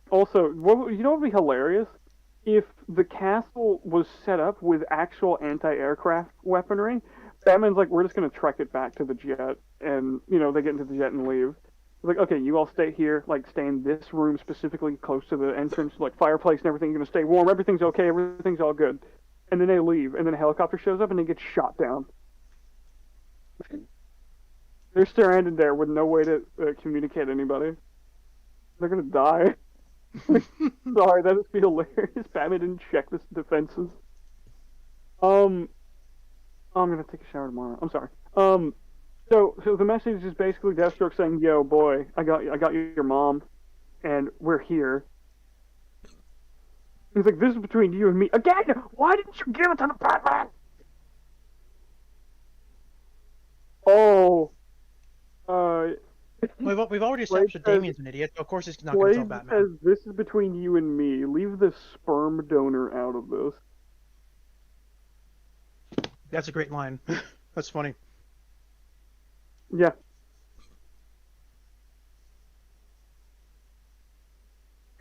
Also, what would be hilarious if the castle was set up with actual anti-aircraft weaponry. Batman's like, we're just gonna trek it back to the jet, and they get into the jet and leave. Like, okay, you all stay here, like stay in this room specifically close to the entrance, like fireplace and everything. You're gonna stay warm. Everything's okay. Everything's all good. And then they leave, and then a helicopter shows up, and they get shot down. They're stranded there with no way to communicate anybody. They're gonna die. Sorry, that would be hilarious. Batman didn't check this defenses. I'm gonna take a shower tomorrow. I'm sorry. So the message is basically Deathstroke saying, "Yo, boy, I got your mom, and we're here." He's like, "This is between you and me again. Why didn't you give it to the Batman?" Oh, uh, We've already Blade established that says, Damien's an idiot. So of course he's not going to tell Blade Batman. says, "This is between you and me. Leave the sperm donor out of this." That's a great line. That's funny. Yeah.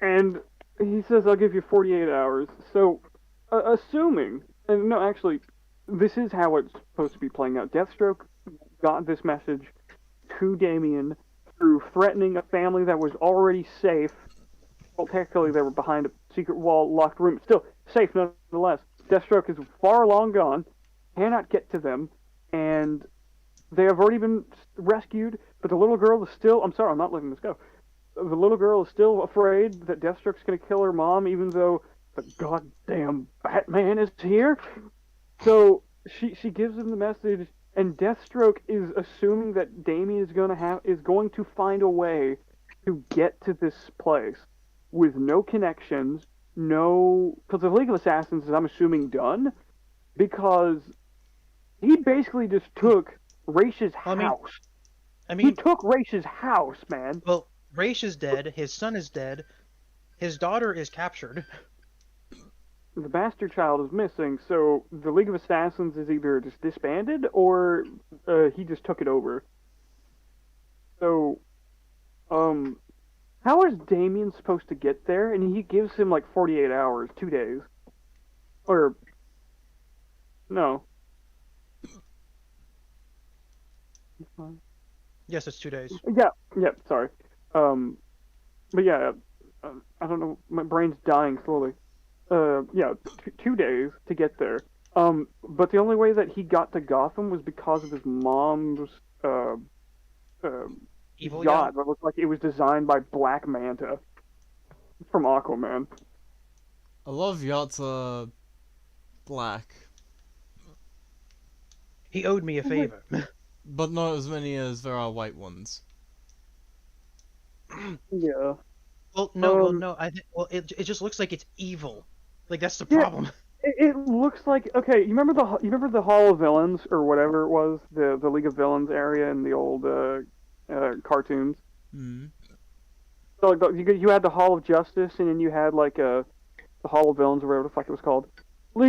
And he says, "I'll give you 48 hours." So, assuming, and no, actually, this is how it's supposed to be playing out. Deathstroke got this message to Damien through threatening a family that was already safe. Well, technically, they were behind a secret wall, locked room. Still, safe nonetheless. Deathstroke is far long gone, cannot get to them, and they have already been rescued, but the little girl is still... I'm sorry, I'm not letting this go. The little girl is still afraid that Deathstroke's going to kill her mom, even though the goddamn Batman is here. So she gives him the message, and Deathstroke is assuming that Damien is going to find a way to get to this place with no connections, no, because the League of Assassins is, I'm assuming, done, because he basically just took Raish's house. I He mean, took Raish's house, man. well, Raish is dead. His son is dead. His daughter is captured. The bastard child is missing, so the League of Assassins is either just disbanded or he just took it over. So, how is Damien supposed to get there? And he gives him like 48 hours, 2 days. Or, no. Yes, it's 2 days. Yeah, sorry. But yeah, I don't know, my brain's dying slowly. Yeah, 2 days to get there. But the only way that he got to Gotham was because of his mom's Evil yacht that looked like it was designed by Black Manta from Aquaman. A lot of yachts are black, He owed me a favor. but not as many as there are white ones. Yeah. Well, no. It just looks like it's evil. Like that's the Yeah. problem. It looks like, okay. You remember the Hall of Villains or whatever it was, the League of Villains area in the old cartoons. Hmm. So like you had the Hall of Justice, and then you had like the Hall of Villains or whatever the fuck it was called. Well,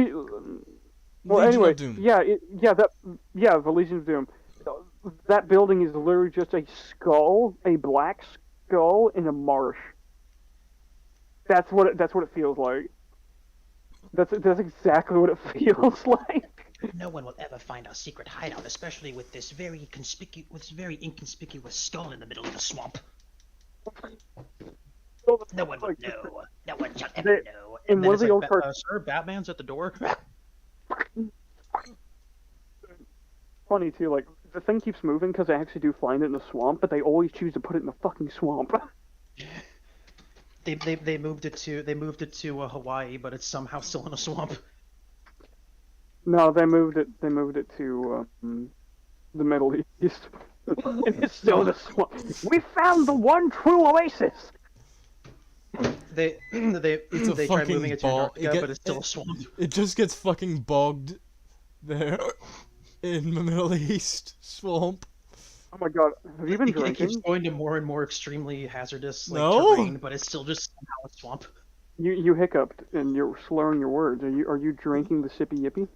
Legion anyway, of Doom. the Legion of Doom. That building is literally just a skull, a black skull in a marsh. That's what it feels like. That's exactly what it feels like. No one will ever find our secret hideout, especially with this very inconspicuous skull in the middle of the swamp. No one will know. No one shall ever know. In one of the old cartoons, Sir, Batman's at the door. funny too. Like the thing keeps moving because they actually do find it in the swamp, but they always choose to put it in the fucking swamp. They moved it to Hawaii, but it's somehow still in a swamp. No, they moved it to the Middle East. It's still in a swamp. We found the one true oasis. They It's a they tried fucking moving it to ball. Antarctica, but it's still a swamp. It just gets fucking bogged there in the Middle East swamp. Oh my god, have you been It keeps drinking? going to more and more extremely hazardous No. terrain, but it's still just somehow a swamp. You hiccuped and you're slurring your words. Are you drinking the sippy yippy?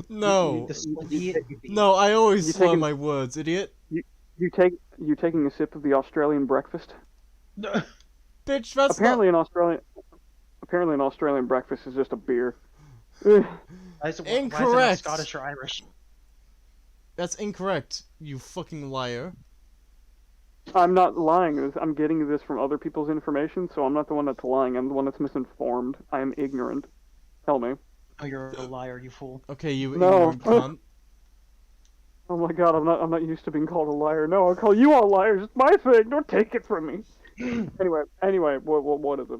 No. The No, I always You slur taking- my words, idiot. You taking a sip of the Australian breakfast? Bitch, that's Apparently an Australian breakfast is just a beer. Ugh. Why is it not Incorrect. Scottish or Irish? That's incorrect, you fucking liar. I'm not lying. I'm getting this from other people's information, so I'm not the one that's lying. I'm the one that's misinformed. I am ignorant. Tell me. Oh, you're a liar, you fool. Okay, you No. ignorant cunt. Oh my god, I'm not used to being called a liar. No, I'll call you all liars. It's my thing. Don't take it from me. Anyway, what is it?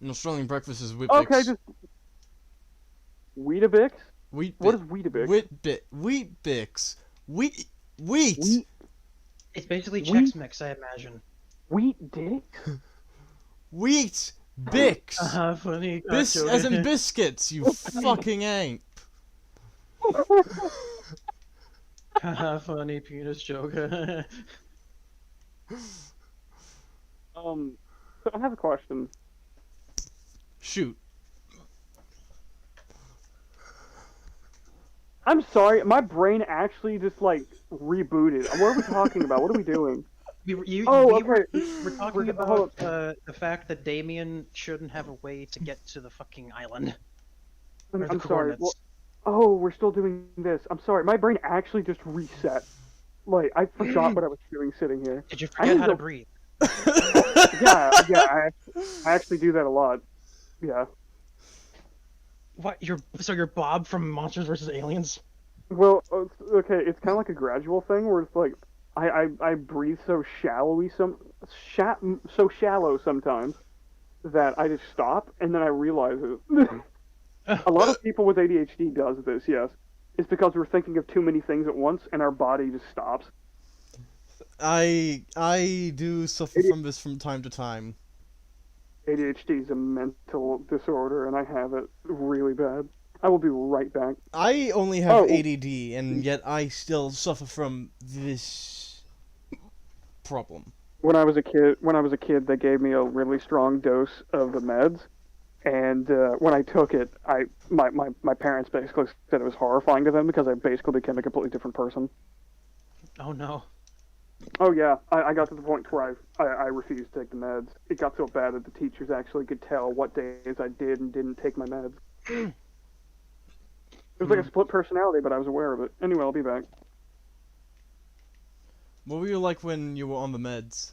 An Australian breakfast is Weet-Bix. Okay, just Weetabix? Wheat What is Weetabix? Weet-Bix. Wheat. It's basically Wheat- Chex Mix, I imagine. Wheat dick? Wheat Bix. Funny. As in biscuits, you fucking ain't. Funny penis joke. So I have a question. Shoot. I'm sorry, my brain actually just like rebooted. What are we talking about? What are we doing? We're talking hold about the fact that Damien shouldn't have a way to get to the fucking island. Or the I'm sorry. coordinates. Well, oh, we're still doing this. I'm sorry, my brain actually just reset. Like I forgot what I was doing sitting here. Did you I forget need how to to- breathe? Yeah, I actually do that a lot. Yeah. What? You're Bob from Monsters vs. Aliens? Well, okay, it's kind of like a gradual thing where it's like I breathe so shallow sometimes that I just stop and then I realize it. A lot of people with ADHD does this, yes. It's because we're thinking of too many things at once and our body just stops. I do suffer from this from time to time. ADHD is a mental disorder, and I have it really bad. I will be right back. I only have ADD, and yet I still suffer from this problem. When I was a kid, they gave me a really strong dose of the meds, and when I took it, my parents basically said it was horrifying to them because I basically became a completely different person. Oh no. Oh yeah, I got to the point where I refused to take the meds. It got so bad that the teachers actually could tell what days I did and didn't take my meds. It was like a split personality, but I was aware of it. Anyway, I'll be back. What were you like when you were on the meds?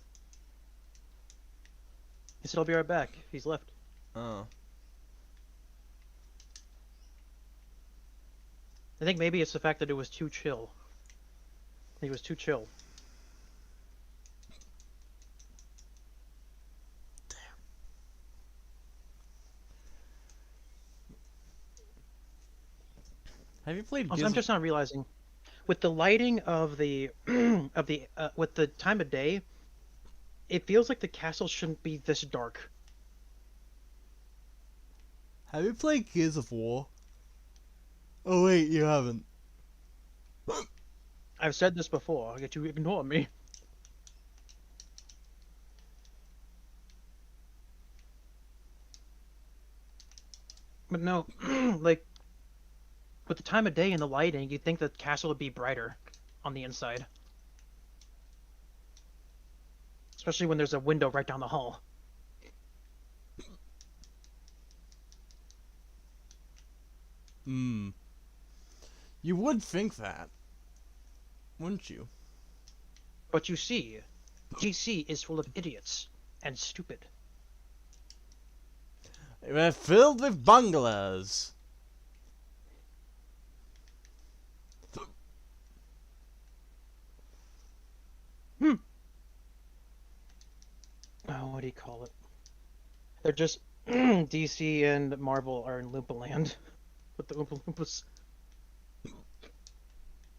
He said I'll be right back. He's left. Oh. I think maybe it's the fact that it was too chill. He was too chill. Have you played? Also, I'm just not realizing, with the lighting of the with the time of day, it feels like the castle shouldn't be this dark. Have you played Gears of War? Oh wait, you haven't. I've said this before, yet you ignore me. But no, like, with the time of day and the lighting, you'd think the castle would be brighter on the inside. Especially when there's a window right down the hall. Hmm. You would think that, wouldn't you? But you see, GC is full of idiots and stupid. We're filled with bunglers. Oh, what do you call it? They're just DC and Marvel are in Loompa Land with the Oompa Loompas.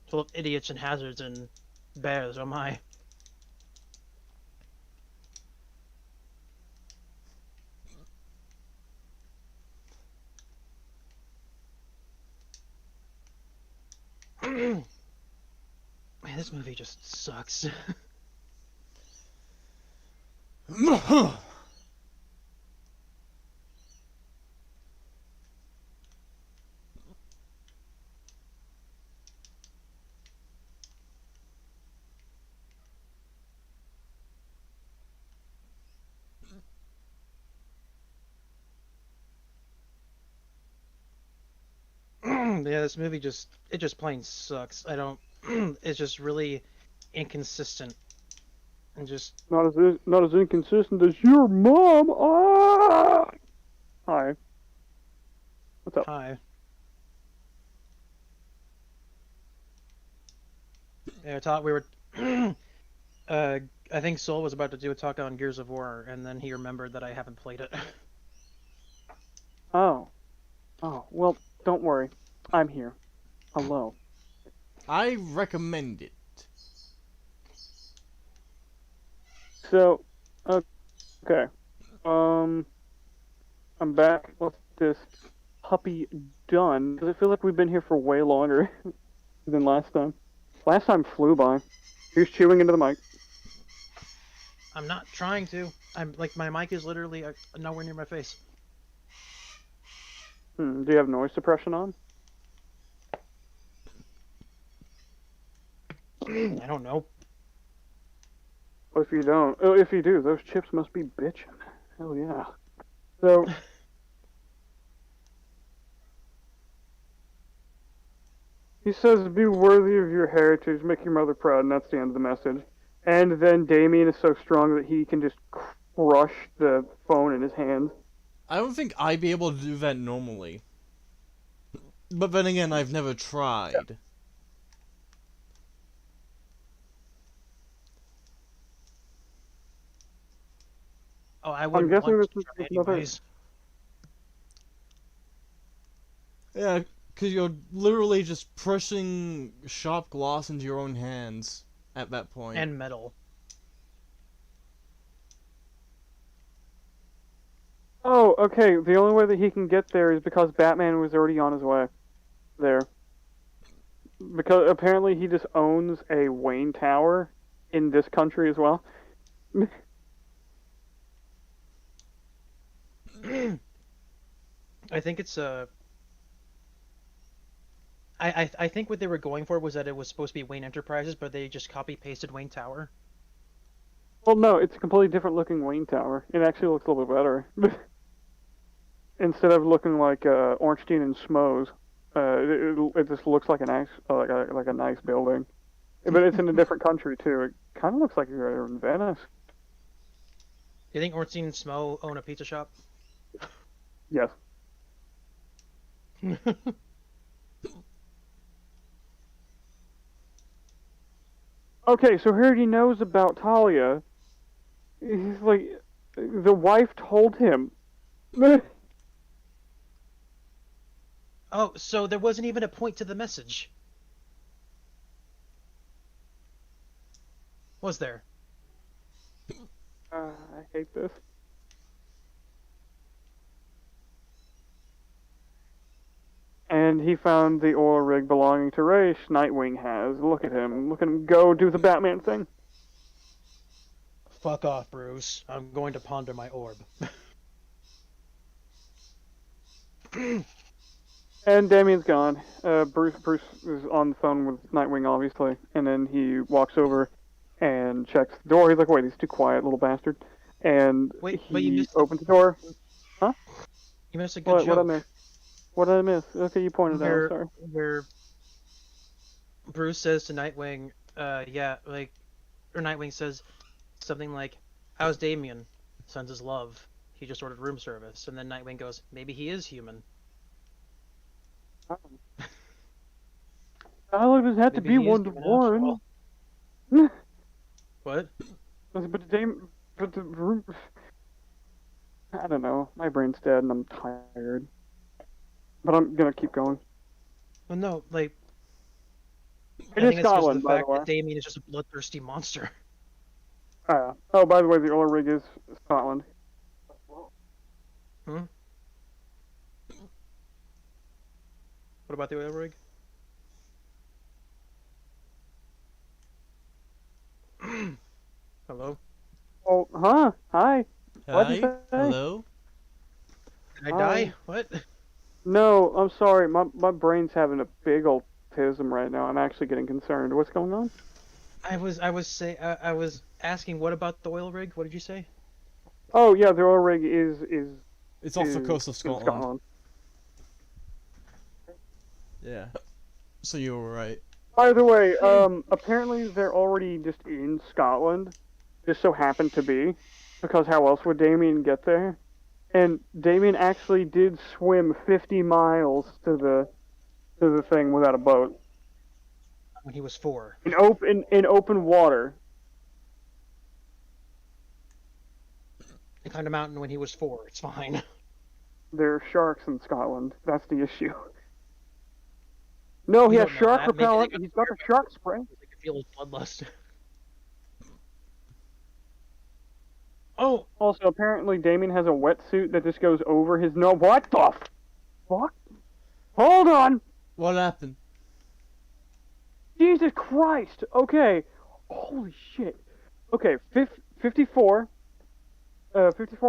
Full of idiots and hazards and bears, oh my. Man, this movie just sucks. Yeah, this movie just plain sucks. I don't it's just really inconsistent and just Not as inconsistent as your mom. Ah! Hi. What's up? hi. Yeah, we were I think Soul was about to do a talk on Gears of War and then he remembered that I haven't played it. Oh. Oh, well, don't worry. I'm here. Hello. I recommend it. So, okay. I'm back with this puppy done. Because I feel like we've been here for way longer than last time. Last time flew by. He's chewing into the mic. I'm not trying to. I'm like my mic is literally nowhere near my face. Do you have noise suppression on? I don't know. Well, if you don't, if you do, those chips must be bitchin'. Hell yeah. So, he says, be worthy of your heritage, make your mother proud, and that's the end of the message. And then Damien is so strong that he can just crush the phone in his hand. I don't think I'd be able to do that normally. But then again, I've never tried. Oh, I I'm wouldn't guessing want this to is try another. anyways. Yeah, because you're literally just pressing sharp glass into your own hands at that point. And metal. Oh, okay. The only way that he can get there is because Batman was already on his way there. Because apparently he just owns a Wayne Tower in this country as well. I think it's I think what they were going for was that it was supposed to be Wayne Enterprises, but they just copy pasted Wayne Tower. Well, no, it's a completely different looking Wayne Tower. It actually looks a little bit better. Instead of looking like Ornstein and Smoes, it just looks like a nice like a nice building. But it's in a different country too. It kind of looks like you're in Venice. Do you think Ornstein and Smo own a pizza shop? Yes. Okay, so he already knows about Talia. He's like, the wife told him. Oh, so there wasn't even a point to the message. Was there? I hate this. And he found the oil rig belonging to Ra's Nightwing has. Look at him. Look at him go do the Batman thing. Fuck off, Bruce. I'm going to ponder my orb. And Damien's gone. Bruce is on the phone with Nightwing, obviously. And then he walks over and checks the door. He's like, wait, he's too quiet, little bastard. And Wait, but you he missed opens the door. You missed a good What joke. I miss? What did I miss? Okay, you pointed out. where, Sorry. where Bruce says to Nightwing, yeah, like, or Nightwing says something like, how's Damien? Sends his love. He just ordered room service. And then Nightwing goes, maybe he is human. Dialogue doesn't have to Maybe be he is one to human after one. all. What? But the room. I don't know. My brain's dead and I'm tired. But I'm gonna keep going. Well, no, like, It I is think it's just Scotland, the by the fact way. that Damien is just a bloodthirsty monster. Oh, by the way, the oil rig is Scotland. Hmm? What about the oil rig? Hello? Oh, huh? Hi. What'd you Hi? say? Hello? Did I Hi. die? What? No, I'm sorry. My brain's having a big old tism right now. I'm actually getting concerned. What's going on? I was asking, what about the oil rig? What did you say? Oh yeah, the oil rig is It's off the is coast of in Scotland. Yeah. So you were right. By the way, apparently they're already just in Scotland. Just so happened to be, because how else would Damien get there? And Damien actually did swim 50 miles to the thing without a boat When he was 4. in open water. He climbed a mountain when he was 4. It's fine. There are sharks in Scotland. That's the issue. No, he You has don't know shark that. Maybe they repellent. got He's got the shark spray. I can feel his bloodlust. Oh, Also, apparently Damien has a wetsuit that just goes over his. No, what the fuck? Hold on. What happened? Jesus Christ! Okay. Holy shit. Okay, 54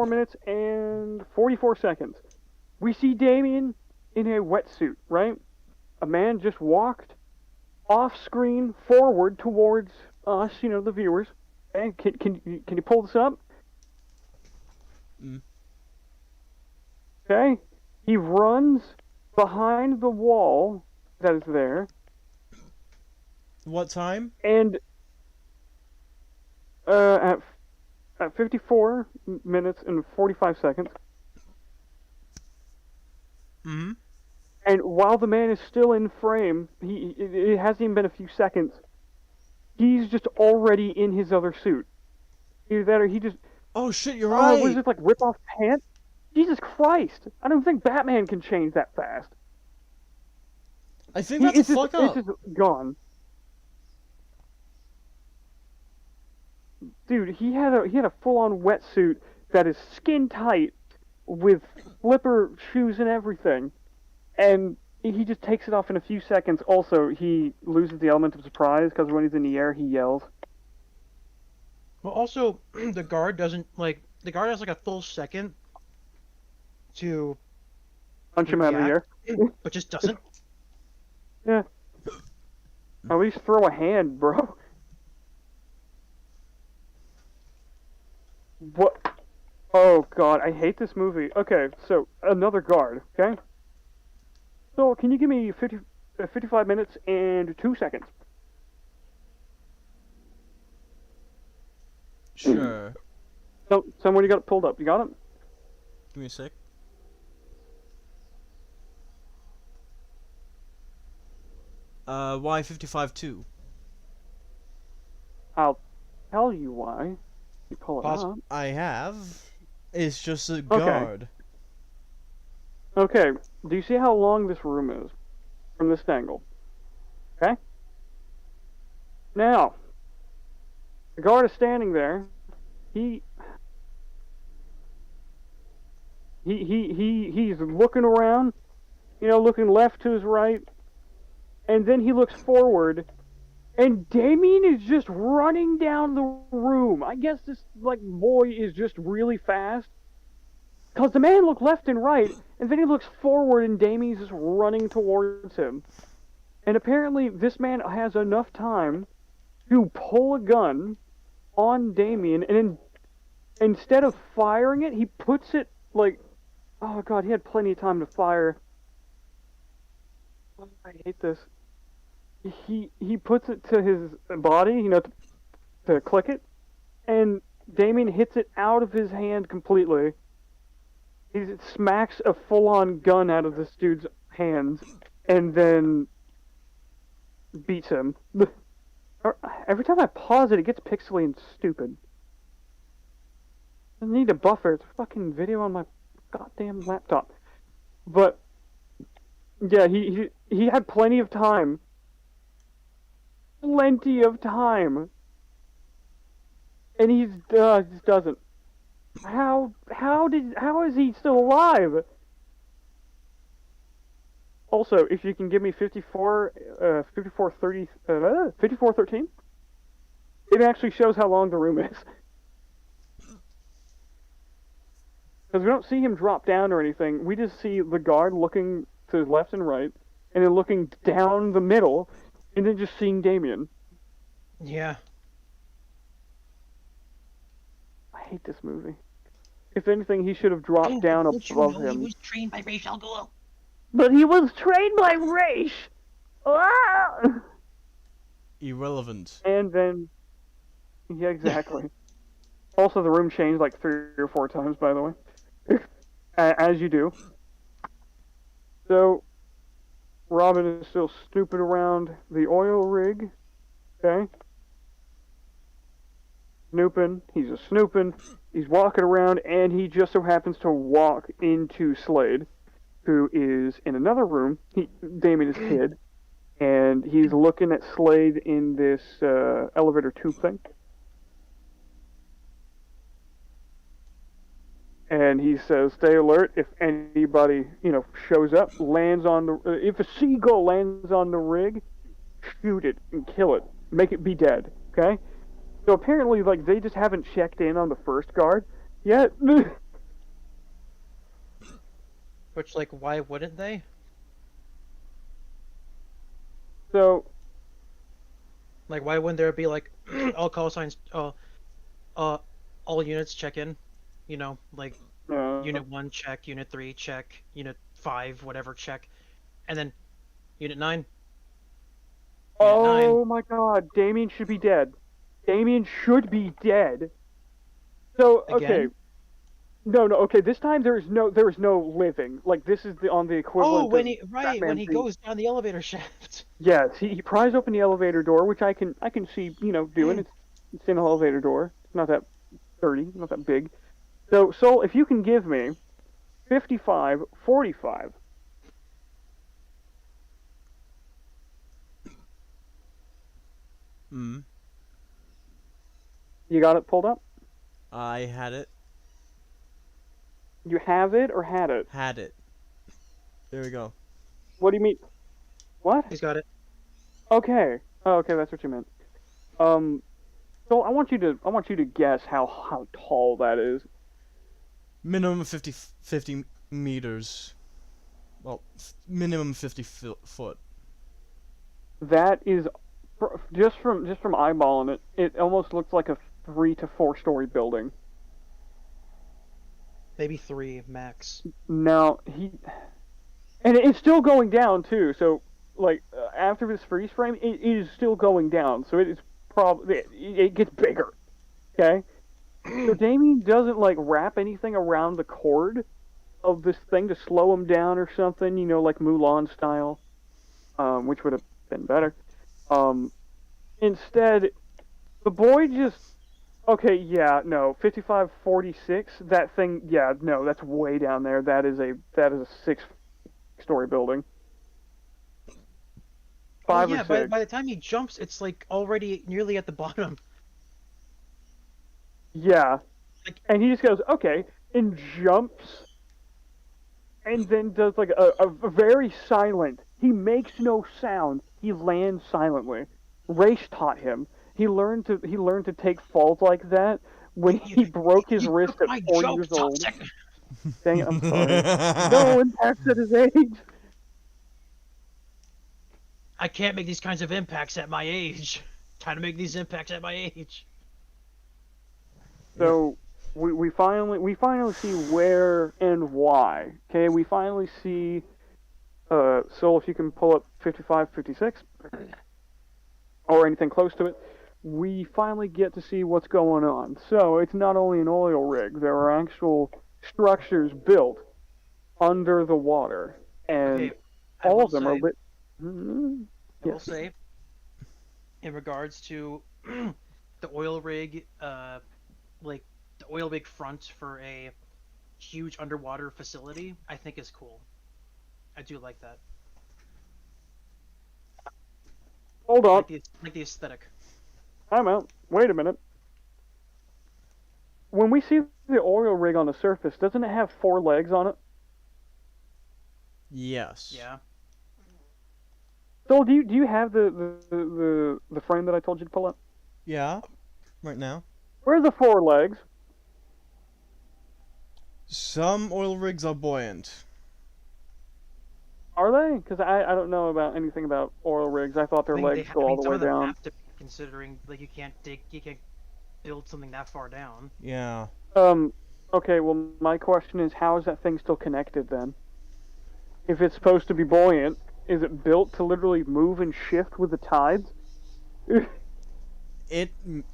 minutes and 44 seconds. We see Damien in a wetsuit, right? A man just walked off screen forward towards us, the viewers. Okay, can you pull this up? Mm. Okay. He runs behind the wall that is there. What time? And at 54 minutes and 45 seconds, Mm-hmm. and while the man is still in frame, it hasn't even been a few seconds, he's just already in his other suit. Either that or he just Oh shit, you're Oh, what is right. it, like rip off pants? Jesus Christ! I don't think Batman can change that fast. I think that's a fuck It's up. just gone. Dude, he had a full-on wetsuit that is skin tight with flipper shoes and everything, and he just takes it off in a few seconds. Also, he loses the element of surprise because when he's in the air, he yells. Well, also, the guard doesn't, like, the guard has, like, a full second to Punch him out of the air. react, but just doesn't. Yeah. At least throw a hand, bro. What? Oh god, I hate this movie. Okay, so another guard. Okay. So can you give me 55 minutes and 2 seconds? Sure. So, someone you got it pulled up. You got it? Give me a sec. Why 55-2? I'll tell you why. You pull it Pause. up. I have. It's just a guard. Okay, do you see how long this room is from this angle? Okay? Now, the guard is standing there. He's looking around, you know, looking left to his right, and then he looks forward, and Damien is just running down the room. I guess this, like, boy is just really fast. Because the man looked left and right, and then he looks forward, and Damien's just running towards him. And apparently, this man has enough time to pull a gun on Damien, and then instead of firing it, he puts it, like... Oh god, he had plenty of time to fire. Oh, I hate this. He puts it to his body, you know, to click it, and Damien hits it out of his hand completely. He smacks a full-on gun out of this dude's hands, and then beats him. Every time I pause it, it gets pixely and stupid. I need a buffer. It's a fucking video on my goddamn laptop. But yeah, he had plenty of time. Plenty of time. And he just doesn't. How is he still alive? Also, if you can give me 5413, it actually shows how long the room is. Because we don't see him drop down or anything. We just see the guard looking to his left and right, and then looking down the middle, and then just seeing Damien. Yeah. I hate this movie. If anything, he should have dropped down Don't you above know him. He was trained by Ra's al Ghul. But he was trained by Ra's! Ah! Irrelevant. And then... Yeah, exactly. Also, the room changed like 3 or 4 times, by the way. As you do. So, Robin is still snooping around the oil rig. Okay? Snooping. He's a snooping. He's walking around, and he just so happens to walk into Slade, who is in another room. Damien is hid. And he's looking at Slade in this elevator tube thing. And he says, "Stay alert. If anybody, shows up, lands on the, if a seagull lands on the rig, shoot it and kill it. Make it be dead." Okay. So apparently, like, they just haven't checked in on the first guard yet. Which, like, why wouldn't they? So, Like, why wouldn't there be, like, all call signs, all units check in? You know, like, Unit 1 check, Unit 3 check, Unit 5, whatever check. And then Unit 9. oh my God, Damien should be dead. Damien should be dead. So, okay. Again? No, okay, this time there is no living. Like, this is on the equivalent Oh, when of when he Batman goes down the elevator shaft. Yes, he pries open the elevator door, which I can see, doing. It's an elevator door. It's not that sturdy, not that big. So, Soul, if you can give me 55, 45. Hmm. You got it pulled up? I had it. You have it or had it? Had it. There we go. What do you mean? What? He's got it. Okay. Oh, okay, that's what you meant. So I want you to guess how tall that is. Minimum 50 meters. Well, minimum 50 foot. That is just from eyeballing it. It almost looks like a 3 to 4 story building. Maybe 3 max. Now and it's still going down too. So like after this freeze frame, it is still going down. So it is probably it gets bigger. Okay. So Damien doesn't like wrap anything around the cord of this thing to slow him down or something, you know, like Mulan style, which would have been better. Instead, the boy just, okay, yeah, no, 55, 46, that thing, yeah, no, that's way down there. That is a 6-story building. 5 yeah, or 6. by the time he jumps, it's like already nearly at the bottom. Yeah. Like- And he just goes, okay, and jumps, and then does like a very silent, he makes no sound, he lands silently. Race taught him. He learned to take falls like that when he broke his wrist at 4 years old. Dang it, I'm sorry. No impacts at his age. I can't make these kinds of impacts at my age. Trying to make these impacts at my age. So we finally see where and why. Okay, we finally see Soul, if you can pull up 55, 56 or anything close to it, we finally get to see what's going on. So it's not only an oil rig, there are actual structures built under the water, and Okay, all of them are lit. I will say, in regards to the oil rig, like the oil rig front for a huge underwater facility, I think is cool. I do like that. Hold on, Like the aesthetic. I'm out. Wait a minute. When we see the oil rig on the surface, doesn't it have 4 legs on it? Yes. Yeah. So do you have the frame that I told you to pull up? Yeah. Right now. Where are the 4 legs? Some oil rigs are buoyant. Are they? Because I don't know about anything about oil rigs. I thought their legs go all the some way of them down. have to be, considering like you can't build something that far down. Yeah. Okay, well, my question is, how is that thing still connected then? If it's supposed to be buoyant, is it built to literally move and shift with the tides? It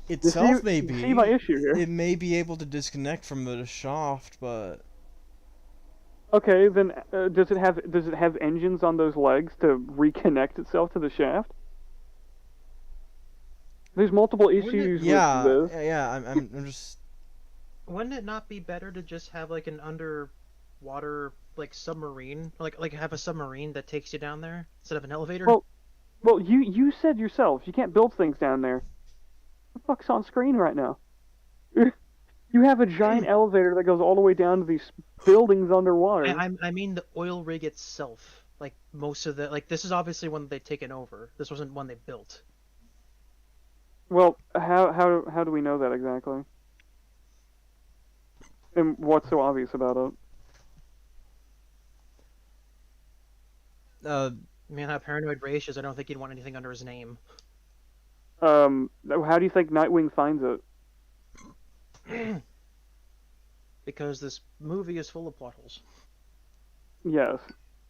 itself may be. See my issue here. It may be able to disconnect from the shaft, but Okay, then does it have engines on those legs to reconnect itself to the shaft? There's multiple issues yeah, with this. yeah. I'm just. Wouldn't it not be better to just have like an underwater like submarine, like have a submarine that takes you down there instead of an elevator? Well, you said yourself you can't build things down there. What the fuck's on screen right now? You have a giant elevator that goes all the way down to these buildings underwater. I mean the oil rig itself. Like most of the this is obviously one that they've taken over. This wasn't one they built. Well, how do we know that exactly? And what's so obvious about it? Man, how paranoid Raish is, I don't think he'd want anything under his name. How do you think Nightwing finds it? Because this movie is full of plot holes. Yes.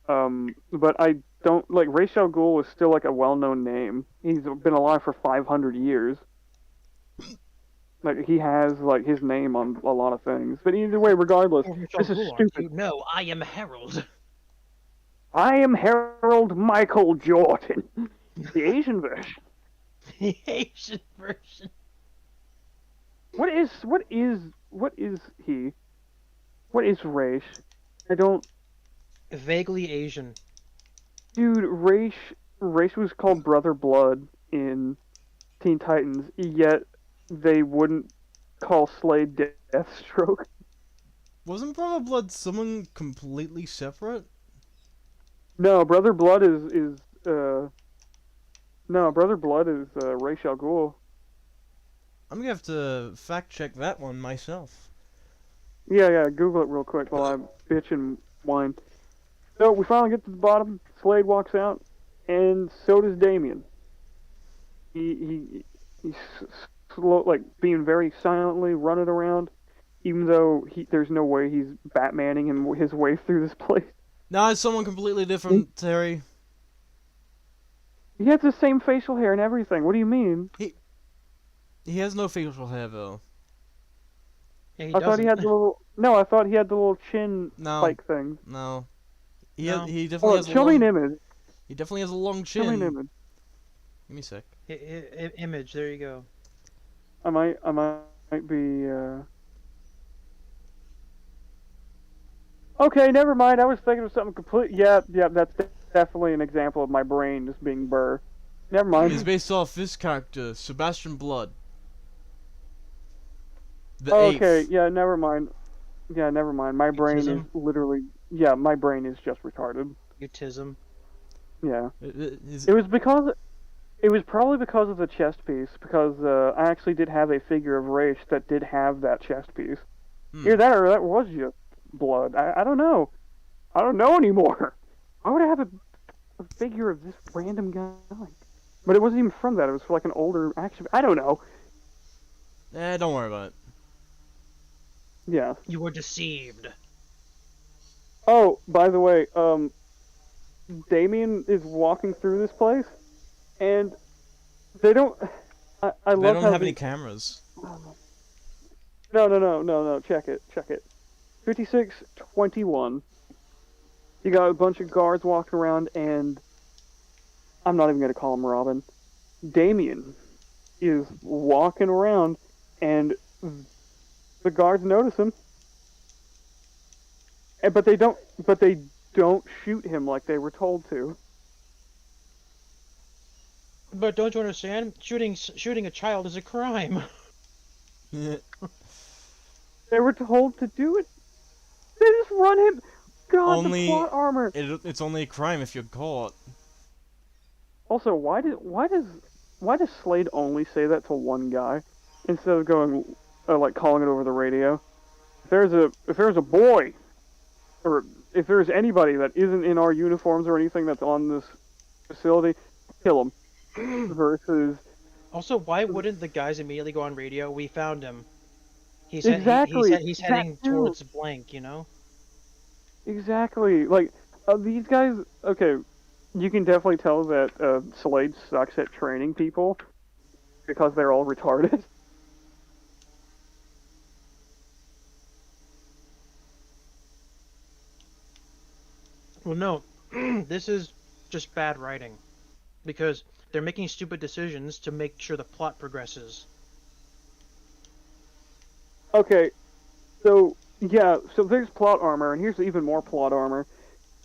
But I don't like Ra's al Ghul is still like a well-known name. He's been alive for 500 years. Like he has like his name on a lot of things. But either way, regardless, this is stupid. No, I am Harold. I am Harold Michael Jordan, the Asian version. The Asian version. What is he? What is Raish? I don't. Vaguely Asian. Dude, Raish was called Brother Blood in Teen Titans, yet they wouldn't call Slade Deathstroke. Wasn't Brother Blood someone completely separate? No, Brother Blood is no, Brother Blood is Ra's al Ghul. I'm gonna have to fact check that one myself. Yeah, Google it real quick while I bitch and whine. So we finally get to the bottom. Slade walks out, and so does Damien. He's slow, like being very silently running around, even though there's no way he's Batmaning his way through this place. No, it's someone completely different, Terry. He has the same facial hair and everything. What do you mean? He has no facial hair though. Yeah, he I doesn't. thought he had the little. No, I thought he had the little chin No. spike thing. No. No. He definitely has a Show me long. an image. He definitely has a long Show me an chin. image. Give me a sec. Image. There you go. I might be. Okay, never mind. I was thinking of something complete. Yeah, that's definitely an example of my brain just being burr. Never mind. It's based off this character, Sebastian Blood. The Okay, eighth. yeah, never mind. Yeah, never mind. My brain is Autism? literally. Yeah, my brain is just retarded. Autism. Yeah. Is- It was because. It was probably because of the chest piece, because I actually did have a figure of Raish that did have that chest piece. Either that or that was just blood. I don't know. I don't know anymore. Why would I have a figure of this random guy? But it wasn't even from that. It was for like an older action. I don't know. don't worry about it. Yeah. You were deceived. Oh, by the way, Damien is walking through this place, and they don't. I They love don't how have any cameras. No. Check it. 5621. You got a bunch of guards walking around, and I'm not even gonna call him Robin. Damien is walking around, and the guards notice him, but they don't. But they don't shoot him like they were told to. But don't you understand? Shooting a child is a crime. They were told to do it. They just run him. God, Only- the plot armor. It's only a crime if you're caught. Also, why does Slade only say that to one guy instead of going like calling it over the radio? If there's a boy, or if there's anybody that isn't in our uniforms or anything that's on this facility, kill him. Versus Also, why wouldn't the guys immediately go on radio? We found him. He's Exactly, he's heading that too. towards blank. You know. exactly like these guys. Okay, you can definitely tell that Slade sucks at training people because they're all retarded. Well, no. This is just bad writing, because they're making stupid decisions to make sure the plot progresses. Okay, so yeah, so there's plot armor, and here's even more plot armor.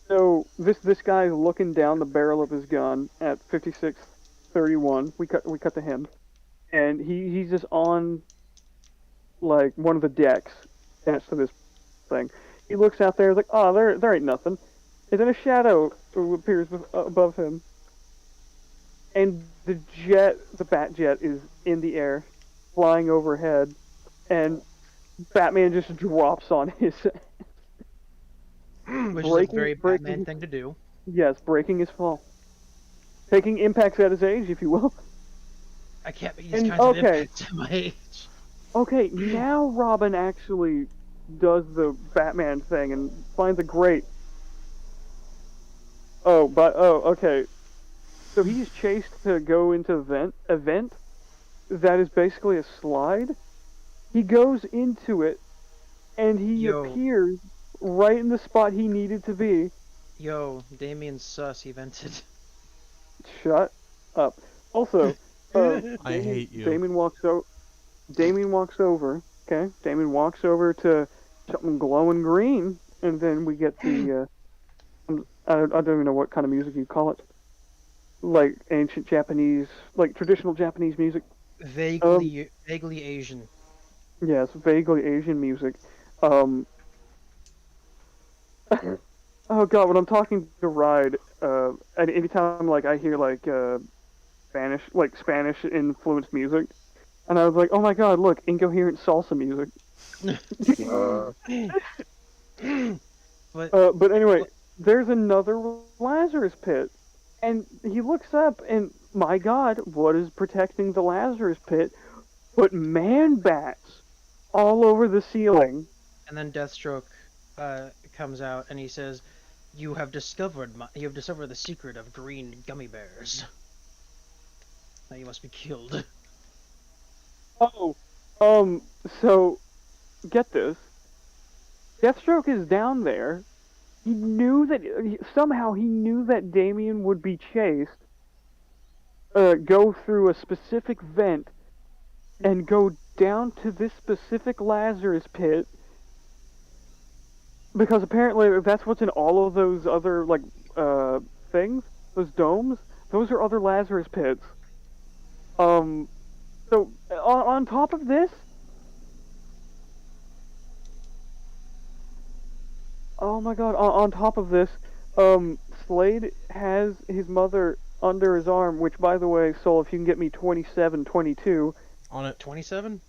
So this guy's looking down the barrel of his gun at 5631. We cut to him, and he's just on like one of the decks attached to this thing. He looks out there, like, oh, there ain't nothing. And then a shadow appears above him, and the bat jet is in the air, flying overhead, and Batman just drops on his. Which is a very breaking- Batman thing to do. Yes, breaking his fall. Taking impacts at his age, if you will. I can't make these And- kinds of okay. impacts at my age. Okay, now Robin actually does the Batman thing and finds a grate. Okay. So he's chased to go into event that is basically a slide. He goes into it, and he Yo. appears right in the spot he needed to be. Yo, Damien's sus. He vented. Shut up. Also, I hate you. Damien walks out. Damien walks over. Okay, Damien walks over to something glowing green, and then we get the. I don't even know what kind of music you call it. Like ancient Japanese, like traditional Japanese music. Vaguely Asian. Yes, vaguely Asian music. Um, oh god, when I'm talking to Ride, and anytime like I hear like Spanish influenced music, and I was like, oh my god, look, incoherent salsa music. But But anyway, there's another Lazarus pit, and he looks up, and my god, what is protecting the Lazarus pit but man bats all over the ceiling? and then Deathstroke comes out and he says, you have discovered the secret of green gummy bears. Now you must be killed. Oh, so get this. Deathstroke is down there. He knew that somehow he knew that Damien would be chased, go through a specific vent, and go down to this specific Lazarus pit, because apparently that's what's in all of those other like things, those domes. Those are other Lazarus pits. So on top of this, oh my god, on top of this, Slade has his mother under his arm, which, by the way, Soul, if you can get me 2722. On it. 27?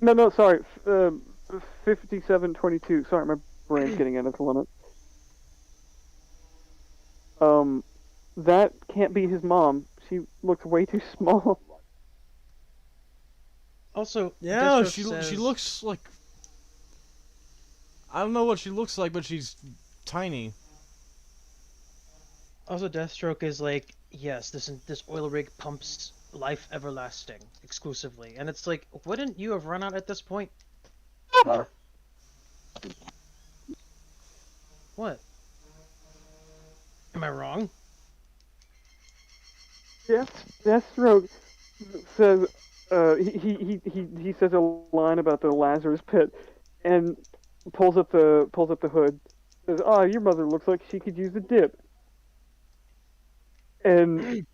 No, sorry, 5722. Sorry, my brain's getting out of the limit. That can't be his mom. She looks way too small. Also, Yeah, Deathstroke she says, looks like. I don't know what she looks like, but she's tiny. Also, Deathstroke is like, yes, this oil rig pumps life everlasting exclusively, and it's like, wouldn't you have run out at this point? What? Am I wrong? Deathstroke says he says a line about the Lazarus pit, and pulls up the hood. Says, "Oh, your mother looks like she could use a dip." And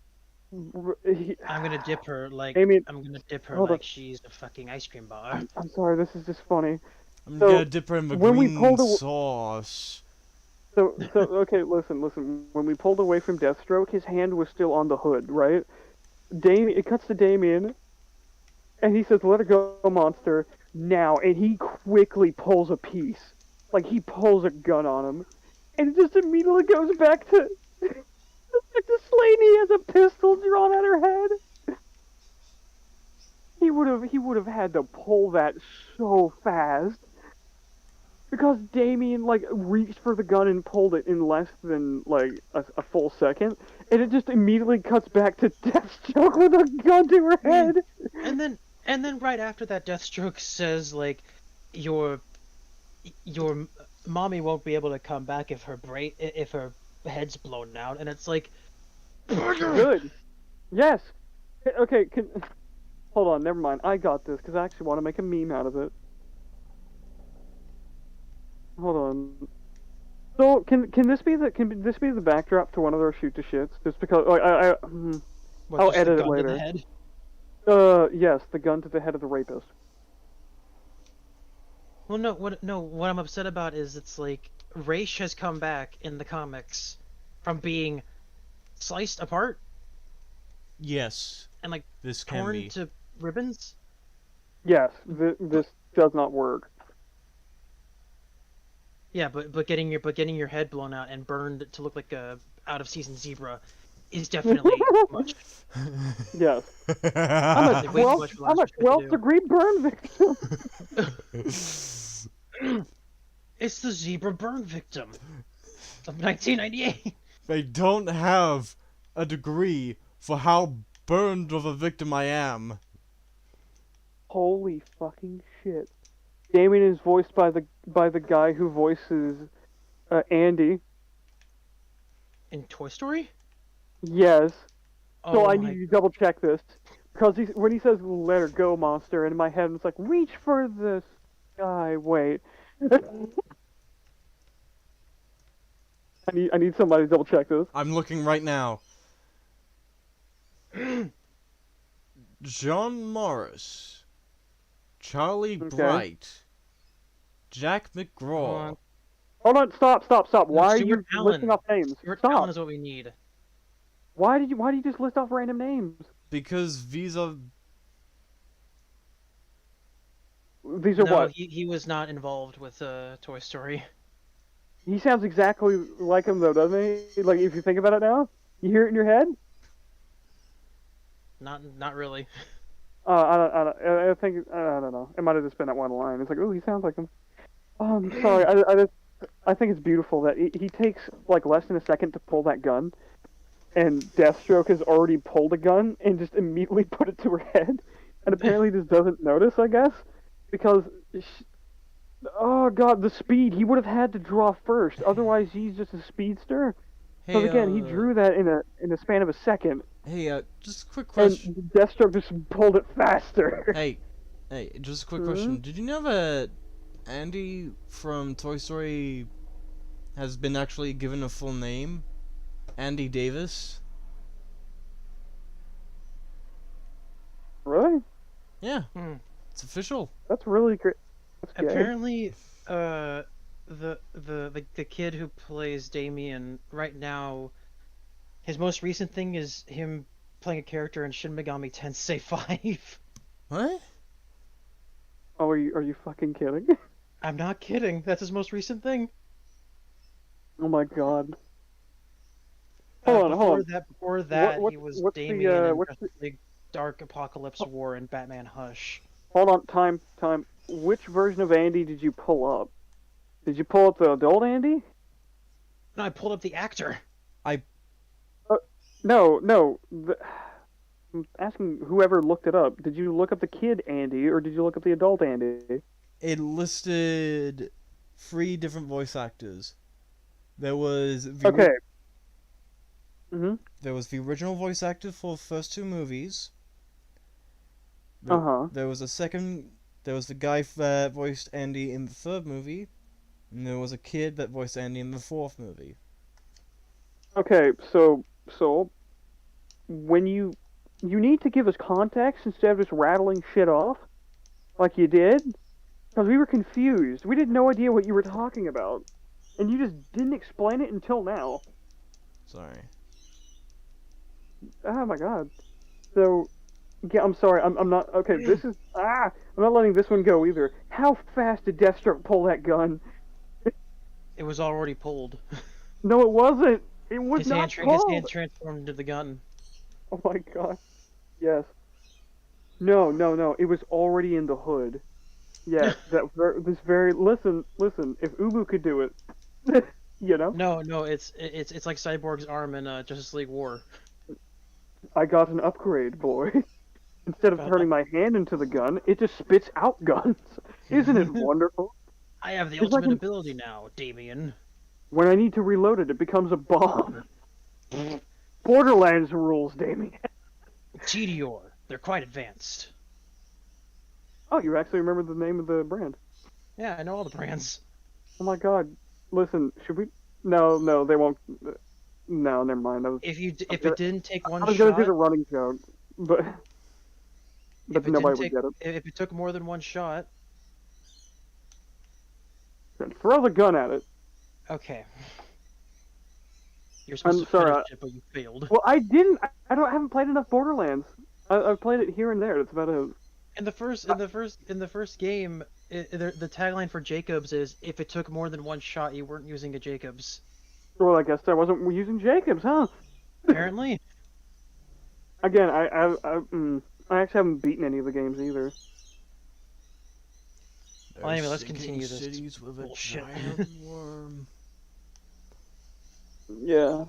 I'm gonna dip her like Damien, I'm gonna dip her hold like on. she's a fucking ice cream bar. I'm sorry, this is just funny. I'm So, gonna dip her in the when we green pulled aw- sauce. So okay, listen. When we pulled away from Deathstroke, his hand was still on the hood, right? It cuts to Damien, and he says, "Let her go, monster, now!" And he quickly pulls a piece, like he pulls a gun on him, and it just immediately goes back to Slaney has a pistol drawn at her head. He would have had to pull that so fast. Because Damien, like, reached for the gun and pulled it in less than, like, a full second, and it just immediately cuts back to Deathstroke with a gun to her head. And then right after that, Deathstroke says like, your mommy won't be able to come back if her head's blown out, and it's like, Good. Yes. Okay, hold on, never mind. I got this, because I actually want to make a meme out of it. Hold on. So, can this be the backdrop to one of those shoot to shits? Just because, like, what, I'll just the edit it gun to the later. head? Yes, the gun to the head of the rapist. Well, what I'm upset about is it's like Raish has come back in the comics from being sliced apart Yes, and like this can torn be. to ribbons. Yes, this does not work. Yeah, but getting your head blown out and burned to look like a out of season zebra is definitely much. Yes. I'm Way too much for I'm a Lazarus Pit to 12th do. degree burn victim. It's the zebra burn victim of 1998. They don't have a degree for how burned of a victim I am. Holy fucking shit. Damien is voiced by the guy who voices Andy. In Toy Story? Yes. So Oh I my need you to double check this. Because when he says "let her go, monster," in my head it's like, reach for the sky. Wait. I need somebody to double check this. I'm looking right now. John Morris, Charlie Okay. Bright, Jack McGraw. Hold on, stop. Why are Stuart you Allen. listing off names? Stuart Stop. Allen is what we need. Why do you just list off random names? Because these are... These are No, what? he was not involved with Toy Story. He sounds exactly like him though, doesn't he? Like if you think about it now, you hear it in your head. Not really. I think I don't know. It might have just been that one line. It's like, oh, he sounds like him. I'm sorry. I think it's beautiful that he takes like less than a second to pull that gun, and Deathstroke has already pulled a gun and just immediately put it to her head, and apparently just doesn't notice. I guess because. Oh god, the speed! He would have had to draw first, otherwise he's just a speedster. Because Hey, again, he drew that in a span of a second, Hey, just a quick question. and Deathstroke just pulled it faster. Hey, just a quick question. Did you know that Andy from Toy Story has been actually given a full name? Andy Davis? Really? Yeah, Hmm. it's official. That's really great. That's gay. Apparently, the kid who plays Damien right now, his most recent thing is him playing a character in Shin Megami Tensei 5. What? Oh, are you fucking kidding? I'm not kidding. That's his most recent thing. Oh my god. Hold on. Before that, What- he was what's the, Damien in what's Justice League Dark Apocalypse War and Batman Hush. Hold on, time. Which version of Andy did you pull up? Did you pull up the adult Andy? No, I pulled up the actor. No. I'm asking whoever looked it up. Did you look up the kid Andy or did you look up the adult Andy? It listed 3 different voice actors. There was the Okay. Mm-hmm. There was the original voice actor for the first 2 movies. Uh-huh. There was the guy that voiced Andy in the 3rd movie, and there was a kid that voiced Andy in the 4th movie. Okay, so when you need to give us context instead of just rattling shit off like you did, because we were confused. We had no idea what you were talking about, and you just didn't explain it until now. Sorry. Oh my god. So, yeah, I'm sorry. I'm not. Okay, this is. I'm not letting this one go either. How fast did Deathstroke pull that gun? It was already pulled. No, it wasn't. It was His not hand pulled. transformed into the gun. Oh my god. Yes. No. It was already in the hood. Yes. Listen. If Ubu could do it, you know. No, it's like Cyborg's arm in Justice League War. I got an upgrade, boy. Instead of turning my hand into the gun, it just spits out guns. Isn't it wonderful? I have the It's like ultimate an- ability now, Damien. When I need to reload it, it becomes a bomb. Borderlands rules, Damien. Cheetior. They're quite advanced. Oh, you actually remember the name of the brand. Yeah, I know all the brands. Oh my god. Listen, should we... No, they won't... No, never mind. If gonna- it didn't take one I was gonna do shot, the running joke, but if it nobody didn't would take, get it. if it took more than one shot, Throw the gun at it. okay. You're supposed I'm to sorry, finish it, but you failed. Well, I didn't. I haven't played enough Borderlands. I've played it here and there. That's about it. In the first game, the tagline for Jacobs is, "If it took more than one shot, you weren't using a Jacobs." Well, I guess I wasn't using Jacobs, huh? Apparently. Again, I actually haven't beaten any of the games either. Well, anyway, let's Sinking continue this cities with a bullshit. giant worm. Yeah.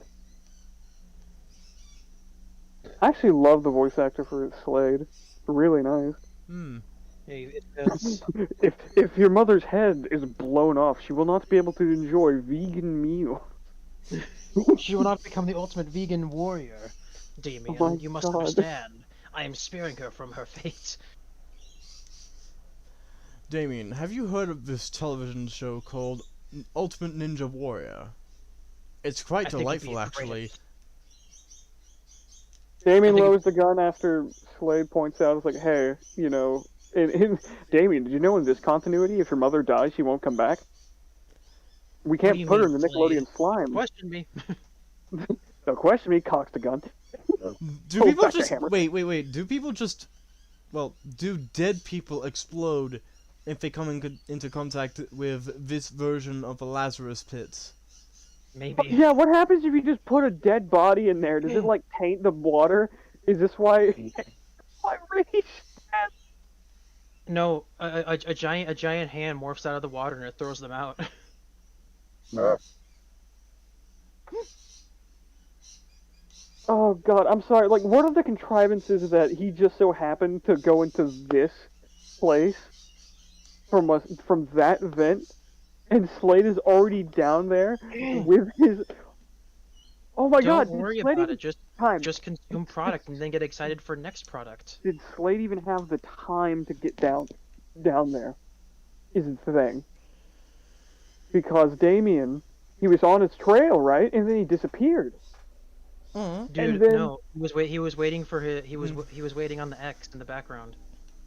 I actually love the voice actor for Slade. Really nice. Yeah, it's, If your mother's head is blown off, she will not be able to enjoy vegan meal. she will not become the ultimate vegan warrior, Damien. Oh my You must God. understand. I am sparing her from her fate. Damien, have you heard of this television show called Ultimate Ninja Warrior? It's quite I think it'd be delightful, a actually. Damien I think lowers the gun after Slade points out, it's like, hey, you know, Damien, did you know in this continuity, if your mother dies, she won't come back? We What do can't you put her mean, in the Slade? Nickelodeon slime. Question me. Don't question me, cocks the gun. Do Oh, people back to just hammer. wait? Do people just do dead people explode if they come into contact with this version of the Lazarus pit? Maybe. Yeah, what happens if you just put a dead body in there? Does it, like, taint the water? Is this why... why Ray's dead? No, a giant hand morphs out of the water and it throws them out. Oh god, I'm sorry. Like, what are the contrivances that he just so happened to go into this place from that vent, and Slade is already down there with his. Oh my god! Don't worry did Slade about even it. time? Just consume product and then get excited for next product. Did Slade even have the time to get down there? Is the thing. Because Damien, he was on his trail, right, and then he disappeared. Dude, And then- no. He was waiting for his. He was waiting on the X in the background.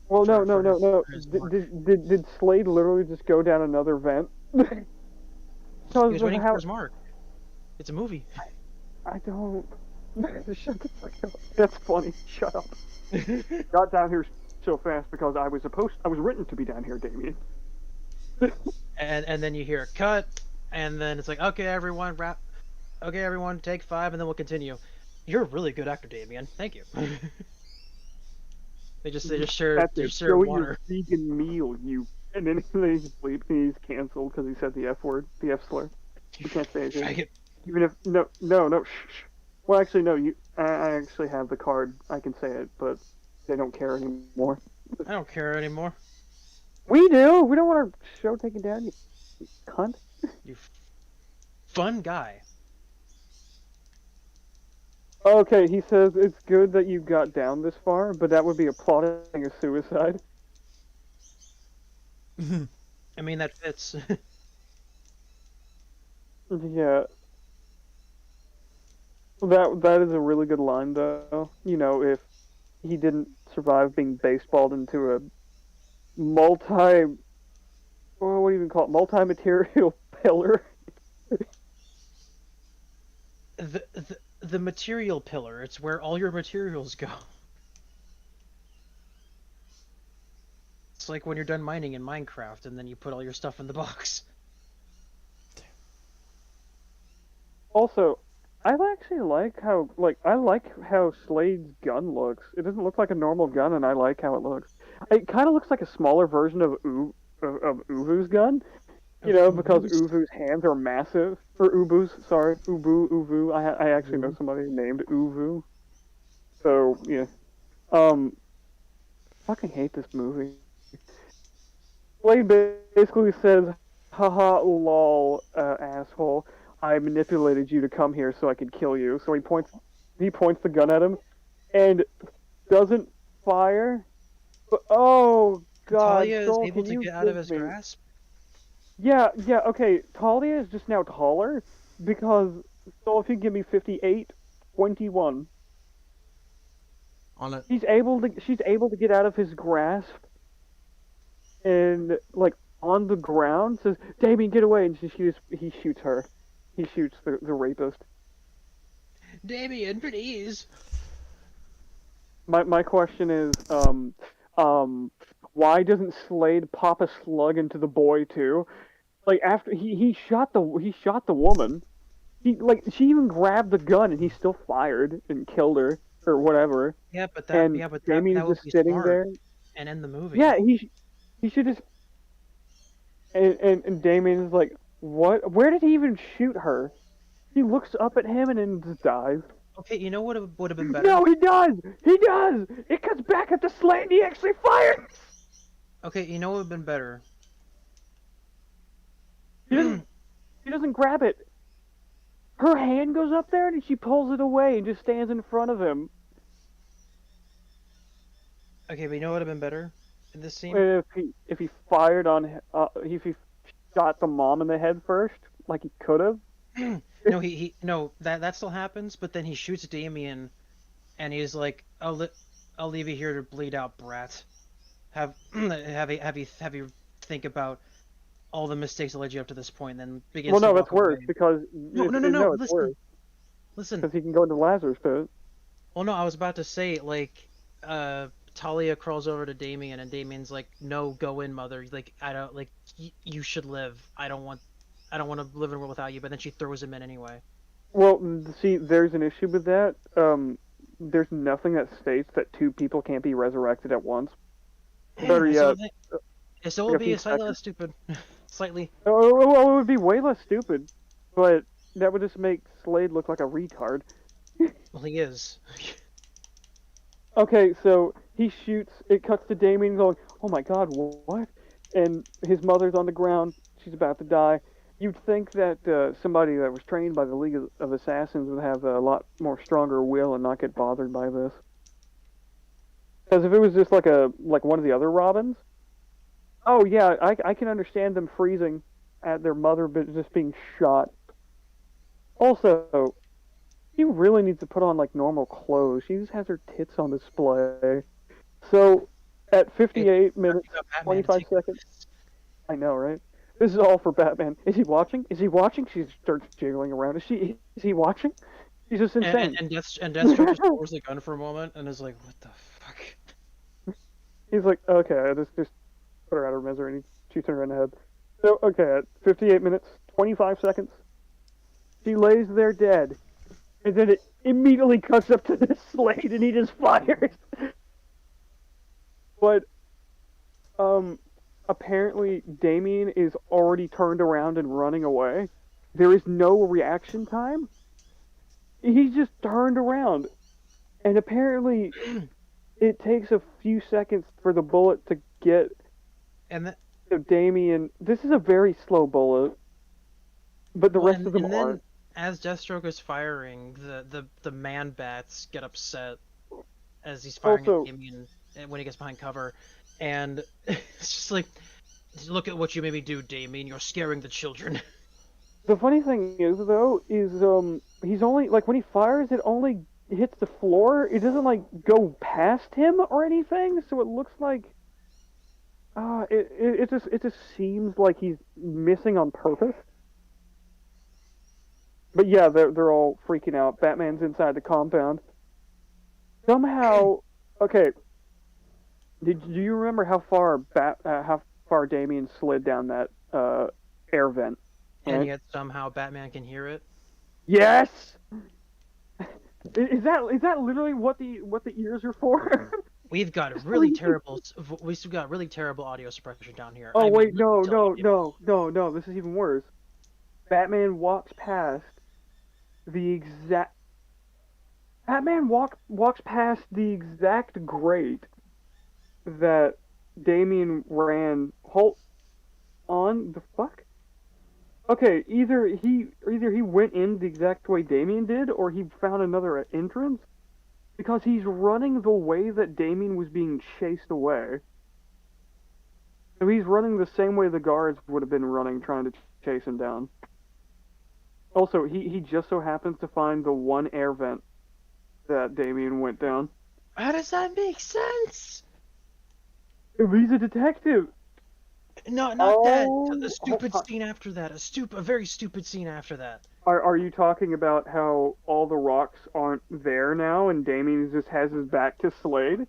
Well, For- no. for his mark. Did Slade literally just go down another vent? He Because was of waiting how for his mark. It's a movie. I don't. Shut the fuck up. That's funny. Shut up. Got down here so fast because I was written to be down here, Damien. And then you hear a cut, and then it's like, okay, everyone, wrap. Okay, everyone, take 5, and then we'll continue. You're a really good actor, Damien. Thank you. they just share That's they it. share Show water. your vegan meal, you. And then he's asleep and he's canceled because he said the F word, the F slur. You can't say it. Faggot. Even if no. Shh. Well, actually, no. I actually have the card. I can say it, but they don't care anymore. I don't care anymore. We do. We don't want our show taken down. You cunt. You fun guy. Okay, he says it's good that you got down this far, but that would be applauding a suicide. I mean, that fits. Yeah. That is a really good line, though. You know, if he didn't survive being baseballed into a what do you even call it? Multi-material pillar. The material pillar. It's where all your materials go. It's like when you're done mining in Minecraft, and then you put all your stuff in the box. Also, I actually like how Slade's gun looks. It doesn't look like a normal gun, and I like how it looks. It kind of looks like a smaller version of Uvu's gun, you know, because Uvu's hands are massive. Or Ubu's, sorry, Uvu. I actually know somebody named Uvu. So yeah, fucking hate this movie. Slade basically says, "Haha, lol, asshole. I manipulated you to come here so I could kill you." So he points the gun at him, and doesn't fire. But oh god, Talia is Soul, able can to you get out of give his me- grasp. Yeah, okay. Talia is just now taller because so if you give me 58, 21. On it. She's able to get out of his grasp and like on the ground says, "Damien, get away!" and he shoots her. He shoots the rapist. Damien, please. My question is, why doesn't Slade pop a slug into the boy too? Like after he shot the woman, she even grabbed the gun and he still fired and killed her or whatever. Yeah, but And Damien that is would just be sitting smart there. and end the movie. Yeah, he should just. And Damien is like, what? Where did he even shoot her? He looks up at him and then just dies. Okay, you know what would have been better? No, he does! He does! It cuts back up to Slade and he actually fires! Okay, you know what would have been better? He doesn't grab it. Her hand goes up there and she pulls it away and just stands in front of him. Okay, but you know what would have been better in this scene? If he fired on if he shot the mom in the head first, like he could have. No, no, that still happens, but then he shoots Damien, and he's like, I'll leave you here to bleed out, brat. Have you think about all the mistakes that led you up to this point, and then Well, begins to no, that's walk worse away. because No, no, no, no. no, it's Listen, worse listen. because he can go into Lazarus pit. Well, no, I was about to say like, Talia crawls over to Damien, and Damien's like, "No, go in, mother. Like, I don't like. You should live. I don't want to live in a world without you." But then she throws him in anyway. Well, see, there's an issue with that. There's nothing that states that two people can't be resurrected at once. Better yet, So like will a be few a slightly seconds. less stupid, slightly. Oh, it would be way less stupid, but that would just make Slade look like a retard. Well, he is. Okay, so he shoots. It cuts to Damien going, "Oh my God, what?" And his mother's on the ground. She's about to die. You'd think that somebody that was trained by the League of Assassins would have a lot more stronger will and not get bothered by this. Because if it was just like one of the other Robins, oh yeah, I can understand them freezing at their mother just being shot. Also, she really needs to put on like normal clothes. She just has her tits on display. So, at 58 minutes, 25 seconds. I know, right? This is all for Batman. Is he watching? Is he watching? She starts jiggling around. Is he watching? She's just insane. And Deathstroke just throws the gun for a moment and is like, "What the fuck?" He's like, okay, just put her out of her misery, and he shoots her in the head. So, okay, at 58 minutes, 25 seconds, she lays there dead. And then it immediately cuts up to the Slade, and he just fires. But, apparently Damien is already turned around and running away. There is no reaction time. He's just turned around. And apparently it takes a few seconds for the bullet to get to Damien. This is a very slow bullet. But the rest of them aren't. As Deathstroke is firing, the man bats get upset as he's firing at Damien when he gets behind cover, and it's just like, look at what you made me do, Damien. You're scaring the children. The funny thing is, though, is he's only like when he fires, it only hits the floor. It doesn't like go past him or anything. So it looks like it just seems like he's missing on purpose. But yeah, they're all freaking out. Batman's inside the compound. Somehow, okay. Do you remember how far Damien slid down that air vent? And right? yet somehow Batman can hear it. Yes. Is that literally what the ears are for? We've got really terrible audio suppression down here. Oh wait, no. This is even worse. Batman walks past the exact grate that Damien ran. Hold on, the fuck? Okay, either he went in the exact way Damien did, or he found another entrance, because he's running the way that Damien was being chased away. So he's running the same way the guards would have been running, trying to chase him down. Also, he just so happens to find the one air vent that Damien went down. How does that make sense? He's a detective. No, not that. A stupid scene after that. A very stupid scene after that. Are you talking about how all the rocks aren't there now and Damien just has his back to Slade?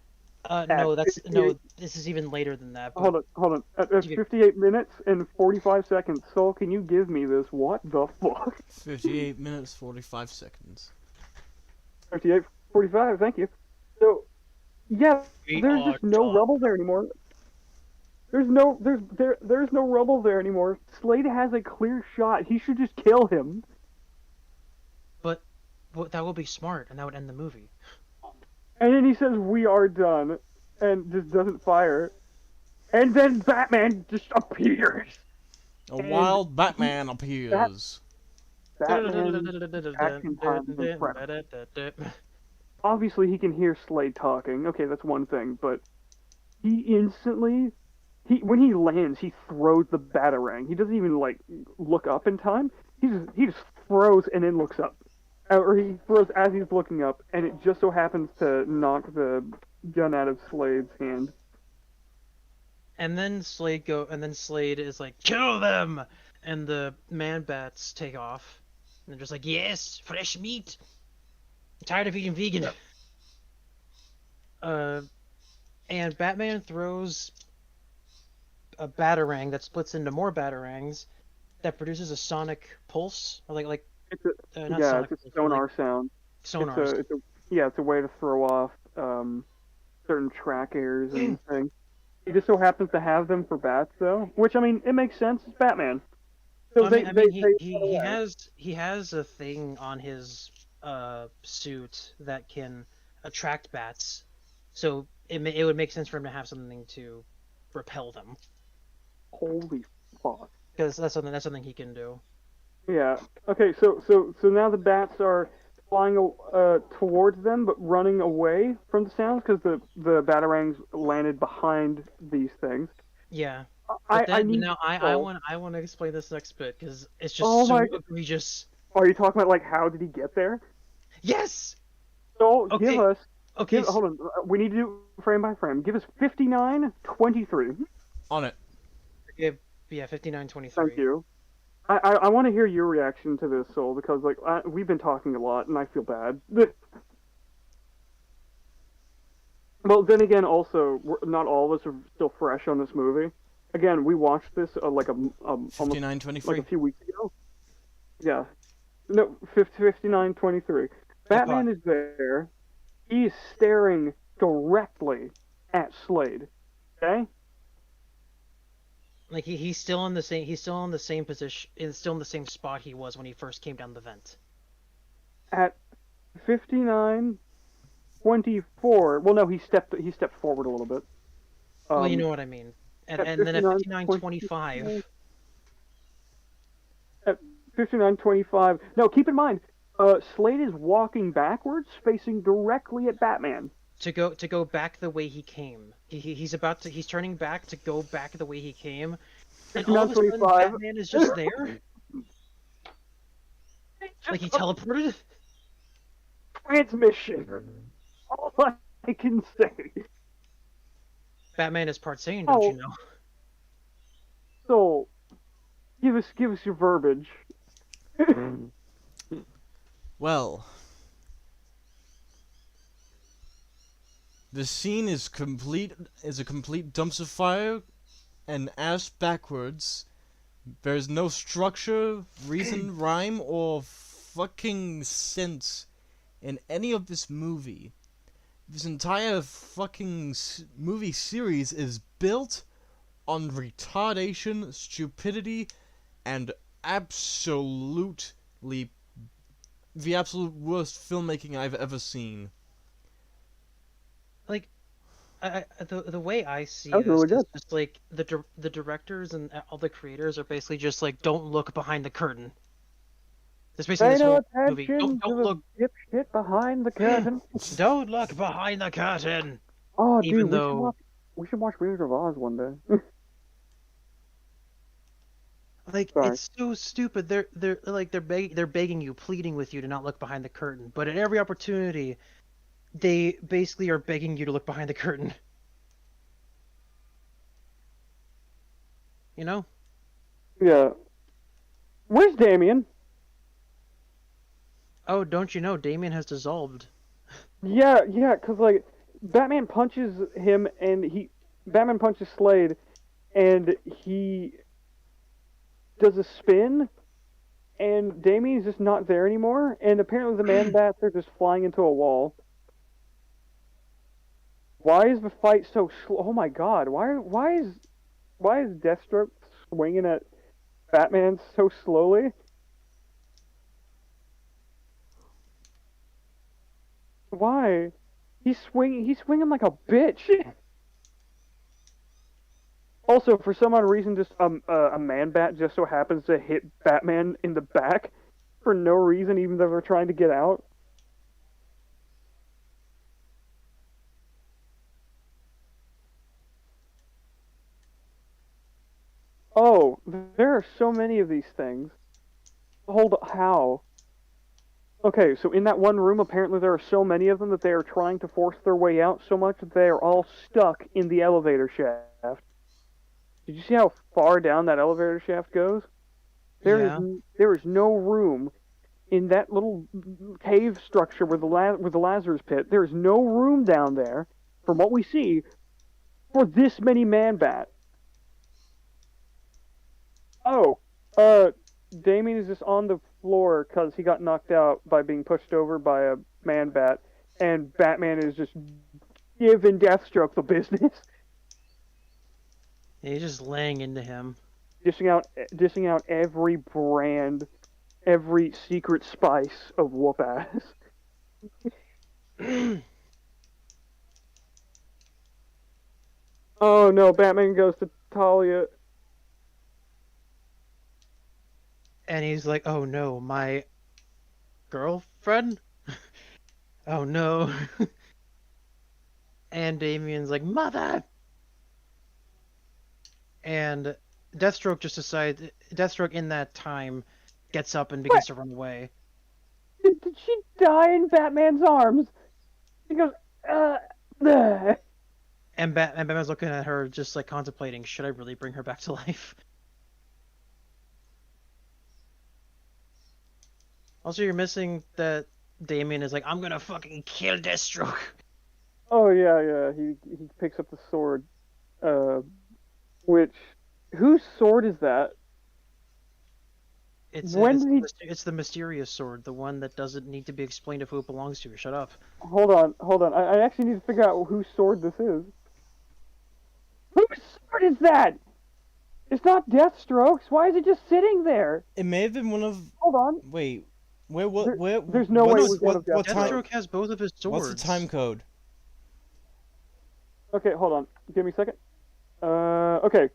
No, this is even later than that. But... Hold on. At 58 minutes and 45 seconds, Soul, can you give me this? What the fuck? 58 minutes, 45 seconds. 58, 45, thank you. So, yeah, there's just no rubble there anymore. There's no rubble there anymore. Slade has a clear shot. He should just kill him. But that would be smart, and that would end the movie. And then he says, "We are done," and just doesn't fire. And then Batman just appears. Wild Batman appears. Batman's action time is impressive. Obviously, he can hear Slade talking. Okay, that's one thing, but he instantly when he lands, he throws the batarang. He doesn't even like look up in time. He just throws and then looks up, or he throws as he's looking up, and it just so happens to knock the gun out of Slade's hand. And then Slade is like, kill them, and the man bats take off, and they're just like, yes, fresh meat. I'm tired of eating vegan. And Batman throws a batarang that splits into more batarangs, that produces a sonic pulse, or not Yeah, sonic it's a pulse, but, sonar sound. sonar. It's a way to throw off certain track errors and things. He just so happens to have them for bats, though. Which, I mean, it makes sense. It's Batman. So he has a thing on his suit that can attract bats, so it would make sense for him to have something to repel them. Holy fuck! Because that's something he can do. Yeah. Okay. So now the bats are flying towards them, but running away from the sounds because the batarangs landed behind these things. Yeah. I want to explain this next bit because it's just so egregious. Are you talking about like how did he get there? Yes. So Okay. give us. Okay. Hold on. We need to do frame by frame. Give us 59:23. On it. Okay. Yeah, 59:23. Thank you. I want to hear your reaction to this, Soul, because like we've been talking a lot, and I feel bad. Well, then again, also not all of us are still fresh on this movie. Again, we watched this almost 59:23. like a few weeks ago. Yeah. No, 59:23. Batman is there. He is staring directly at Slade. Okay? Like he's still in the same position, still in the same spot he was when he first came down the vent. At 59:24. Well, no, he stepped forward a little bit. Well, you know what I mean. And then at 59:25. At 59:25. No, keep in mind, Slade is walking backwards, facing directly at Batman. To go back the way he came. He's turning back to go back the way he came. And all of a sudden, Batman is just there. Like he teleported. Transmission. All I can say. Batman is part sane, don't you know? So, give us your verbiage. Well, the scene is a complete dumpster fire and ass backwards. There's no structure, reason, rhyme, or fucking sense in any of this movie. This entire fucking movie series is built on retardation, stupidity, and the absolute worst filmmaking I've ever seen. Like, the way I see That was this really is good. just like the directors and all the creators are basically just like, don't look behind the curtain. That's basically Pay this no whole movie. attention Don't to look. the dipshit behind the curtain. Don't look behind the curtain. Oh, Even dude, though- we should watch Wizard of Oz one day. Like Sorry. it's so stupid. They're begging you, pleading with you to not look behind the curtain. But at every opportunity, they basically are begging you to look behind the curtain. You know? Yeah. Where's Damien? Oh, don't you know? Damien has dissolved. Yeah, cause like Batman punches him Batman punches Slade, and he does a spin, and Damien's just not there anymore, and apparently the Man-Bats are just flying into a wall. Why is the fight so slow? Oh my god, why is Deathstroke swinging at Batman so slowly? Why? He's swinging like a bitch. Also, for some odd reason, just a Man-Bat just so happens to hit Batman in the back for no reason, even though they're trying to get out. Oh, there are so many of these things. Hold how? Okay, so in that one room, apparently there are so many of them that they are trying to force their way out so much that they are all stuck in the elevator shaft. Did you see how far down that elevator shaft goes? Yeah. There is no room in that little cave structure where the Lazarus pit. There is no room down there, from what we see, for this many man bat. Oh, Damien is just on the floor because he got knocked out by being pushed over by a man bat, and Batman is just giving Deathstroke the business, He's just laying into him. dishing out every brand, every secret spice of whoop ass. Oh no, Batman goes to Talia. And he's like, oh no, my girlfriend? Oh no. And Damien's like, mother! And Deathstroke in that time gets up and begins to run away. Did she die in Batman's arms? He goes, bleh. And Batman's looking at her just like contemplating, should I really bring her back to life? Also, you're missing that Damien is like, I'm gonna fucking kill Deathstroke. Oh yeah. He picks up the sword. Which, whose sword is that? It's it's the mysterious sword, the one that doesn't need to be explained of who it belongs to. Shut up. Hold on. I actually need to figure out whose sword this is. Whose sword is that? It's not Deathstroke's. Why is it just sitting there? It may have been one of. Hold on. Wait, where? There's no way it was one of what Deathstroke's. time? Deathstroke has both of his swords. What's the time code? Okay, hold on. Give me a second. Okay.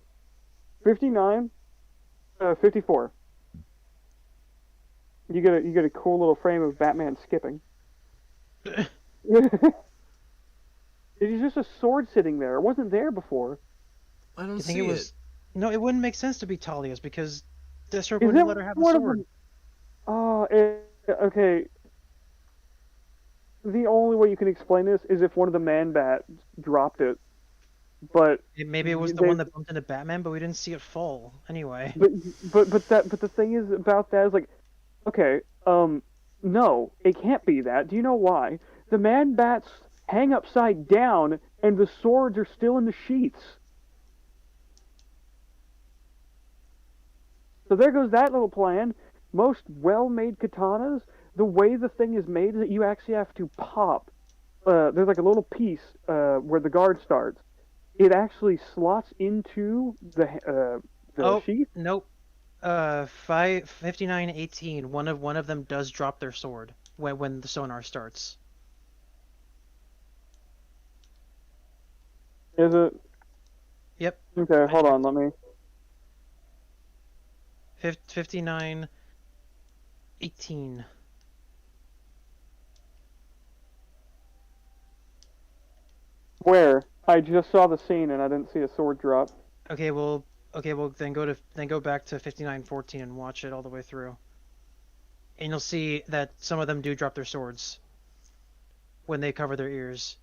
59, 54. You get a cool little frame of Batman skipping. It is just a sword sitting there. It wasn't there before. I don't You think see it was? No, it wouldn't make sense to be Talia's because Deathstroke Is wouldn't that let her have the one of sword. them? Oh, okay. The only way you can explain this is if one of the man bats dropped it. But Maybe it was the one that bumped into Batman, but we didn't see it fall anyway. but the thing is about that is like, okay, no, it can't be that. Do you know why? The man bats hang upside down, and the swords are still in the sheaths. So there goes that little plan. Most well-made katanas, the way the thing is made is that you actually have to pop. There's like a little piece where the guard starts. It actually slots into the sheath. Nope. 5918. One of them does drop their sword when the sonar starts. Is it? Yep. Okay, hold on. Let me. 5918. Where? I just saw the scene and I didn't see a sword drop. Okay, well then go back to 5914 and watch it all the way through. And you'll see that some of them do drop their swords when they cover their ears.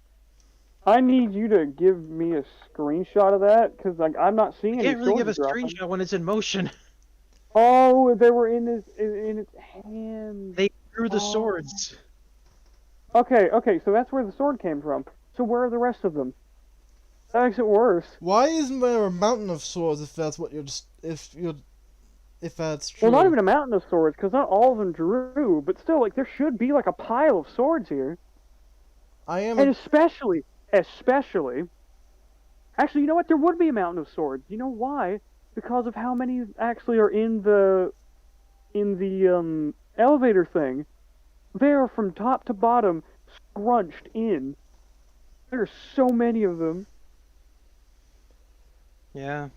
I need you to give me a screenshot of that because like I'm not seeing any You can't really give a swords dropping. screenshot when it's in motion. Oh, they were in its hand. They drew the swords. Okay, so that's where the sword came from. So where are the rest of them? That makes it worse. Why isn't there a mountain of swords if that's what if that's true? Well, not even a mountain of swords because not all of them drew, but still, like there should be like a pile of swords here. And especially, actually, you know what? There would be a mountain of swords. You know why? Because of how many actually are in the elevator thing. They are from top to bottom scrunched in. There are so many of them. Yeah.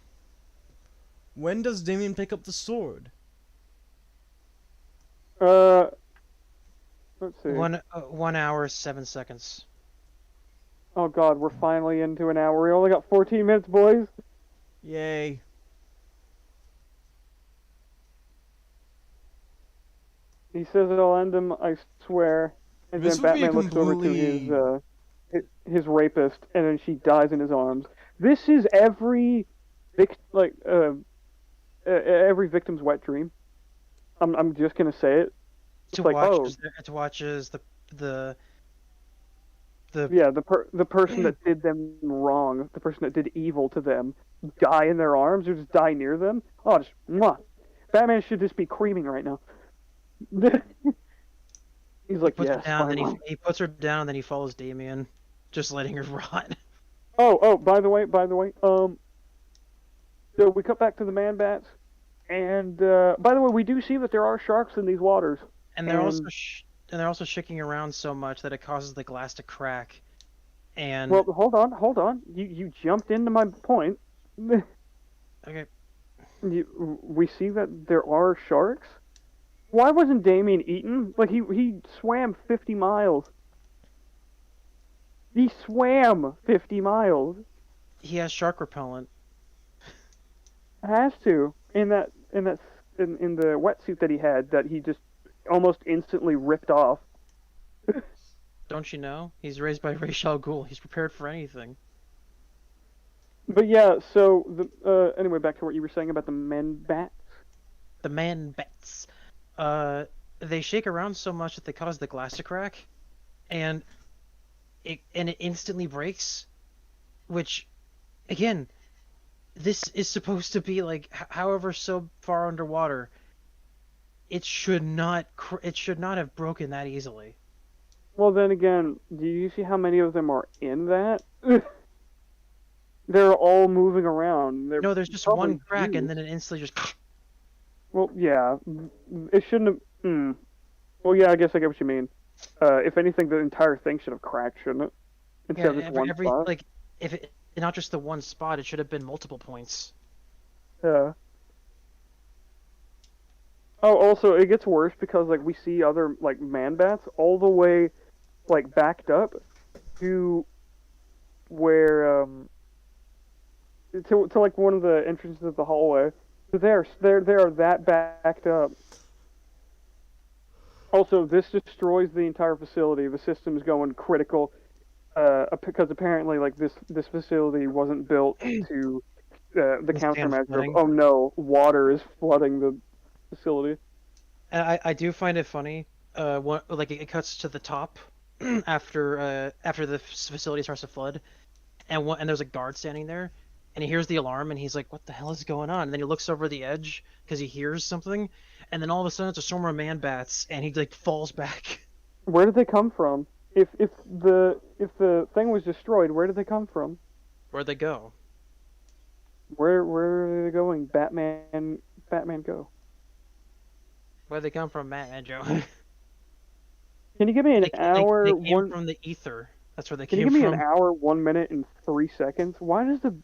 When does Damien pick up the sword? Let's see. 1 hour 7 seconds. Oh god, we're finally into an hour. We only got 14 minutes, boys. Yay. He says it'll end him, I swear. And This then would be a Batman looks over to completely- his rapist, and then she dies in his arms. This is every every victim's wet dream. I'm just gonna say it. To like, watch oh. to watch as the Yeah, the person that did them wrong, the person that did evil to them, die in their arms or just die near them. Oh, just mwah. Batman should just be creaming right now. He's like, puts yes, her down, then finally. he puts her down, then he follows Damien, just letting her rot. Oh, by the way, so we cut back to the man bats, and by the way, we do see that there are sharks in these waters. And they're also shaking around so much that it causes the glass to crack. And Well, hold on. You jumped into my point. okay, We see that there are sharks. Why wasn't Damien eaten? Like he swam 50 miles. He swam 50 miles. he has shark repellent. Has to in the wetsuit that he had that he just almost instantly ripped off. Don't you know? He's raised by Ra's al Ghul. He's prepared for anything. But yeah, so anyway, back to what you were saying about the men bats. The man bats. They shake around so much that they cause the glass to crack, and it instantly breaks. Which, again, this is supposed to be like, however, so far underwater. It should not have broken that easily. Well, then again, do you see how many of them are in that? They're all moving around. No, there's just probably one crack, huge. and then it instantly just. Well, yeah, it shouldn't have. Well, yeah, I guess I get what you mean. If anything, the entire thing should have cracked, shouldn't it? Instead of just one spot. like, if it not just the one spot, it should have been multiple points. Yeah. Oh, also, it gets worse because like we see other like man bats all the way like backed up to where to like one of the entrances of the hallway. So they are that backed up. Also, this destroys the entire facility. The system's going critical because apparently like this facility wasn't built to the Withstand countermeasure of, flooding. oh no, water is flooding the facility. And I do find it funny. Like it cuts to the top after the facility starts to flood, and there's a guard standing there, and he hears the alarm, and he's like, "What the hell is going on?" And then he looks over the edge because he hears something, and then all of a sudden it's a swarm of man bats, and he like falls back. Where did they come from? If the thing was destroyed, where did they come from? Where'd they go? Where are they going? Batman, go. Where'd they come from, Matt and Joe? Can you give me an They hour? came One. from the ether. That's where they Can you came give me from. an hour, 1 minute, and 3 seconds? Why does the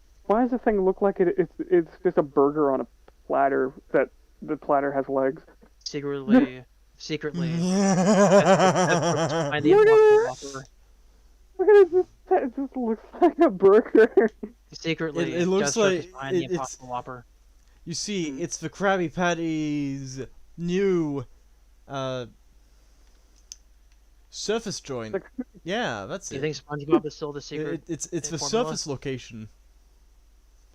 thing look like it's just a burger on a platter that the platter has legs? Secretly. Behind the Look at Impossible it! Whopper. Look at it! It just looks like a burger. Secretly, It looks just lurks like behind the it's- Impossible Whopper. You see, it's the Krabby Patty's new surface joint. Like- Yeah, that's Do you it. think SpongeBob is still the secret? It's the formula? surface location.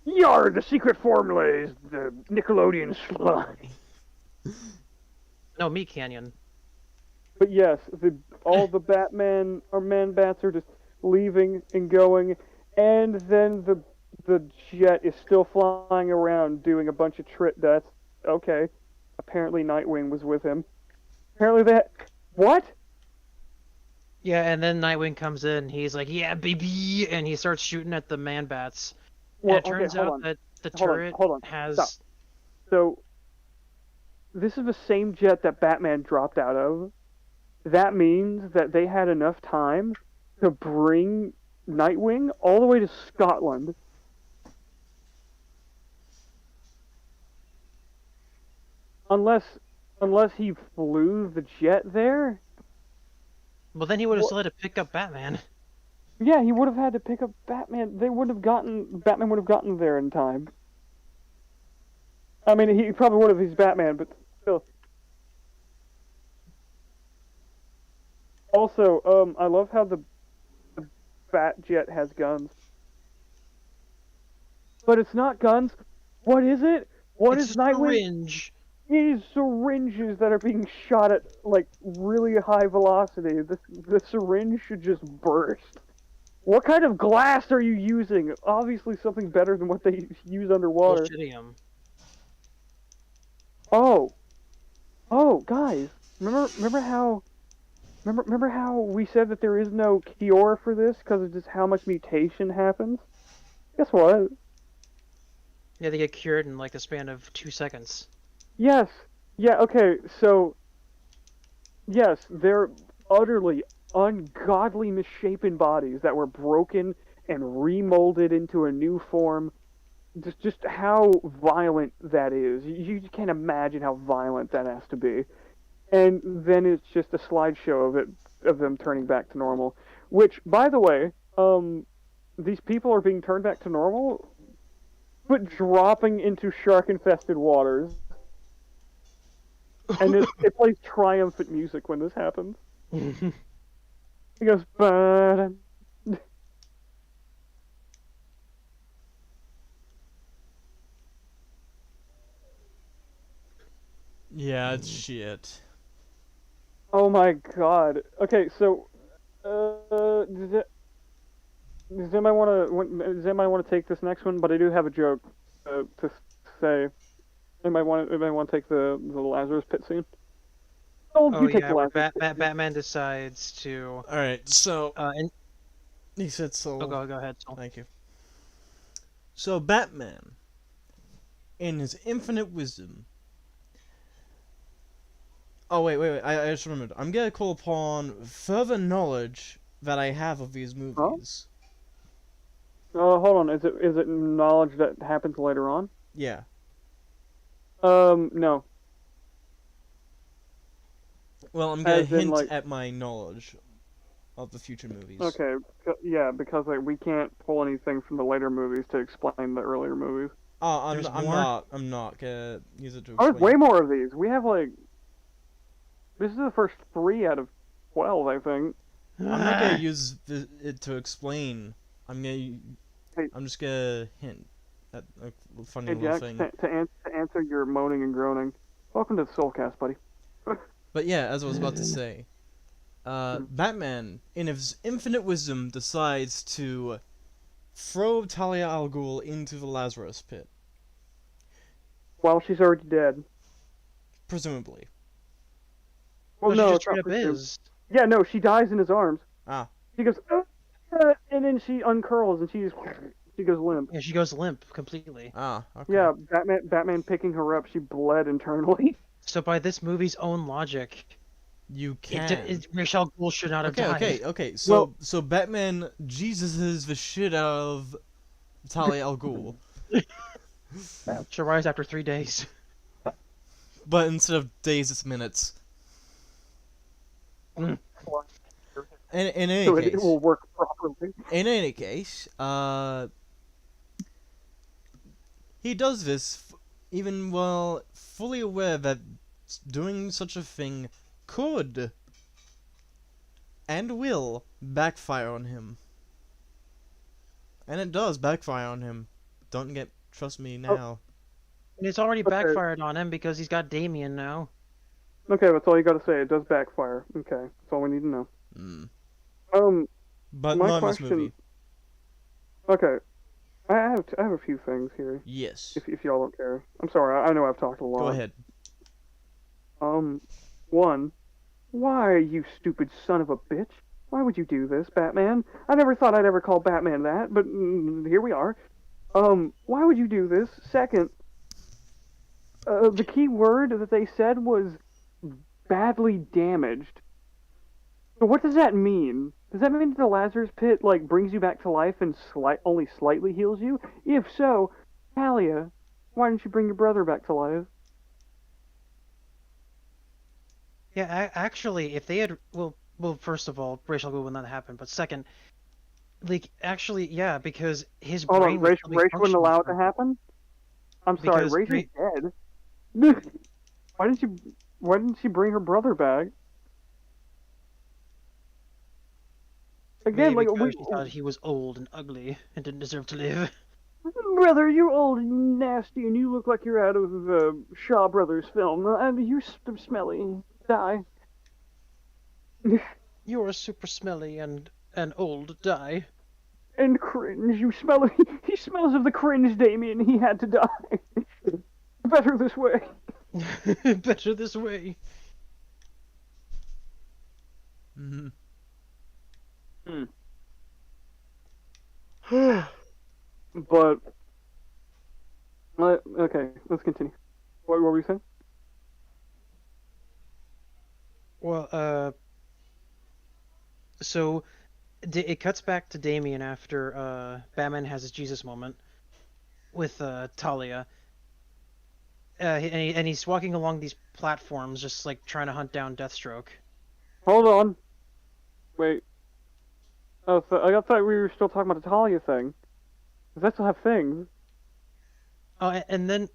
Yar! The secret formula is the Nickelodeon slime. No, Meat Canyon. But yes, all the Batman or man bats are just leaving and going, and then the jet is still flying around doing a bunch of that's okay. Apparently Nightwing was with him. Apparently what? Yeah, and then Nightwing comes in. He's like, "Yeah, baby," and he starts shooting at the man bats. Well, and it turns hold out on. that the Hold on, turret hold on, has. stop. So this is the same jet that Batman dropped out of. That means that they had enough time to bring Nightwing all the way to Scotland. Unless he flew the jet there. Well, then he would have still had to pick up Batman. Yeah, he would have had to pick up Batman. Batman would have gotten there in time. I mean, he probably would have. He's Batman, but still. Also, I love how the Bat Jet has guns, but it's not guns. What is it? What It's is a Nightwing? syringe. It is syringes that are being shot at like really high velocity. The syringe should just burst. What kind of glass are you using? Obviously something better than what they use underwater. Bullshitium. Oh, oh, guys, remember how we said that there is no cure for this because of just how much mutation happens? Guess what? Yeah, they get cured in like the span of 2 seconds. Yes. Yeah, okay, so yes, they're utterly ungodly misshapen bodies that were broken and remolded into a new form. Just how violent that is. You can't imagine how violent that has to be. And then it's just a slideshow of them turning back to normal. Which, by the way, these people are being turned back to normal, but dropping into shark-infested waters. And it plays triumphant music when this happens. It goes, "Ba-dum." Yeah, it's shit. Oh my god. Okay, so, does anybody want to take this next one? But I do have a joke to say. Anybody want to take the Lazarus pit scene? Oh, Oh you take yeah, the where Lazarus pit scene. Batman decides to. All right, so And he said so. oh, go ahead. Sol. Thank you. So Batman, in his infinite wisdom. Oh wait. I just remembered. I'm gonna call upon further knowledge that I have of these movies. Hold on. Is it knowledge that happens later on? Yeah. No. Well, I'm gonna As in, hint like- at my knowledge of the future movies. Okay. Yeah, because like we can't pull anything from the later movies to explain the earlier movies. Oh, I'm There's I'm more? not. I'm not gonna use it to Oh, explain. there's way more of these. We have like. This is the first 3 out of 12, I think. I'm not gonna use it to explain. I'm just gonna hint at a funny Hey, little Jack, thing. to answer your moaning and groaning, welcome to the Soulcast, buddy. But yeah, as I was about to say, Batman, in his infinite wisdom, decides to throw Talia al Ghul into the Lazarus pit, While she's already dead. presumably. Well, she no, just it's not straight up presumed. is. Yeah, no, she dies in his arms. Ah, She goes, and then she uncurls and she goes limp. Yeah, she goes limp completely. okay. Yeah, Batman picking her up, she bled internally. So by this movie's own logic, You can. Ra's al Ghul should not have died. Okay. So Batman Jesuses the shit out of Talia al Ghul, She'll rise after 3 days. but instead of days, it's minutes. In any So case, it will work properly. In any case, he does this even while fully aware that doing such a thing could and will backfire on him. And it does backfire on him. Trust me now. And it's already Okay. backfired on him because he's got Damien now. Okay, that's all you gotta say. It does backfire. Okay, that's all we need to know. Mm. But My not in this question- movie. Okay, I have a few things here. Yes. If y'all don't care, I'm sorry. I know I've talked a lot. Go ahead. One, why, you stupid son of a bitch? Why would you do this, Batman? I never thought I'd ever call Batman that, but here we are. Why would you do this? Second, the key word that they said was badly damaged. So what does that mean? Does that mean that the Lazarus pit, like, brings you back to life and only slightly heals you? If so, Talia, why didn't you bring your brother back to life? Yeah, actually, if they had, well, first of all, Ra's al Ghul would not happen. But second, like, actually, yeah, because his Hold brain on, would Ra's still be wouldn't functioning allow it to for- happen? I'm sorry, Because Ra's is dead. Why didn't she bring her brother back? Again, Maybe like because he thought he was old and ugly and didn't deserve to live. brother, you're old and nasty, and you look like you're out of the Shaw Brothers film, and you're smelly. Die. You're super smelly and old. Die. And cringe. You smell. He smells of the cringe, Damien. He had to die. Better this way. Better this way. Mhm. But okay, let's continue. What were we saying? Well, so it cuts back to Damien after Batman has his Jesus moment with Talia. And he's walking along these platforms, just like trying to hunt down Deathstroke. Hold on. Wait. Oh, so I thought we were still talking about the Talia thing. Does that still have things? Oh, and then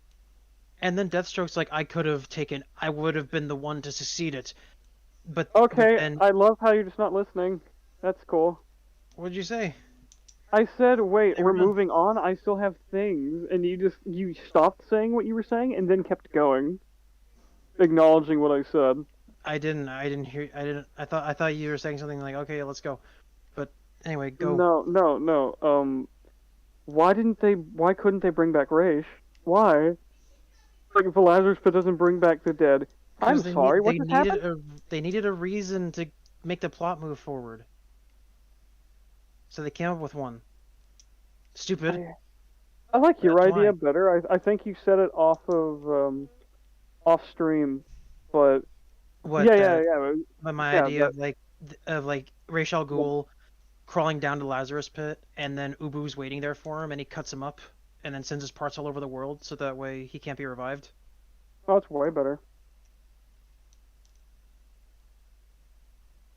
Deathstroke's like, I would have been the one to succeed it. But Okay, then, I love how you're just not listening. That's cool. what did you say? I said, wait, They we're were done. moving on. I still have things, and you stopped saying what you were saying and then kept going, acknowledging what I said. I didn't hear. I thought you were saying something like, okay, let's go. But anyway, go. No. Why couldn't they bring back Raish? Why? Like if the Lazarus Pit doesn't bring back the dead. I'm 'Cause sorry. What just happened? They needed a reason to make the plot move forward. So they came up with one. Stupid. I like your That's idea why. better. I think you said it off stream, but What? yeah. But my Yeah, idea of like Ra's al Ghul crawling down to Lazarus Pit, and then Ubu's waiting there for him, and he cuts him up, and then sends his parts all over the world, so that way he can't be revived. Oh, it's way better.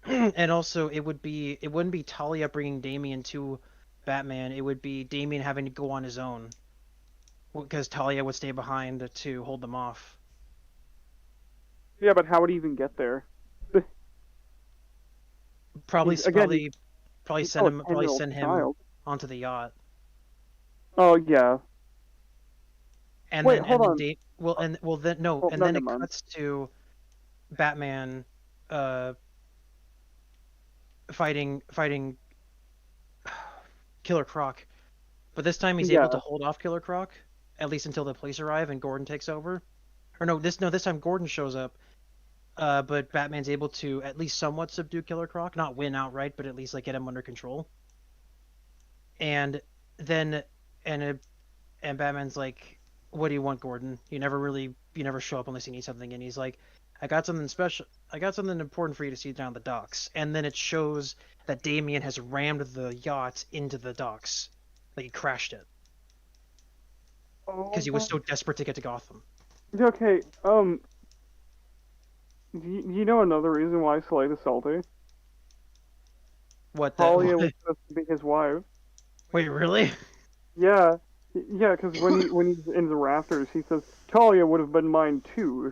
And also, it wouldn't be Talia bringing Damien to Batman. It would be Damien having to go on his own, because Talia would stay behind to hold them off. Yeah, but how would he even get there? Probably Again, probably he's send still a him probably 10-year-old send him child. onto the yacht. Oh yeah. And Wait, then hold on. and then never it mind. cuts to Batman fighting Killer Croc. But this time he's able to Yeah. hold off Killer Croc, at least until the police arrive and Gordon takes over. Or this time Gordon shows up. But Batman's able to at least somewhat subdue Killer Croc, not win outright, but at least like get him under control. And then and Batman's like, "What do you want, Gordon? You never show up unless you need something." And he's like, "I got something special. I got something important for you to see down the docks." And then it shows that Damien has rammed the yacht into the docks, like he crashed it, because he was so desperate to get to Gotham. Okay. You know another reason why Slade is salty? What Talia the? was supposed to be his wife. Wait, really? Yeah, because when he's in the rafters, he says Talia would have been mine too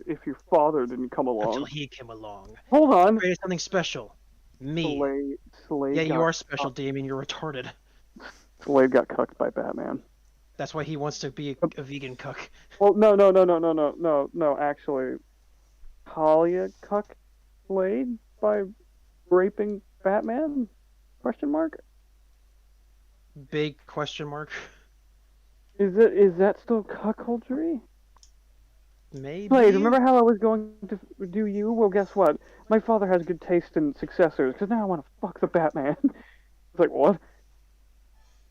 if your father didn't come Until along. he came along. Hold on. Created something special. Me. Slade Yeah, you got are special, Damien. You're retarded. Slade got cucked by Batman. That's why he wants to be a vegan cuck. Well, no. Actually, Talia cucked Slade by raping Batman? Question mark. Big question mark. Is that still cuckoldry? Maybe. Slade, remember how I was going to do you? Well, guess what? My father has good taste in successors, because now I want to fuck the Batman. It's like, what?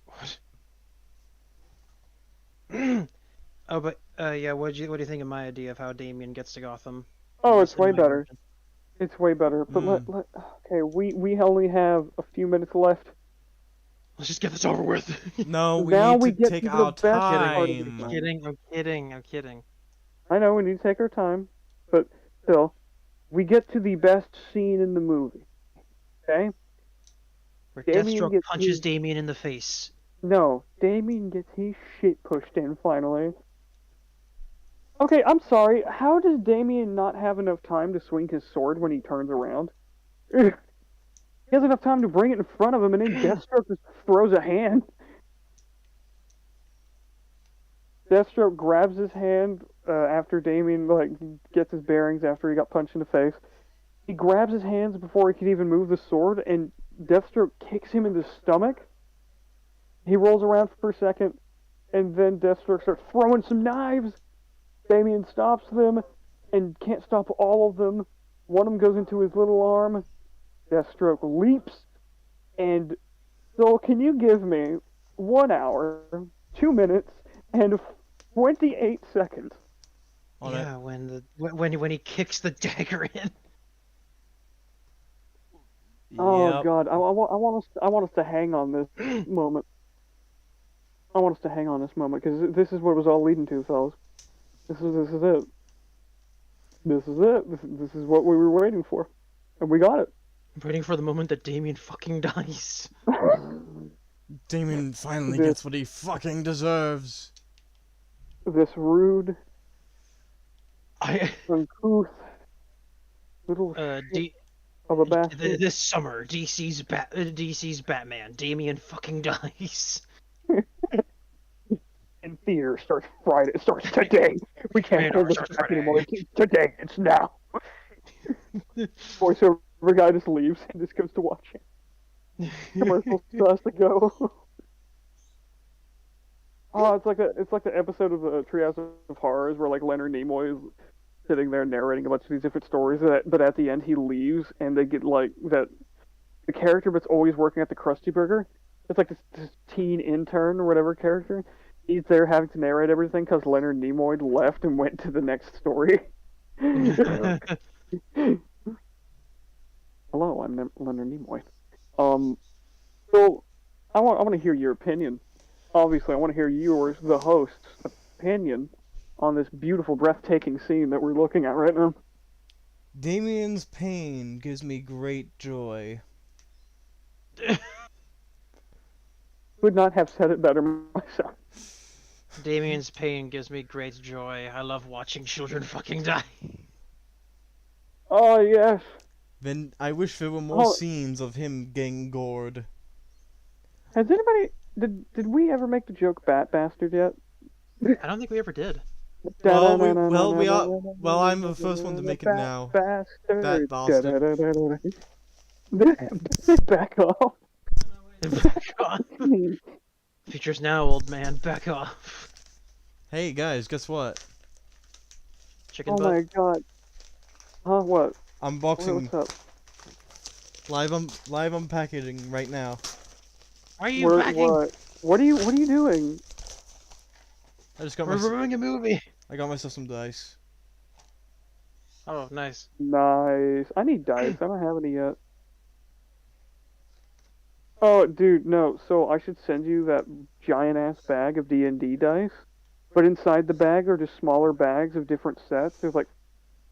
What? Oh, but yeah. What do you think of my idea of how Damien gets to Gotham? Oh, it's In way my better. version. It's way better. But okay, we only have a few minutes left. Let's just get this over with. No, we Now need we to get take to the our best part of the time. game. I'm kidding. I know we need to take our time, but still, we get to the best scene in the movie. Okay? Where Damien Deathstroke gets punches his- Damien in the face. No, Damien gets his shit pushed in finally. Okay, I'm sorry. How does Damien not have enough time to swing his sword when he turns around? He has enough time to bring it in front of him, and then Deathstroke just throws a hand. Deathstroke grabs his hand after Damien gets his bearings after he got punched in the face. He grabs his hands before he can even move the sword, and Deathstroke kicks him in the stomach. He rolls around for a second, and then Deathstroke starts throwing some knives. Damien stops them, and can't stop all of them. One of them goes into his little arm. Deathstroke leaps, and so can you give me 1 hour, 2 minutes, and 28 seconds? Yeah, when he kicks the dagger in. Oh Yep. God, I want us to hang on this moment. I want us to hang on this moment because this is what it was all leading to, fellas. This is it. This is it. This is what we were waiting for, and we got it. I'm waiting for the moment that Damien fucking dies. Damien finally This- gets what he fucking deserves. This rude, I uncouth little D- of a bastard. this summer, DC's Batman. Damien fucking dies. In theater starts Friday. It starts today. We can't Radar hold this starts back Friday. anymore. Today. It's now. Voiceover guy just leaves and just goes to watching. Commercial still has to go. Oh, it's like the episode of the Treehouse of Horrors where like Leonard Nimoy is sitting there narrating a bunch of these different stories, but at the end he leaves and they get like that the character that's always working at the Krusty Burger. It's like this teen intern or whatever character. He's there having to narrate everything because Leonard Nimoy left and went to the next story. Hello, I'm Leonard Nimoy. So I want to hear your opinion. Obviously, I want to hear yours, the host's opinion on this beautiful, breathtaking scene that we're looking at right now. Damien's pain gives me great joy. Could not have said it better myself. Damien's pain gives me great joy. I love watching children fucking die. Oh yes. Then I wish there were more Oh. scenes of him getting gored. Has anybody did we ever make the joke Bat Bastard yet? I don't think we ever did. Well, I'm the first one to make it now. Bastard. Bat bastard. Back off. Back off. Features now, old man. Back off. Hey guys, guess what? Chicken Oh butt. my god. Huh? What? Unboxing, What's up? live unpackaging right now. Why are you backing? What are you doing? I just got We're myself, reviewing a movie. I got myself some dice. Oh, nice. Nice. I need dice. I don't have any yet. Oh, dude, no. So I should send you that giant ass bag of D&D dice, but inside the bag are just smaller bags of different sets. There's like,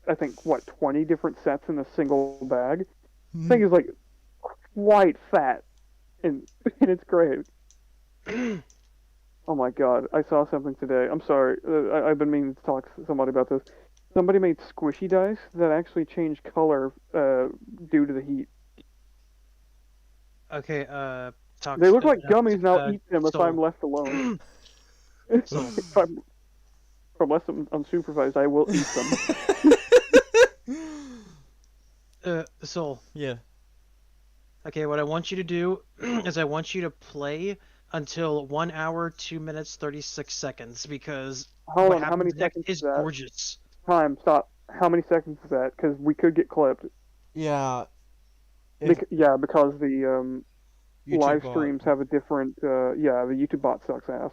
I think 20 different sets in a single bag. The thing is like quite fat, and and it's great. Oh my god, I saw something today. I'm sorry, I've been meaning to talk to somebody about this. Somebody made squishy dice that actually change color due to the heat. Okay, They look like gummies, and I'll eat them if so- I'm left alone. So- if I'm left unsupervised, I will eat them. Soul. Yeah. Okay, what I want you to do is I want you to play until 1 hour, 2 minutes, 36 seconds, because Hold what on, how many happens next seconds is is that? gorgeous. Time, stop. How many seconds is that? Because we could get clipped. Yeah. If Yeah, because the YouTube live bot- streams have a different. Yeah, the YouTube bot sucks ass.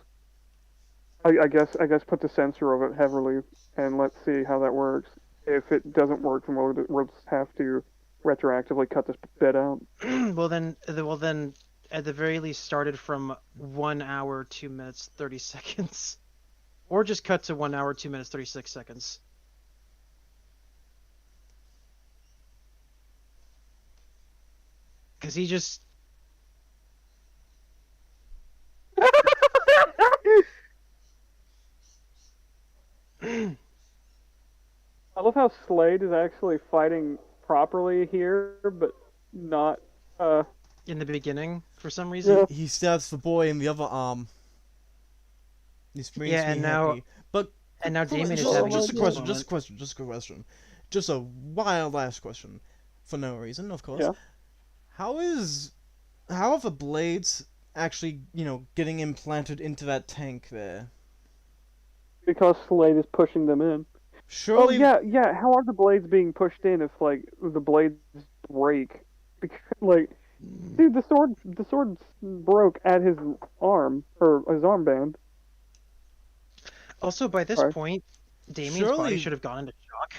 I guess put the censor of it heavily, and let's see how that works. If it doesn't work, then we'll just have to retroactively cut this bit out. well then, at the very least, started from 1 hour, 2 minutes, 30 seconds, or just cut to 1 hour, 2 minutes, 36 seconds. Because he just. I love how Slade is actually fighting properly here, but not in the beginning for some Yeah. reason. He stabs the boy in the other arm. This makes Yeah, me and now happy. But Damien is just, having just a a cool question, moment. just a question. Just a wild ass question. For no reason, of course. Yeah. How are the blades actually, getting implanted into that tank there? Because Slade is pushing them in. Oh Surely yeah. How are the blades being pushed in if like the blades break? Because like, dude, the sword broke at his arm or his armband. Also, by this Sorry. point, Damien's body Surely should have gone into shock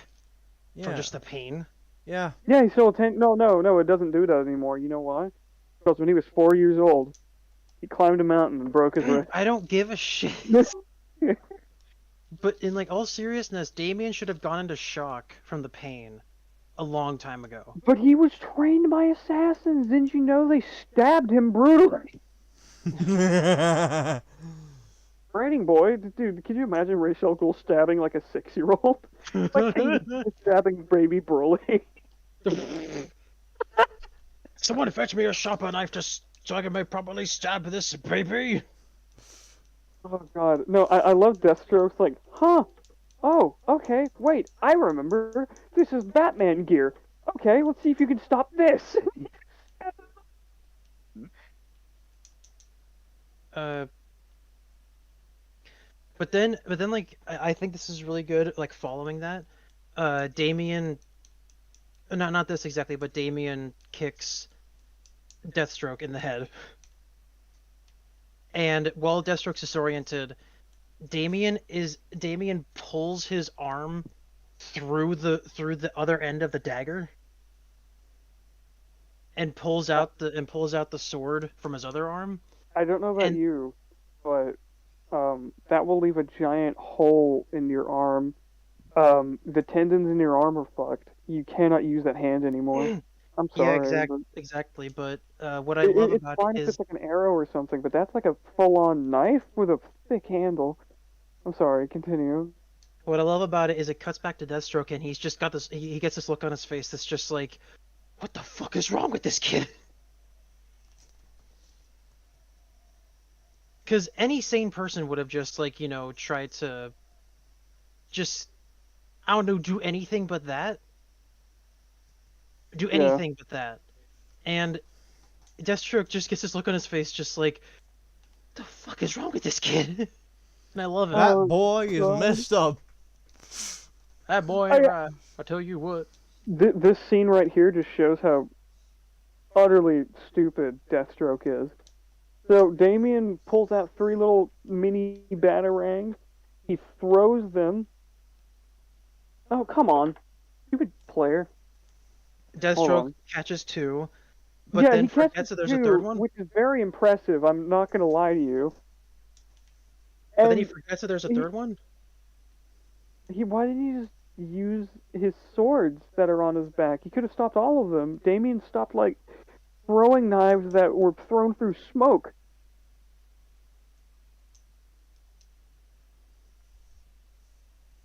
from yeah. just the pain. Yeah. Yeah, he's still a tank. No, it doesn't do that anymore. You know why? Because when he was 4 years old, he climbed a mountain and broke his wrist. I don't give a shit. But in like all seriousness, Damien should have gone into shock from the pain a long time ago. But he was trained by assassins. Didn't you know they stabbed him brutally? Training boy, dude. Can you imagine Ra's al Ghul stabbing like a 6-year-old? Like he was stabbing baby Broly. Someone fetch me a sharper knife so I can may properly stab this baby. Oh god, no, I love Deathstroke's like, huh? Oh, okay, wait, I remember. This is Batman gear. Okay, let's see if you can stop this. But then like I think this is really good. Like following that, Damien, not this exactly, but Damien kicks Deathstroke in the head, and while Deathstroke's disoriented, Damien pulls his arm through the other end of the dagger, and pulls out the sword from his other arm. I don't know about And- you, but that will leave a giant hole in your arm. The tendons in your arm are fucked. You cannot use that hand anymore. I'm sorry. Yeah, but exactly. But what I love it's about fine it if is it's like an arrow or something, but that's like a full-on knife with a thick handle. I'm sorry. Continue. what I love about it is it cuts back to Deathstroke, and he's just got this. He gets this look on his face that's just like, what the fuck is wrong with this kid? Because any sane person would have just like tried to just I don't know do anything but that. Do Yeah. anything but that. And Deathstroke just gets this look on his face, just like, what the fuck is wrong with this kid? And I love it. That Oh, boy is God. messed up. That boy I- ain't right. I tell you what. This scene right here just shows how utterly stupid Deathstroke is. So Damien pulls out 3 little mini batarangs. He throws them. Oh, come on. Stupid player. Deathstroke on. catches 2, but yeah, then he forgets catches that there's a 2, third one. which is very impressive. I'm not going to lie to you. But then he And forgets that there's a he- third one. why didn't he just use his swords that are on his back? He could have stopped all of them. Damien stopped, like, throwing knives that were thrown through smoke.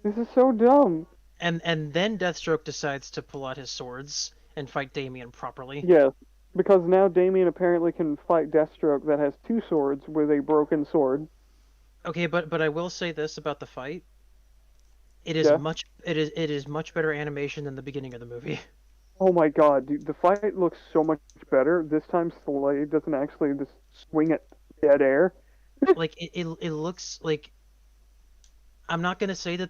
This is so dumb. And then Deathstroke decides to pull out his swords and fight Damien properly. Yes, because now Damien apparently can fight Deathstroke that has 2 swords with a broken sword. Okay, but I will say this about the fight. It is Yeah. it is much better animation than the beginning of the movie. Oh my god, dude, the fight looks so much better. This time Slade doesn't actually just swing at dead air. Like it looks like I'm not gonna say that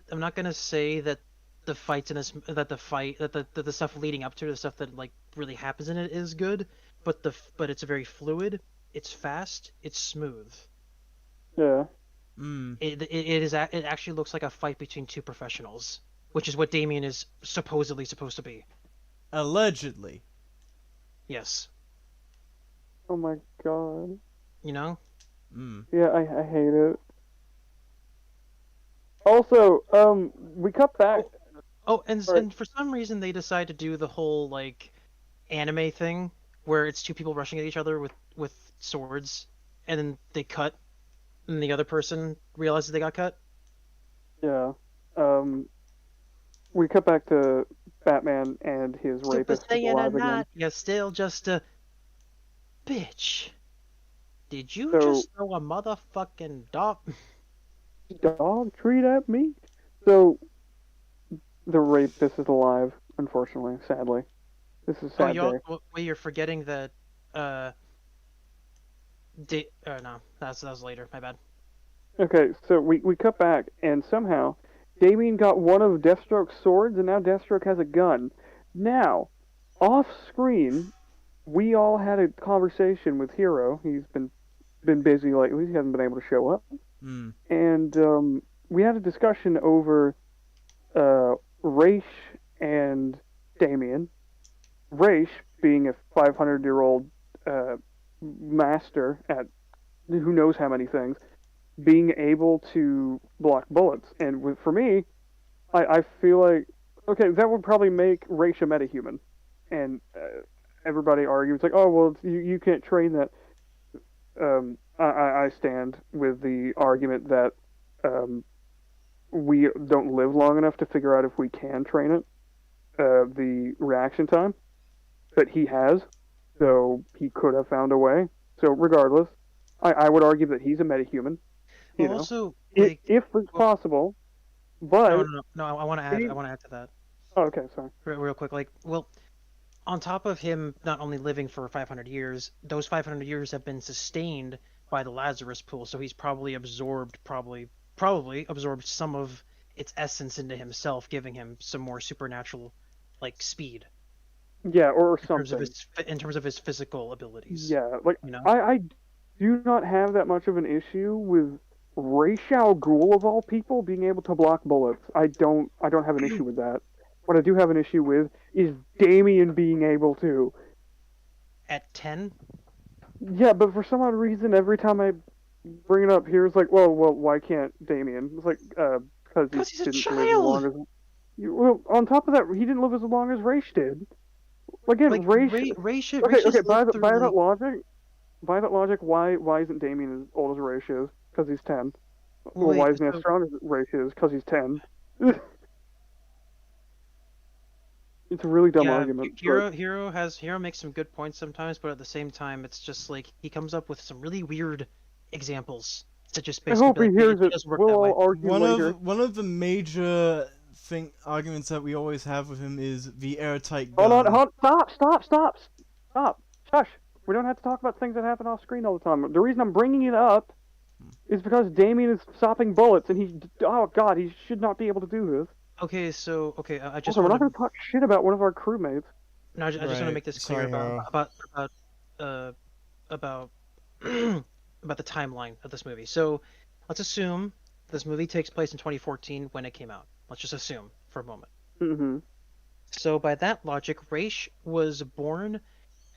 the fights in this that the stuff leading up to the stuff that like really happens in it is good, but it's very fluid, it's fast, it's smooth. Yeah. It actually looks like a fight between 2 professionals, which is what Damien is supposedly supposed to be. Allegedly. Yes. Oh my god. You know? Yeah, I hate it. Also, we cut back. Oh, and Sorry. and for some reason they decide to do the whole like anime thing where it's 2 people rushing at each other with swords, and then they cut, and the other person realizes they got cut. Yeah. We cut back to Batman and his Super rapist is Saiyan or alive again. not, you're still just a bitch. Did you So- just throw a motherfucking dog? Dog treat at me? So, the rapist is alive, unfortunately, sadly. This is a sad day. Wait, you're forgetting that, no, that was later, my bad. Okay, so we cut back, and somehow Damien got one of Deathstroke's swords, and now Deathstroke has a gun. Now, off screen, we all had a conversation with Hero. He's been busy lately. He hasn't been able to show up. Hmm. And we had a discussion over Raish and Damien. Raish being a 500-year-old master at who knows how many things, being able to block bullets. And for me, I feel like, okay, that would probably make Raish a metahuman. And everybody argues, like, oh, well, you can't train that. I stand with the argument that we don't live long enough to figure out if we can train it. The reaction time that he has, so he could have found a way. So regardless, I would argue that he's a metahuman. You know, Also, like, if it's possible, but no, I want to add to that. oh, okay, sorry. Real quick, like, well, on top of him not only living for 500 years, those 500 years have been sustained by the Lazarus pool, so he's probably absorbed some of its essence into himself, giving him some more supernatural, like, speed. Yeah, or in something. In terms of his physical abilities. Yeah, like, you know? I do not have that much of an issue with Ra's al Ghul of all people being able to block bullets. I don't have an issue with that. What I do have an issue with is Damien being able to. At 10? Yeah, but for some odd reason, every time I bring it up here, it's like, well, why can't Damien? It's like, because he's a didn't live as long child! as. Well, on top of that, he didn't live as long as Ra's did. Again, Like, Ra's. Ray should Okay. By lived through, that logic, why isn't Damien as old as Ra's is? Because he's 10. Well, why isn't he as strong as Ra's is? Because he's 10. It's a really dumb argument. Hero makes some good points sometimes, but at the same time, it's just like he comes up with some really weird examples to just I basically hope be like, he hears it. does work We'll that way. all argue later. One of the major arguments that we always have with him is the airtight gun. Hold on, stop, shush. We don't have to talk about things that happen off screen all the time. The reason I'm bringing it up is because Damien is stopping bullets, and he should not be able to do this. Okay, I just Also, we're want not going to talk shit about one of our crewmates. No, I just want to Right. make this clear Sorry, about about the timeline of this movie. So, let's assume this movie takes place in 2014 when it came out. Let's just assume for a moment. Mm-hmm. So, by that logic, Raish was born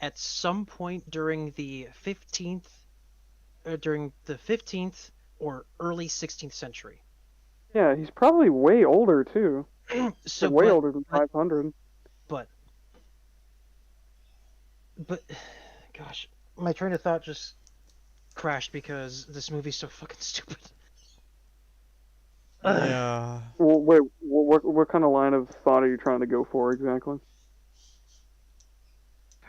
at some point during the 15th or early 16th century. Yeah, he's probably way older too. So, way older than 500. But, gosh, my train of thought just crashed because this movie's so fucking stupid. Yeah. Well, wait, what kind of line of thought are you trying to go for exactly?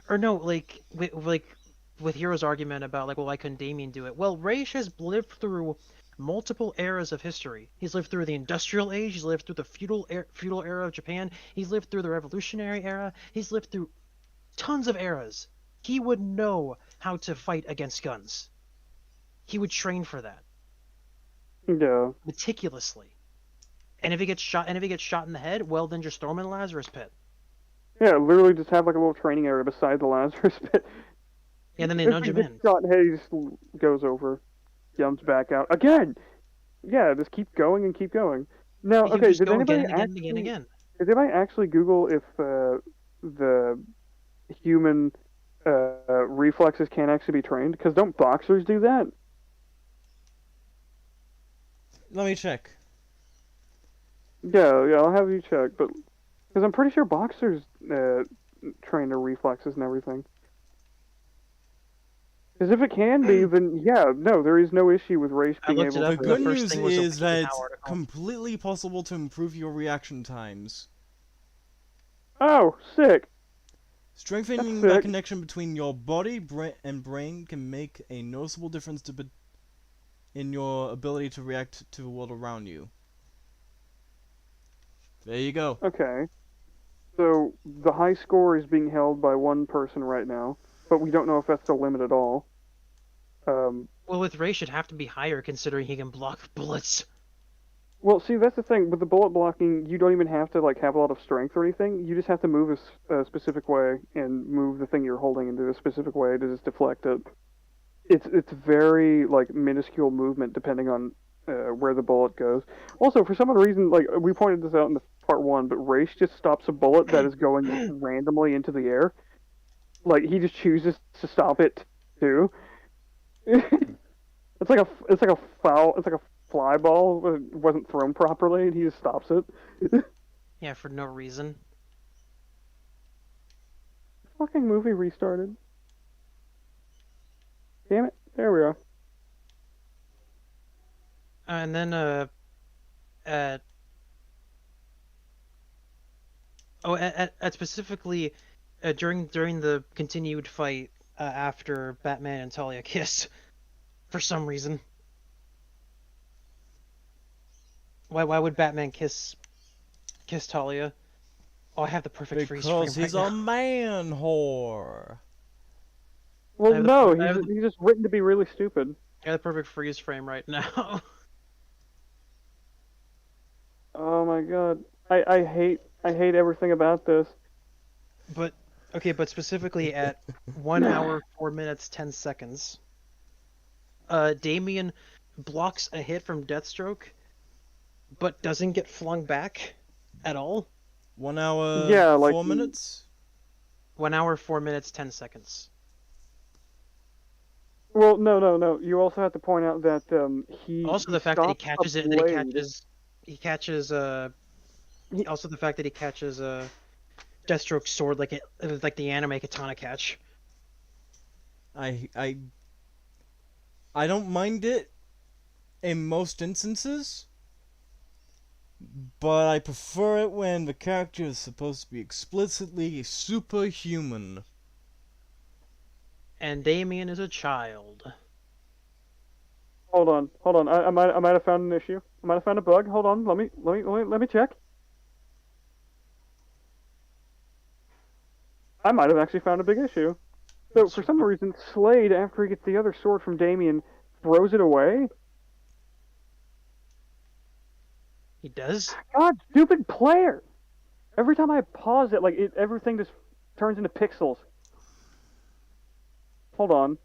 Or no, like with Hero's argument about like, well, why couldn't Damien do it? Well, Raish has lived through multiple eras of history. He's lived through the Industrial Age. He's lived through the feudal era of Japan. He's lived through the Revolutionary era. He's lived through tons of eras. He would know how to fight against guns. He would train for that Yeah. meticulously. And if he gets shot in the head, well, then just throw him in the Lazarus pit. Yeah, literally just have like a little training area beside the Lazarus pit. And then they If nudge he him gets in. shot in the head, he just goes over, jumps back out again. Yeah, just keep going and keep going. Now, You can okay, just did go anybody again and actually, again and again. did anybody actually Google if the human reflexes can actually be trained? Because don't boxers do that? Let me check. Yeah, I'll have you check, but because I'm pretty sure boxers train their reflexes and everything. Because if it can be, then yeah, no, there is no issue with race I being looked it able up. The to. The good first news thing was a is that WikiHow it's article. completely possible to improve your reaction times. Oh, sick! Strengthening That's that sick. connection between your body and brain can make a noticeable difference in your ability to react to the world around you. There you go. Okay. So the high score is being held by one person right now, but we don't know if that's the limit at all. Well, with Ray should have to be higher considering he can block bullets. Well, see, that's the thing. With the bullet blocking, you don't even have to like have a lot of strength or anything. You just have to move a specific way and move the thing you're holding into a specific way to just deflect it. It's very like minuscule movement depending on where the bullet goes. Also, for some odd reason, like we pointed this out in the part one, but Race just stops a bullet that is going randomly into the air. Like he just chooses to stop it too. It's like a foul. It's like a fly ball that wasn't thrown properly, and he just stops it. Yeah, for no reason. Fucking movie restarted. Damn it! There we are. And then at specifically during the continued fight after Batman and Talia kiss, for some reason. Why would Batman kiss Talia? Oh, I have the perfect freeze frame Because he's right a now. man whore. Well, I have no, I have he's just written to be really stupid. I have the perfect freeze frame right now. Oh my god, I hate everything about this. But but specifically at 1 hour 4 minutes 10 seconds, Damian blocks a hit from Deathstroke, but doesn't get flung back at all. 1 hour, Yeah, like 4 minutes? 1 hour 4 minutes 10 seconds. Well, no. You also have to point out that he Also, the fact that he stops a catches it, and then blade. he catches also the fact that he catches Deathstroke's sword like the anime katana catch. I don't mind it in most instances, but I prefer it when the character is supposed to be explicitly superhuman. And Damian is a child. Hold on. I might have found an issue. I might have found a bug. Hold on. Let me check. I might have actually found a big issue. So for some reason, Slade, after he gets the other sword from Damien, throws it away. He does? God, stupid player! Every time I pause it, like everything just turns into pixels. Hold on.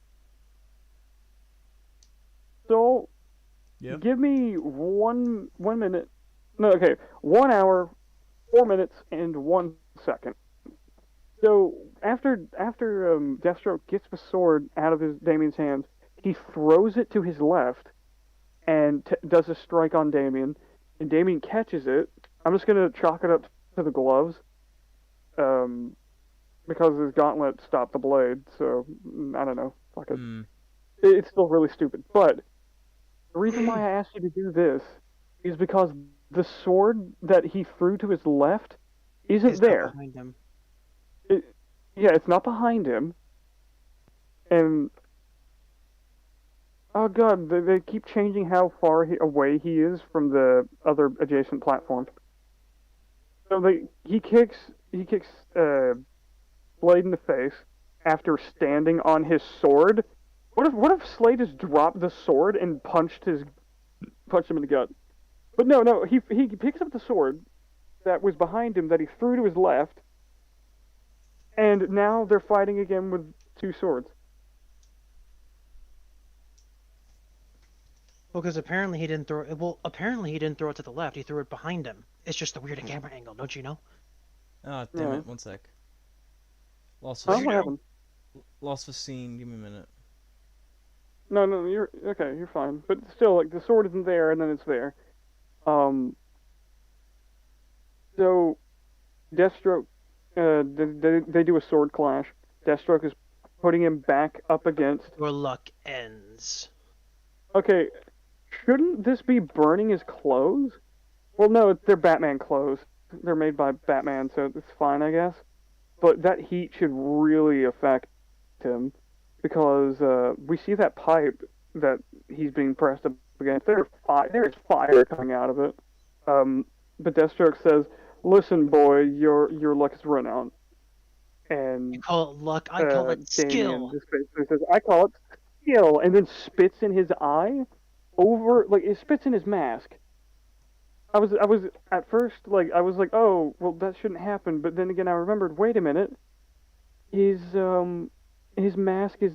So, Yep. give me 1 minute. No, okay. 1 hour, 4 minutes, and 1 second. So after Deathstroke gets the sword out of Damien's hands, he throws it to his left and does a strike on Damien, and Damien catches it. I'm just gonna chalk it up to the gloves, because his gauntlet stopped the blade. So I don't know. Fuck it. It's still really stupid. But the reason why I asked you to do this is because the sword that he threw to his left isn't He's not there. behind him. Yeah, it's not behind him. And oh god, they keep changing how far away he is from the other adjacent platform. So he kicks Slade in the face after standing on his sword. What if Slade just dropped the sword and punched him in the gut? But no, he picks up the sword that was behind him that he threw to his left. And now they're fighting again with 2 swords. Well, because apparently he didn't throw it. Well, apparently he didn't throw it to the left. He threw it behind him. It's just the weird camera angle, don't you know? Ah, damn Yeah. it. 1 sec. Lost Oh, the what happened? lost the scene. Give me a minute. No, you're okay. You're fine. But still, like the sword isn't there, and then it's there. So Deathstroke, they do a sword clash. Deathstroke is putting him back up against. Your luck ends. Okay, shouldn't this be burning his clothes? Well, no, they're Batman clothes. They're made by Batman, so it's fine, I guess. but that heat should really affect him because we see that pipe that he's being pressed up against. There's fire coming out of it. But Deathstroke says, "Listen, boy, your luck is run out." And You call it luck, I call it Damien skill. just basically says, "I call it skill," and then spits in his eye it spits in his mask. I was at first I was like, oh, well, that shouldn't happen, but then again I remembered, wait a minute, his mask is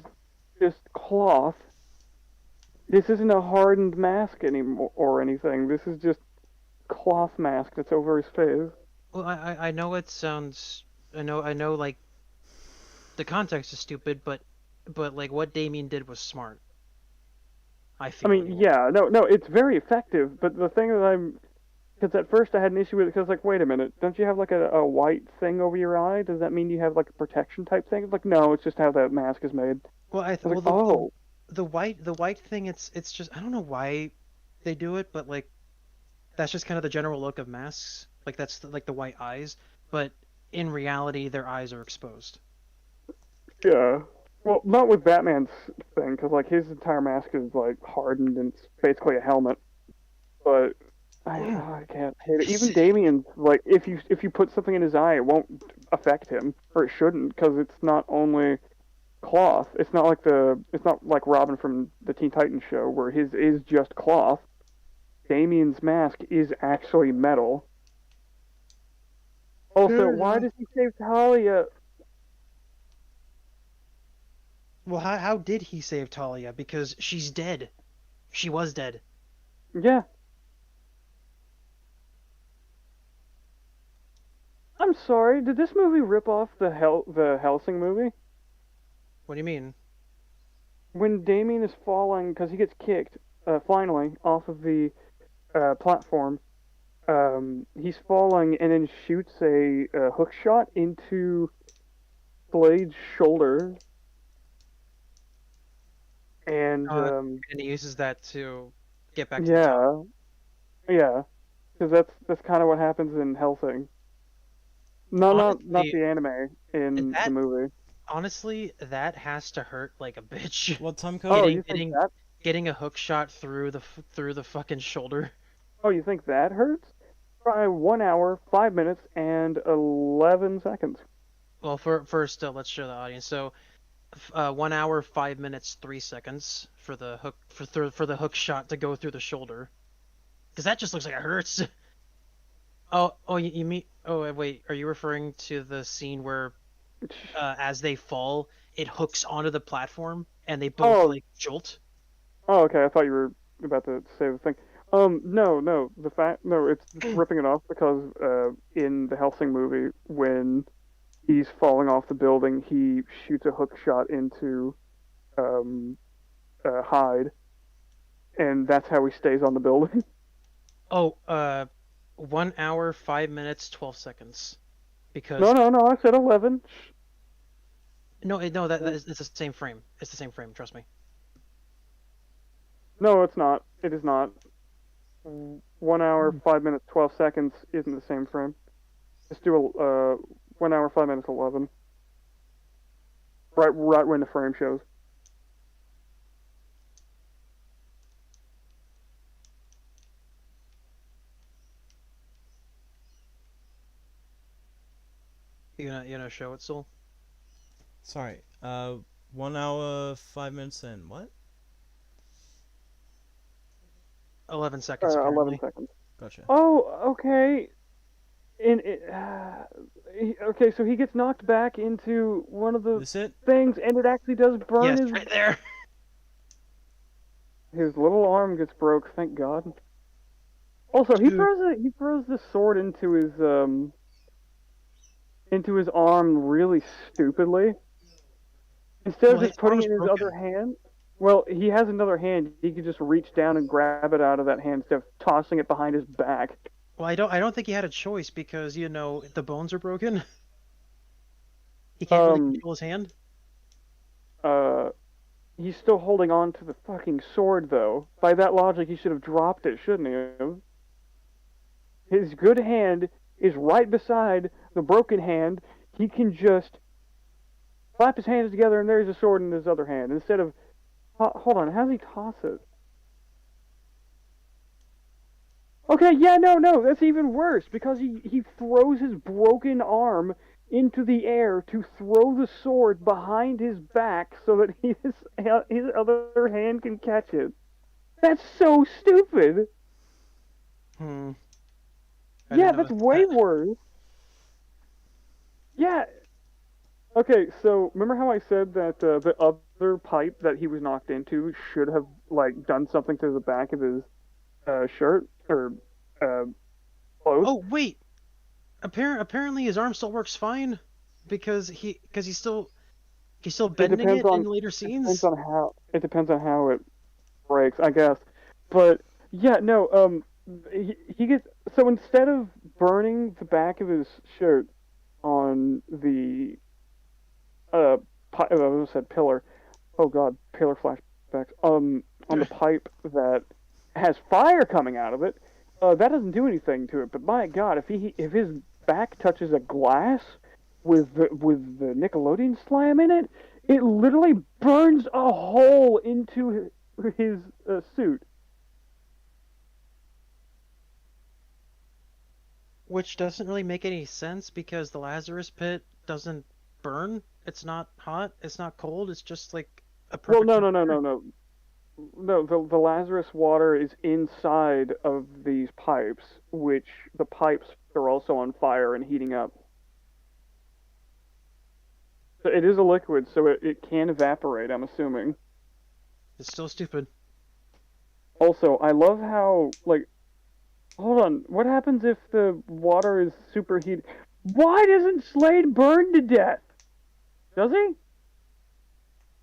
just cloth. This isn't a hardened mask anymore or anything. This is just cloth mask that's over his face. Well, I know it sounds. I know. Like, the context is stupid, but like what Damien did was smart. I feel. I mean, anyway. yeah, no, it's very effective, but the thing that because at first I had an issue with it because, like, wait a minute, don't you have, like, a white thing over your eye? Does that mean you have, like, a protection type thing? It's like, no, it's just how that mask is made. Well, I was like, oh. the white thing. It's just I don't know why they do it, but like that's just kind of the general look of masks. Like that's like the white eyes, but in reality, their eyes are exposed. Yeah. Well, not with Batman's thing, because, like, his entire mask is, like, hardened and it's basically a helmet. But I can't hate it. Even Damien's, like, if you put something in his eye, it won't affect him, or it shouldn't, because it's not only cloth. It's not like Robin from the Teen Titans show, where his is just cloth. Damien's mask is actually metal. Also, why does he save Talia? Well, how did he save Talia? Because she's dead. She was dead. Yeah. I'm sorry, did this movie rip off the Helsing movie? What do you mean? When Damien is falling, because he gets kicked, finally, off of the platform, he's falling and then shoots a hook shot into Blade's shoulder. And And he uses that to get back to the top. yeah, because that's kind of what happens in Helsing. No, Honestly, not the anime in the movie. Honestly, that has to hurt like a bitch. What time code? Oh, you think that? Getting a hook shot through the fucking shoulder. Oh, you think that hurts? Try 1 hour, 5 minutes, and 11 seconds. Well, first, let's show the audience. So, 1 hour, 5 minutes, 3 seconds for the hook for the hook shot to go through the shoulder, because that just looks like it hurts. Oh, you mean? Oh, wait, are you referring to the scene where, as they fall, it hooks onto the platform and they both like jolt? Oh, okay. I thought you were about to say the thing. No. It's ripping it off because in the Helsing movie, when he's falling off the building, he shoots a hook shot into Hyde, and that's how he stays on the building. Oh, 1 hour, 5 minutes, 12 seconds. Because No, I said 11. no, it's the same frame. It's the same frame. Trust me. No, it's not. It is not. 1 hour, 5 minutes, 12 seconds isn't the same frame. Just do 1 hour, 5 minutes, 11. Right when the frame shows. You gonna show it, Soul? Sorry. 1 hour, 5 minutes, and what? 11 seconds. 11 seconds. Gotcha. Oh, okay. Okay, so he gets knocked back into one of the This it? things, and it actually does burn Yes, his... right there. His little arm gets broke, thank God. Also, he throws the sword into his arm really stupidly. Instead of just putting it in his other hand, well, he has another hand. He could just reach down and grab it out of that hand instead of tossing it behind his back. Well, I don't think he had a choice because the bones are broken. He can't really control his hand. He's still holding on to the fucking sword, though. By that logic, he should have dropped it, shouldn't he have? His good hand is right beside the broken hand. he can just clap his hands together and there's a sword in his other hand instead of. Hold on, how does he toss it? Okay, yeah, no, that's even worse because he throws his broken arm into the air to throw the sword behind his back so that his other hand can catch it. That's so stupid. I Yeah, didn't know that's way worse. Yeah. Okay, so remember how I said that the other pipe that he was knocked into should have like done something to the back of his shirt or clothes? Oh wait, apparently his arm still works fine because he's still bending it in later scenes. It depends on how it breaks, I guess. But yeah, no, he gets so instead of burning the back of his shirt on the I almost said pillar. Oh God, pillar flashbacks. On the pipe that has fire coming out of it. That doesn't do anything to it. But my God, if his back touches a glass with the Nickelodeon slam in it, it literally burns a hole into his suit. Which doesn't really make any sense because the Lazarus pit doesn't burn. It's not hot. It's not cold. It's just like a Well, perfect. no. The Lazarus water is inside of these pipes, which the pipes are also on fire and heating up. So it is a liquid, so it can evaporate, I'm assuming. It's still stupid. Also, I love how, like, hold on, what happens if the water is superheated? Why doesn't Slade burn to death? Does he?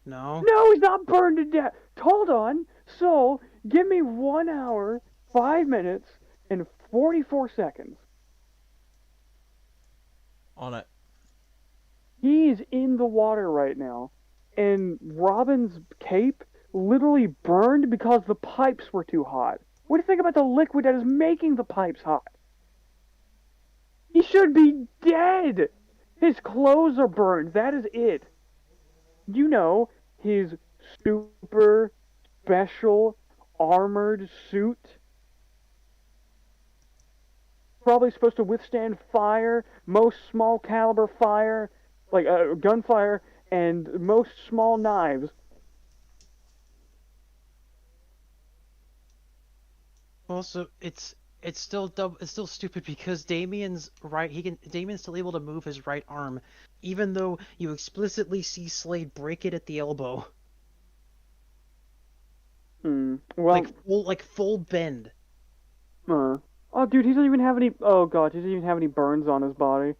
No. No, he's not burned to death. Hold on. So, give me 1 hour, 5 minutes, and 44 seconds. On it. He's in the water right now, and Robin's cape literally burned because the pipes were too hot. What do you think about the liquid that is making the pipes hot? He should be dead. His clothes are burned. That is it. You know, his super special armored suit. Probably supposed to withstand fire, most small caliber fire, like gunfire, and most small knives. Also, it's still it's still stupid because Damien's still able to move his right arm, even though you explicitly see Slade break it at the elbow. Well, like full bend. oh, dude, he doesn't even have any. Oh God, he doesn't even have any burns on his body,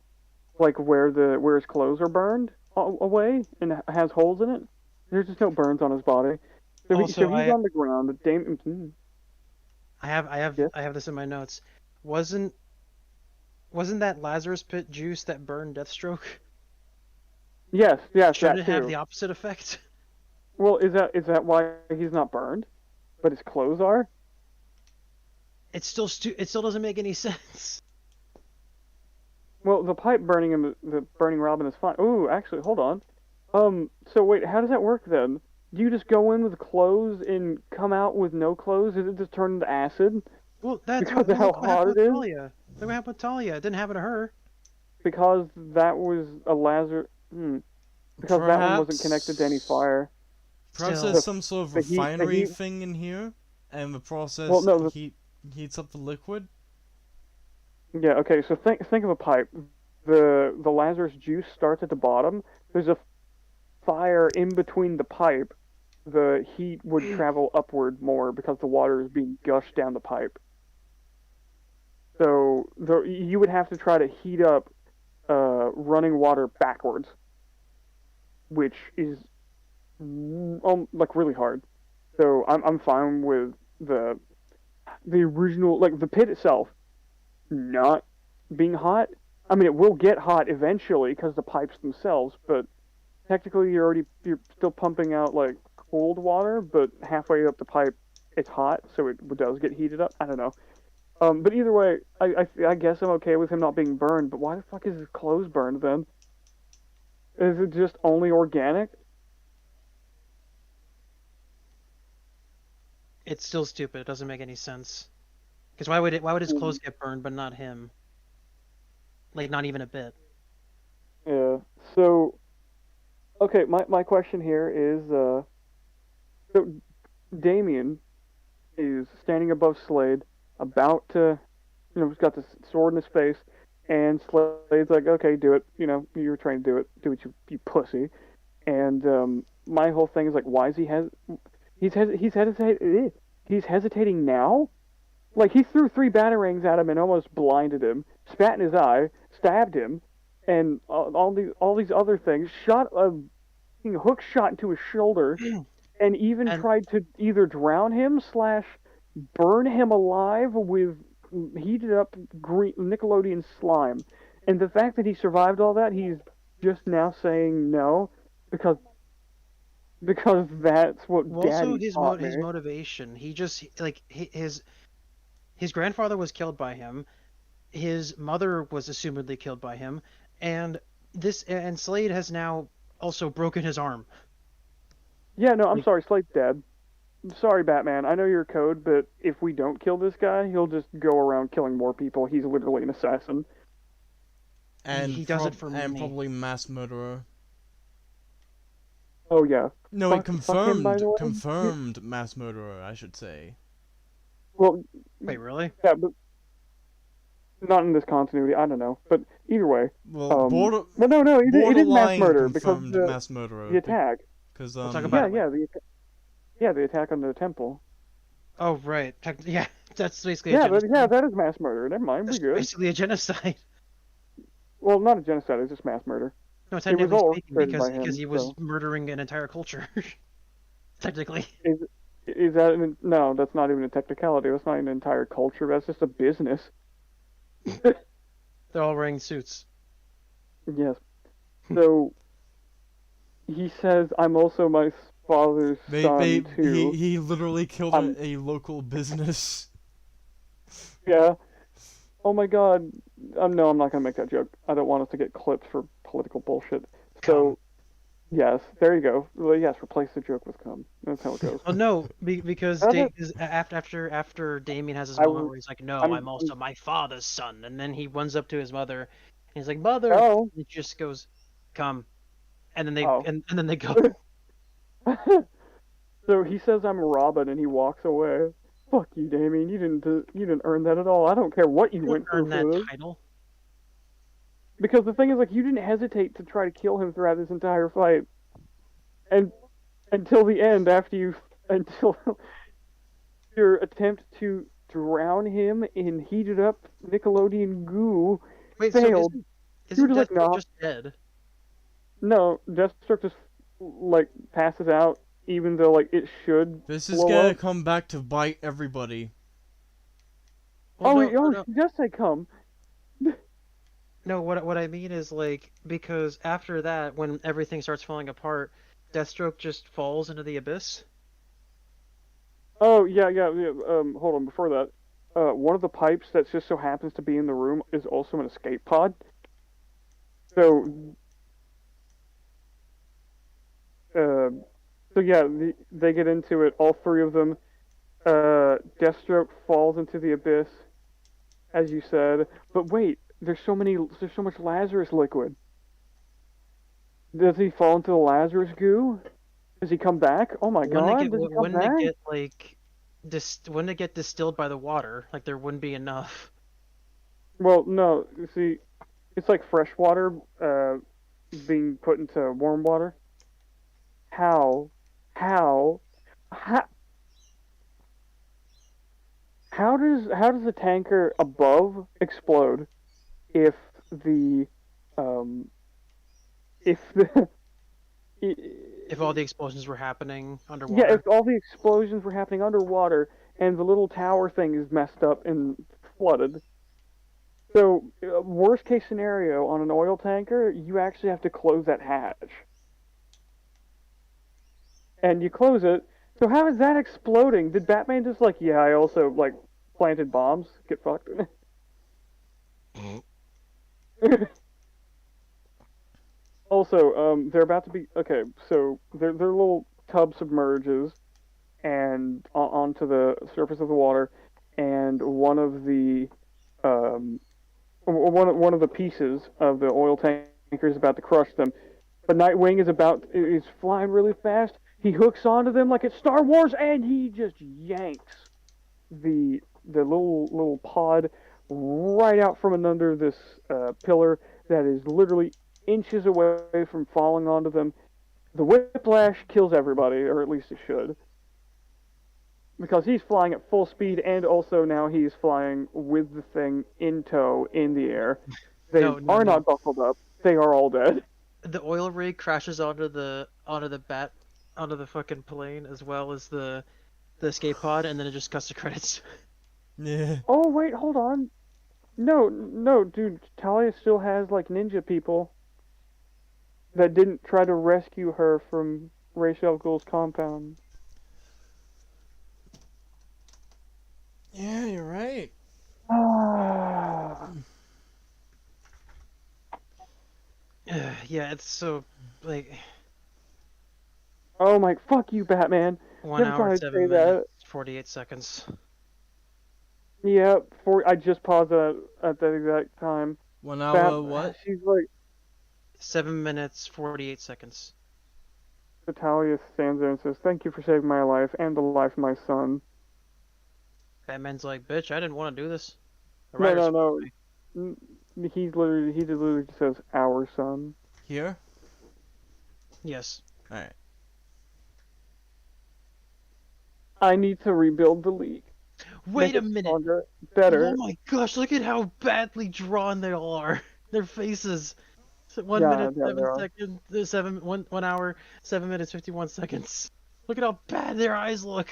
like where his clothes are burned away and has holes in it. There's just no burns on his body. So, Also, he's on the ground. Damien. I have Yes? I have this in my notes. Wasn't that Lazarus pit juice that burned Deathstroke? Yes, Shouldn't that it have too. the opposite effect? Well, is that why he's not burned, but his clothes are? It still doesn't make any sense. Well, the pipe burning him, the burning Robin is fine. Ooh, actually, hold on. So wait, how does that work then? Do you just go in with clothes and come out with no clothes? Does it just turn into acid? Well, that's Because of how hot it is? Talia. Look what happened with Talia. It didn't happen to her. Because that was a Lazarus. Because that one wasn't connected to any fire. Perhaps Still. there's some sort of The heat- the refinery heat- thing in here, and the process Well, no, heats up the liquid. Yeah. Okay. So think of a pipe. The Lazarus juice starts at the bottom. There's a fire in between the pipe. The heat would travel upward more because the water is being gushed down the pipe. So you would have to try to heat up running water backwards, which is like really hard. So I'm fine with the original, like the pit itself not being hot. I mean, it will get hot eventually because the pipes themselves, but technically you're still pumping out like cold water, but halfway up the pipe it's hot, so it does get heated up. I don't know. But either way, I guess I'm okay with him not being burned. But why the fuck is his clothes burned then? Is it just only organic? It's still stupid. It doesn't make any sense. Because why would his clothes get burned but not him? Like not even a bit. Yeah. So, okay, my question here is, so Damien is standing above Slade, about to, he's got this sword in his face, and Slade's like, okay, do it. You were trying to do it. Do it, you pussy. And my whole thing is like, why is he's hesitating now? Like, he threw 3 batarangs at him and almost blinded him, spat in his eye, stabbed him, and all these other things. Shot a hook shot into his shoulder, and even tried to either drown him / burn him alive with heated up green Nickelodeon slime. And the fact that he survived all that, he's just now saying no because that's what Also, Daddy taught me. his motivation. He just like his grandfather was killed by him. His mother was assumedly killed by him, and Slade has now also broken his arm. Yeah, no, I'm sorry, Slade's dead. Sorry, Batman. I know your code, but if we don't kill this guy, he'll just go around killing more people. He's literally an assassin. And he does it for and money. probably mass murderer. Oh yeah. No, Fuck him, by the way. confirmed mass murderer, I should say. Well, Wait, really? yeah, but not in this continuity. I don't know, but either way. Well, But no, it is mass murder because confirmed mass murderer. the attack. Because We'll talk about the attack on the temple. Oh right, yeah, that's basically that is mass murder. Never mind, that's we're good. basically a genocide. Well, not a genocide. It's just mass murder. No, technically all speaking, orchestrated by because him, he was so. murdering an entire culture. Technically. Is that no? That's not even a technicality. That's not an entire culture. That's just a business. They're all wearing suits. Yes. So he says, "I'm also my father's son too." He literally killed a local business. Yeah. Oh my God. No, I'm not gonna make that joke. I don't want us to get clipped for political bullshit. So, yes, there you go. Well, yes, replace the joke with "cum." That's how it goes. Oh no, because after Damien has his moment where he's like, "No, I'm also my father's son," and then he runs up to his mother, and he's like, "Mother," and he just goes, "Come," and then they and then they go. So he says, "I'm Robin," and he walks away. Fuck you, Damien. You didn't earn that at all. I don't care what you went through earn for that this. title. Because the thing is, like, you didn't hesitate to try to kill him throughout this entire fight, and until the end, until your attempt to drown him in heated up Nickelodeon goo failed. So isn't Deathstroke just dead? No, Deathstroke just like passes out, even though like it should. This is gonna come back to bite everybody. Well, he does say come. No, what I mean is like because after that, when everything starts falling apart, Deathstroke just falls into the abyss. Oh yeah. Hold on. Before that, one of the pipes that just so happens to be in the room is also an escape pod. So, yeah, they get into it. All 3 of them. Deathstroke falls into the abyss, as you said. But wait. There's so much Lazarus liquid. Does he fall into the Lazarus goo? Does he come back? Oh my God! Wouldn't it get distilled by the water? Like there wouldn't be enough. Well, no. You see, it's like fresh water being put into warm water. How does a tanker above explode? If all the explosions were happening underwater. Yeah, if all the explosions were happening underwater and the little tower thing is messed up and flooded. So, worst case scenario on an oil tanker, you actually have to close that hatch. And you close it. So how is that exploding? Did Batman just like, yeah, I also like planted bombs? Get fucked. Also, they're about to be okay. So their little tub submerges and onto the surface of the water, and um, one of the pieces of the oil tanker is about to crush them. But Nightwing is flying really fast. He hooks onto them like it's Star Wars, and he just yanks the little pod right out from under this pillar that is literally inches away from falling onto them. The whiplash kills everybody, or at least it should, because he's flying at full speed, and also now he's flying with the thing in tow in the air. They No, no, are no. not buckled up. They are all dead. The oil rig crashes onto the fucking plane as well as the escape pod, and then it just cuts to credits. Yeah. Oh wait, hold on. No, dude. Talia still has like ninja people that didn't try to rescue her from Ra's al Ghul's compound. Yeah, you're right. Ah. Yeah, it's so like Oh my, fuck you, Batman. 1 Never thought hour I'd 7 say that. minutes 48 seconds. Yeah, I just paused at that exact time. 1 hour what? She's like, 7 minutes 48 seconds. Natalia stands there and says, "Thank you for saving my life and the life of my son." Batman's like, bitch, I didn't want to do this. The No, writers no, forced me." no. He literally just says, "Our son." Here? Yes. Alright. I need to rebuild the league. Wait Make a it minute. stronger, better. Oh my gosh, look at how badly drawn they all are. Their faces. So Yeah, 1 minute, yeah, they 7 are. seconds, 1 hour, 7 minutes, 51 seconds. Look at how bad their eyes look.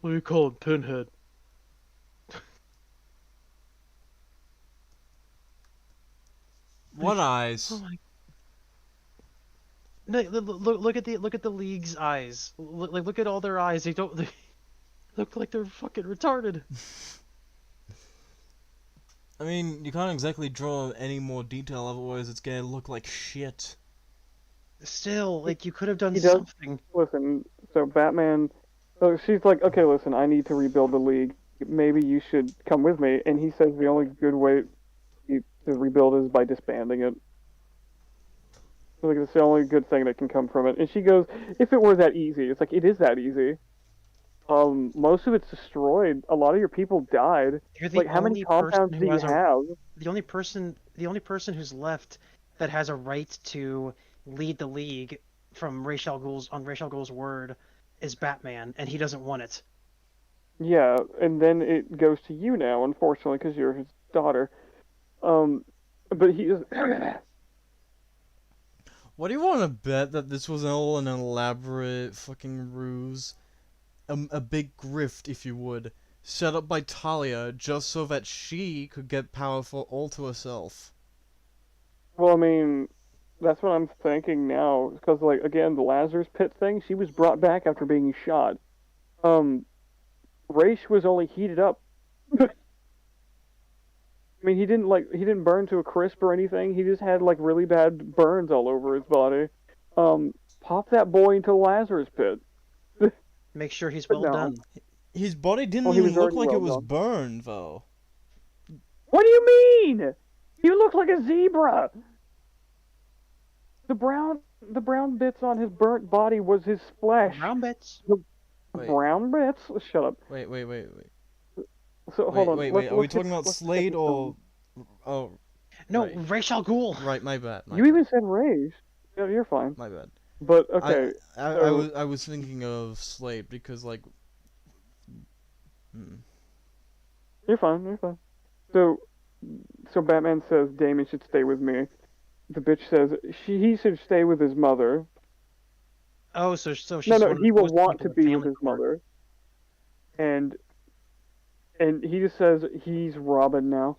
What do you call him, Pinhead? What eyes? Oh my. No, look at the league's eyes. Look at all their eyes. They look like they're fucking retarded. I mean, you can't exactly draw any more detail, otherwise it's gonna look like shit. Still, like you could have done He does. something. Listen, so Batman, so she's like, "Okay, listen, I need to rebuild the league. Maybe you should come with me." And he says the only good way to rebuild is by disbanding it. Like, it's the only good thing that can come from it. And she goes, "If it were that easy," it's like, it is that easy. Most of it's destroyed. A lot of your people died. You're the Like, how many only person compounds who do you has have? the only person who's left that has a right to lead the league from Ra's al Ghul's word is Batman, and he doesn't want it. Yeah, and then it goes to you now, unfortunately, because you're his daughter. But he is. What do you want to bet that this was all an elaborate fucking ruse? A big grift, if you would, set up by Talia just so that she could get powerful all to herself. Well, I mean, that's what I'm thinking now. Because, like, again, the Lazarus Pit thing, she was brought back after being shot. Ra's was only heated up. I mean, he didn't burn to a crisp or anything. He just had, like, really bad burns all over his body. Pop that boy into the Lazarus Pit. Make sure he's But well no. done. His body didn't Well, he even was look already like well it was done. burned, though. What do you mean? You look like a zebra. The brown bits on his burnt body was his flesh. Brown bits. Wait. Brown bits? Shut up. Wait. So hold on. Wait. Let's Are we get- talking about let's get Slade this or... done. Oh, No, Right. Ra's al Ghul. right, my bad. You even said Ra's. Yeah, you're fine. My bad. But okay, I was thinking of Slade because, like... you're fine. You're fine. So Batman says Damon should stay with me. The bitch says he should stay with his mother. Oh, so she's No, one of he will those want people to in be with family his court. mother. And he just says he's Robin now.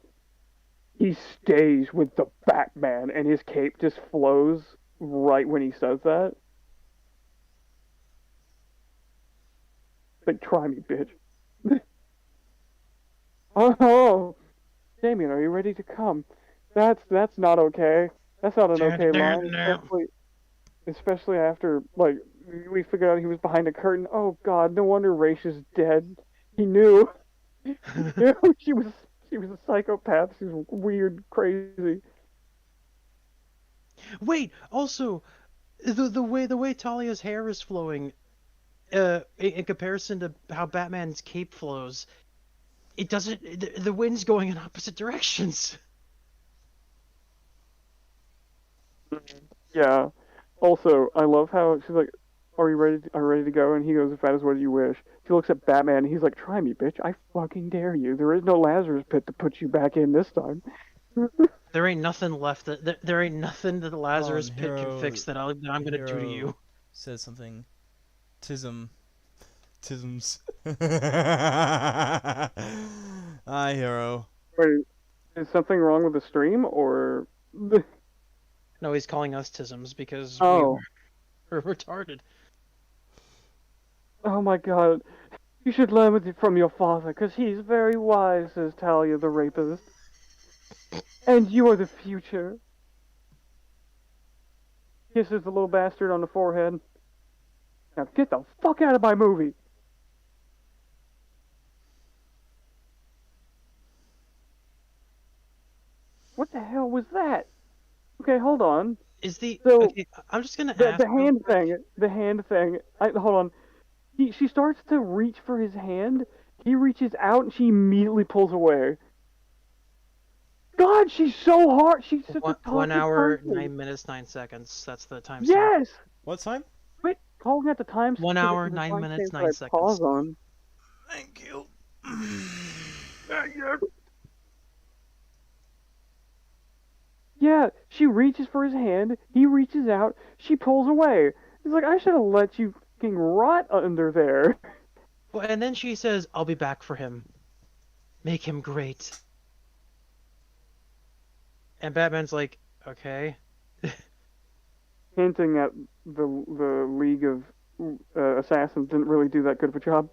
He stays with the Batman, and his cape just flows right when he says that. Like, try me, bitch. Oh, Damien, are you ready to come? That's not okay. That's not an okay line, No. especially after like we figured out he was behind a curtain. Oh God, no wonder Raish is dead. He knew. He knew she was a psychopath. She was weird, crazy. Wait, also, the way Talia's hair is flowing, in comparison to how Batman's cape flows, it doesn't. The wind's going in opposite directions. Yeah. Also, I love how she's like, "Are you ready? Are you ready to go?" And he goes, "If that is what you wish." She looks at Batman. And he's like, "Try me, bitch. I fucking dare you. There is no Lazarus pit to put you back in this time." There ain't nothing left. There ain't nothing that the Lazarus and pit can Hero- fix that I'm gonna do to Hero you. Says something. Tisms. Hi, Hero. Wait, is something wrong with the stream or? No, he's calling us tisms because Oh, we're retarded. oh my God! You should learn it from your father, 'cause he's very wise," says Talia the rapist. "And you are the future." Kisses the little bastard on the forehead. Now get the fuck out of my movie. What the hell was that? Okay, hold on. Is the So, okay? I'm just gonna The ask. the hand thing. Hold on. She starts to reach for his hand. He reaches out and she immediately pulls away. God, she's so hard. She's such a One toxic hour, person. 9 minutes, 9 seconds. That's the timestamp. Yes. What time? Quit calling at the time. 1 hour, 9 minutes, 9 seconds. Pause on. Thank you. Yeah, she reaches for his hand. He reaches out. She pulls away. He's like, I should have let you fucking rot under there. Well, and then she says, "I'll be back for him. Make him great." And Batman's like, "Okay." Hinting at the League of Assassins didn't really do that good of a job.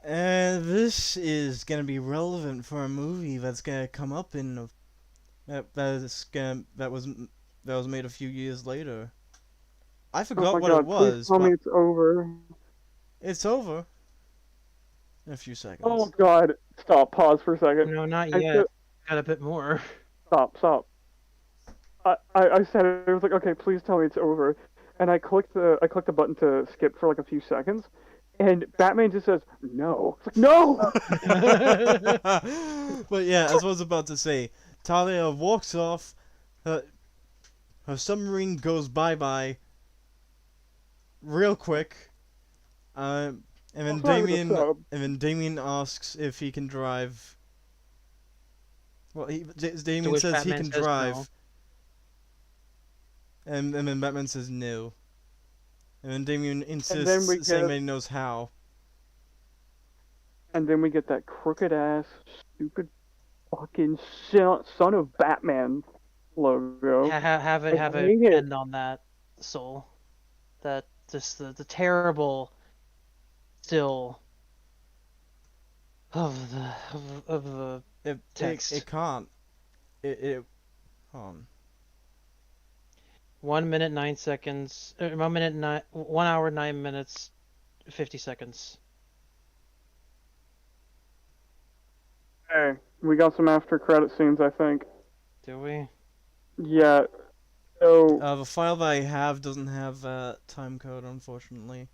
And this is gonna be relevant for a movie that's gonna come up in that was made a few years later. I Oh forgot my what God, it was. please tell me But it's over. it's over in a few seconds. Oh God, stop. Pause for a second. No, not I yet. said- Got a bit more. Stop. I said it. I was like, okay, please tell me it's over. And I clicked the button to skip for like a few seconds, and Batman just says no. It's like no. But yeah, as I was about to say, Talia walks off. Her submarine goes bye real quick. And then What's wrong with the Damien sub? asks if he can drive. Well, Damien which says he Batman can says drive. no. And then Batman says no. And then Damien then we insists, saying get- that he knows how. And then we get that crooked ass, stupid, fucking son of Batman logo. Have I it hate it. end on that, Soul. That just the terrible still of the text. It can't. Hold on. 1 minute 9 seconds. 1 hour 9 minutes 50 seconds. Hey, we got some after credit scenes, I think. Do we? Yeah. So The file that I have doesn't have time code, unfortunately.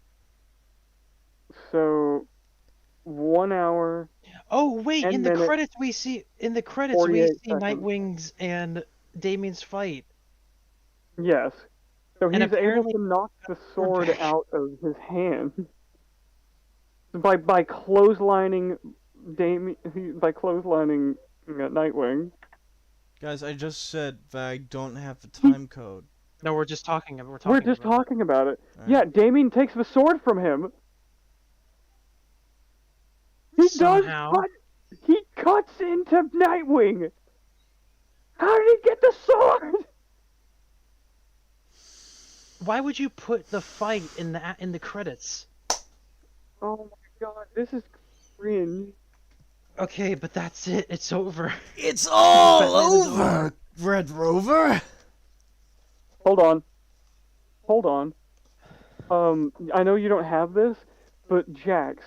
1 hour. Oh wait! 10 In the minutes, credits we see 48 see seconds. Nightwing's and Damien's fight. Yes. So And he's able apparently to knock the sword back. out of his hand by clotheslining Nightwing. Guys, I just said that I don't have the time code. No, we're just talking. We're We're talking. just about it. talking about it. Alright. Yeah, Damien takes the sword from him. Somehow. He cuts into Nightwing. How did he get the sword? Why would you put the fight in the credits? Oh my God, this is cringe. Okay, but that's it. It's over. It's all Batman is over, Red Rover. Hold on. Hold on. I know you don't have this, but Jax,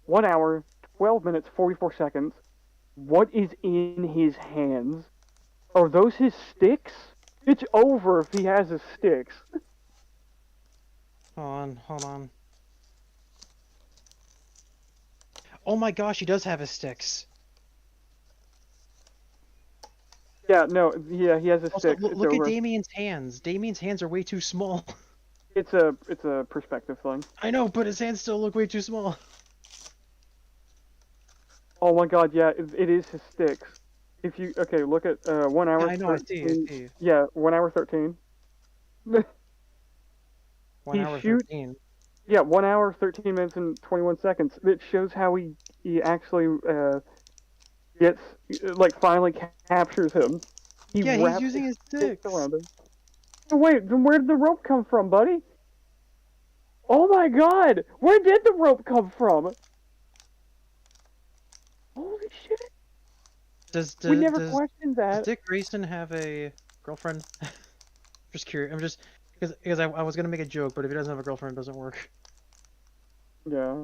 1 hour, 12 minutes, 44 seconds. What is in his hands? Are those his sticks? It's over if he has his sticks. Hold on. Oh my gosh, he does have his sticks. Yeah, no, yeah, he has his Also, sticks. It's look at over. Damien's hands. Damien's hands are way too small. It's a perspective thing. I know, but his hands still look way too small. Oh my god, yeah, it is his sticks. If you look at 1 hour. Yeah, I know, I 13, see. Yeah, 1 hour 13. 1 He hour shoots- 13. Yeah, 1 hour 13 minutes and 21 seconds. It shows how he actually gets finally captures him. Yeah, wraps he's using his sticks sticks. around him. Oh, wait, then where did the rope come from, buddy? Oh my god! Where did the rope come from? Holy shit! We never questioned Does that. Dick Grayson have a girlfriend? Just curious. I'm just because I was gonna make a joke, but if he doesn't have a girlfriend, it doesn't work. Yeah.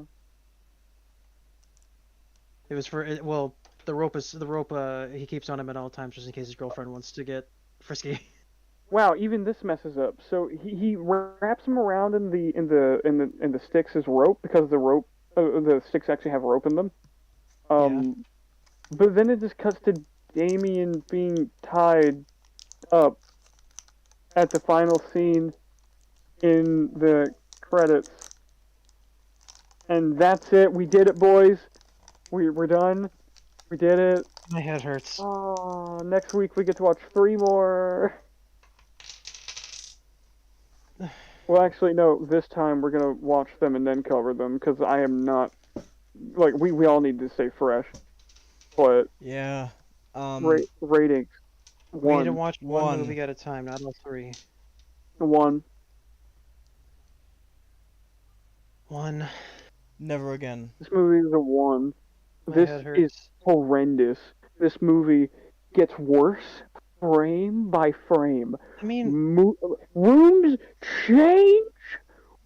It was for the rope he keeps on him at all times just in case his girlfriend wants to get frisky. Wow, even this messes up. So he wraps him around in the sticks as rope because the sticks actually have rope in them. But then it just cuts to Damien being tied up at the final scene in the credits. And that's it. We did it, boys. We're done. We did it. My head hurts. Oh, next week we get to watch 3 more. Well, actually, no. This time we're gonna watch them and then cover them because I am not we all need to stay fresh. But Yeah. ratings. We need to watch One. one movie at a time, not all 3. 1. 1. Never again. This movie is a 1. My This head is hurts. horrendous. This movie gets worse frame by frame. I mean, Rooms change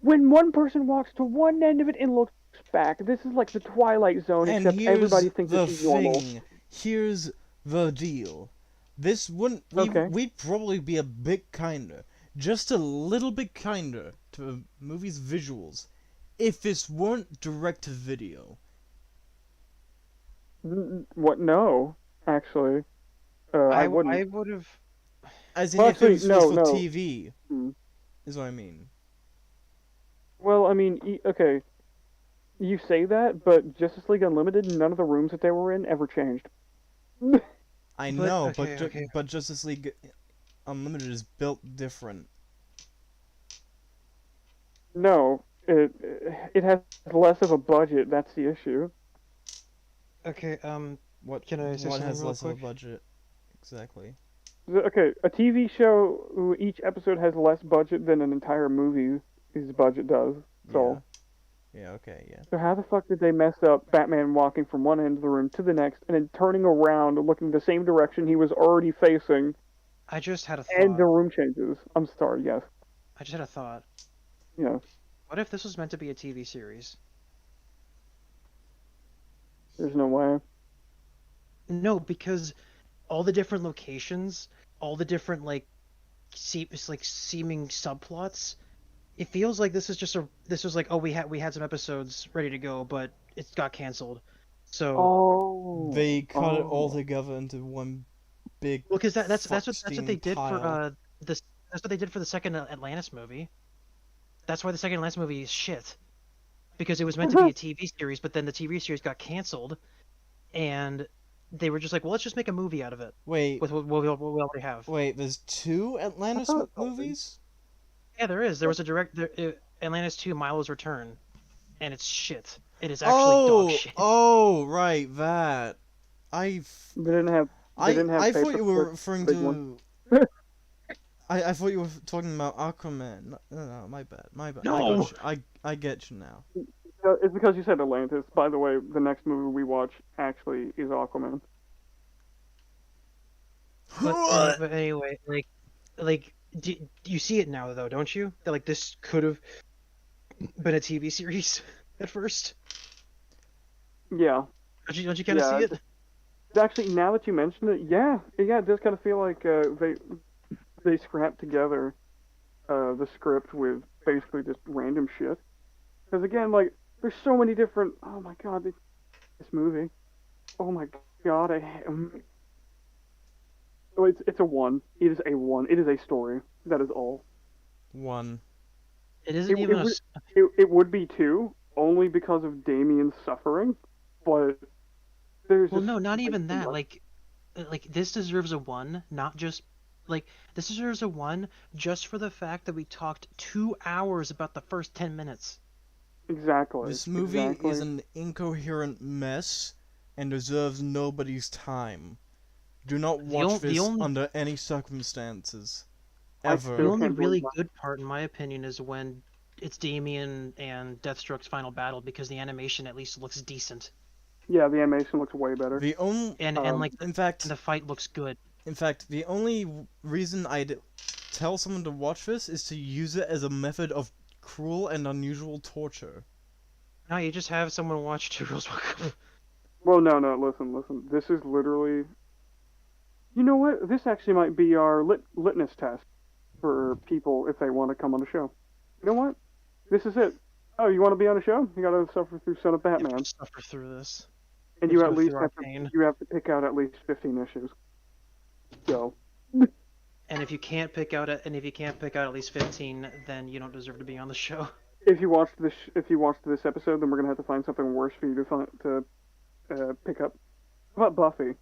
when one person walks to one end of it and looks back. This is like the Twilight Zone, And except here's everybody thinks the this is normal. thing. Here's the deal. This wouldn't. Okay. We'd probably be a bit kinder, just a little bit kinder to a movie's visuals, if this weren't direct to video. What? No, actually. I wouldn't. I would have. As in, Well, if it was actually, no, for no. TV, Hmm. is what I mean. Well, I mean, okay. You say that, but Justice League Unlimited, none of the rooms that they were in ever changed. I But- know, okay, okay. but Justice League Unlimited is built different. No, it has less of a budget. That's the issue. Okay, What? Can I say what something has real less of quick? a budget? Exactly. Okay, a TV show, each episode has less budget than an entire movie's budget does. So, Yeah. Okay. Yeah. so how the fuck did they mess up Batman walking from one end of the room to the next, and then turning around and looking the same direction he was already facing, I just had a and thought. the room changes? I'm sorry. Yes. I just had a thought. Yes. What if this was meant to be a TV series? There's no way. No, because all the different locations, all the different seeming subplots, it feels like this was like, oh, we had some episodes ready to go, but it got canceled. So Oh. They cut it all Oh. together into one big. well, because that's what they fuck-steam did pile. for this. That's what they did for the second Atlantis movie. That's why the second Atlantis movie is shit, because it was meant to be a TV series, but then the TV series got canceled, and they were just like, well, let's just make a movie out of it Wait. with what we already have. Wait. There's 2 Atlantis thought- movies. Yeah, there is. There was a Atlantis 2: Milo's Return, and it's shit. It is actually dog shit. Oh, right, that. They didn't have. They didn't have I thought paper you were clips, referring big to. one. I thought you were talking about Aquaman. No, my bad. No! I get you now. it's because you said Atlantis. By the way, the next movie we watch actually is Aquaman. But anyway, do you see it now though, don't you? That like this could have been a TV series at first. Yeah. Don't you kind of Yeah. see it? Actually, now that you mention it, yeah, it does kind of feel like they scrapped together the script with basically just random shit. Because again, like, there's so many different. Oh my god, this movie. Oh my god, oh, it's a one. It is a one. It is a story. That is all. One. It isn't even a. It would be two, only because of Damien's suffering, but there's Well, just no, not like, even too that. much. Like this deserves a one, not just like this deserves a one just for the fact that we talked 2 hours about the first 10 minutes. Exactly. This movie exactly. is an incoherent mess and deserves nobody's time. Do not watch the this only- under any circumstances. I Ever. The still only can't really believe good part, in my opinion, is when it's Damien and Deathstroke's final battle because the animation at least looks decent Yeah, the animation looks way better. The only, and in fact, the fight looks good. the only reason I'd tell someone to watch this is to use it as a method of cruel and unusual torture. No, you just have someone watch Two Girls Welcome. Well, no, listen. This is literally. You know what? This actually might be our litmus test for people if they want to come on the show. You know what? This is it. Oh, you want to be on the show? You got to suffer through Son of You have Batman, to suffer through this. and you you have at to least go have through our pain. you have to pick out at least 15 issues. So. And if you can't pick out at least 15, then you don't deserve to be on the show. If you watched this episode, then we're gonna have to find something worse for you to pick up. How about Buffy?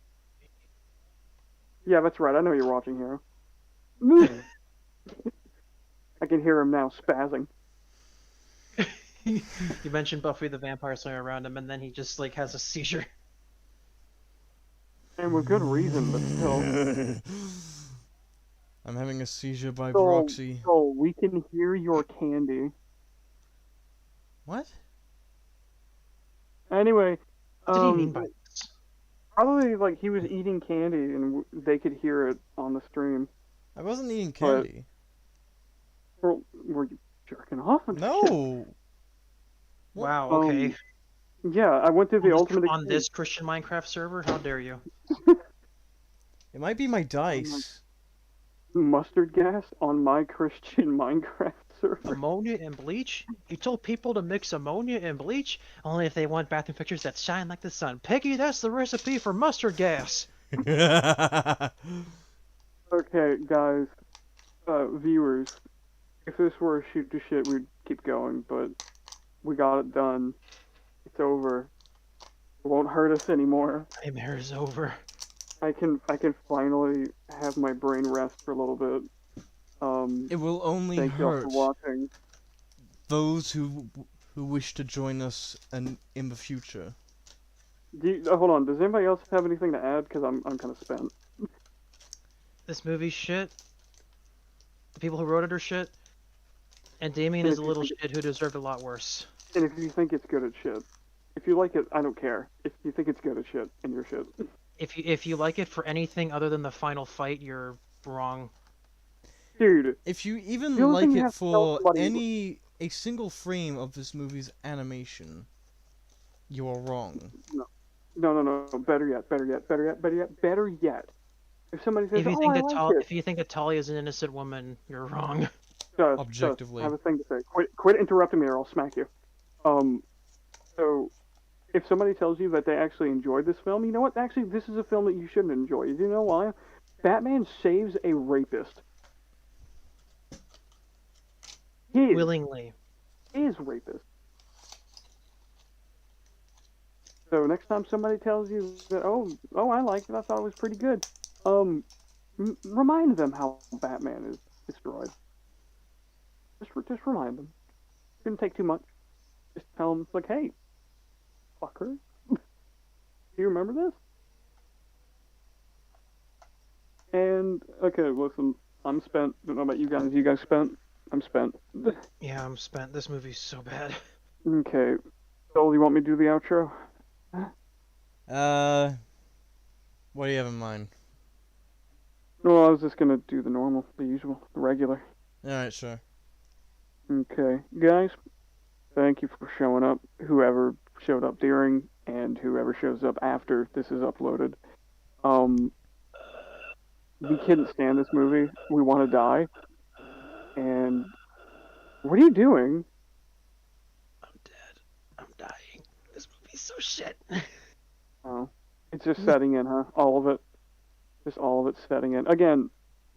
Yeah, that's right. I know you're watching Hero. I can hear him now spazzing. You mentioned Buffy the Vampire Slayer around him, and then he just like has a seizure. And with good reason, but still. I'm having a seizure by So, proxy. so we can hear your candy. What? Anyway, What did he mean by this? probably like he was eating candy and they could hear it on the stream. I wasn't eating candy. Or were you jerking off? No! Wow. Um, Okay. Yeah, I went to the Ultimate on Exchange. this Christian Minecraft server, how dare you? It might be my dice. Mustard gas on my Christian Minecraft server. Ammonia and bleach? You told people to mix ammonia and bleach only if they want bathroom fixtures that shine like the sun. Peggy, that's the recipe for mustard gas. Okay, guys, viewers, if this were a shoot to shit, we'd keep going, but we got it done. It's over. It won't hurt us anymore. Nightmare is over. I can finally have my brain rest for a little bit. It will only Thank you all hurt for watching. those who wish to join us in the future. Hold on, does anybody else have anything to add? Because I'm kind of spent. This movie's shit. The people who wrote it are shit. And Damien is a little shit who deserved a lot worse. And if you think it's good at shit, if you like it, I don't care. If you think it's good at shit, and you're shit. If you like it for anything other than the final fight, you're wrong. Dude, If you even The only like thing you it have to tell for somebody- a single frame of this movie's animation, you are wrong. no. Better yet. If somebody says, If you "Oh, think I that like it," if you think that Talia is an innocent woman, you're wrong. Just, Objectively. I have a thing to say. Quit interrupting me, or I'll smack you. So if somebody tells you that they actually enjoyed this film, you know what? Actually, this is a film that you shouldn't enjoy. You know why? Batman saves a rapist. Willingly. Is rapist. So next time somebody tells you that, oh, I liked it, I thought it was pretty good. Remind them how Batman is destroyed. Just remind them. Shouldn't take too much. Just tell them, it's like, hey, fucker, do you remember this? And okay, listen, I'm spent. Don't know about you guys. You guys spent? I'm spent. Yeah, I'm spent. This movie's so bad. Okay. So, you want me to do the outro? What do you have in mind? No, I was just gonna do the normal, the usual, the regular. Alright, sure. Okay, guys, thank you for showing up. Whoever showed up during and whoever shows up after this is uploaded. We couldn't stand this movie. We want to die. And what are you doing? I'm dead. I'm dying. This movie's so shit. Oh, it's just setting in, huh? All of it. Just all of it setting in. Again,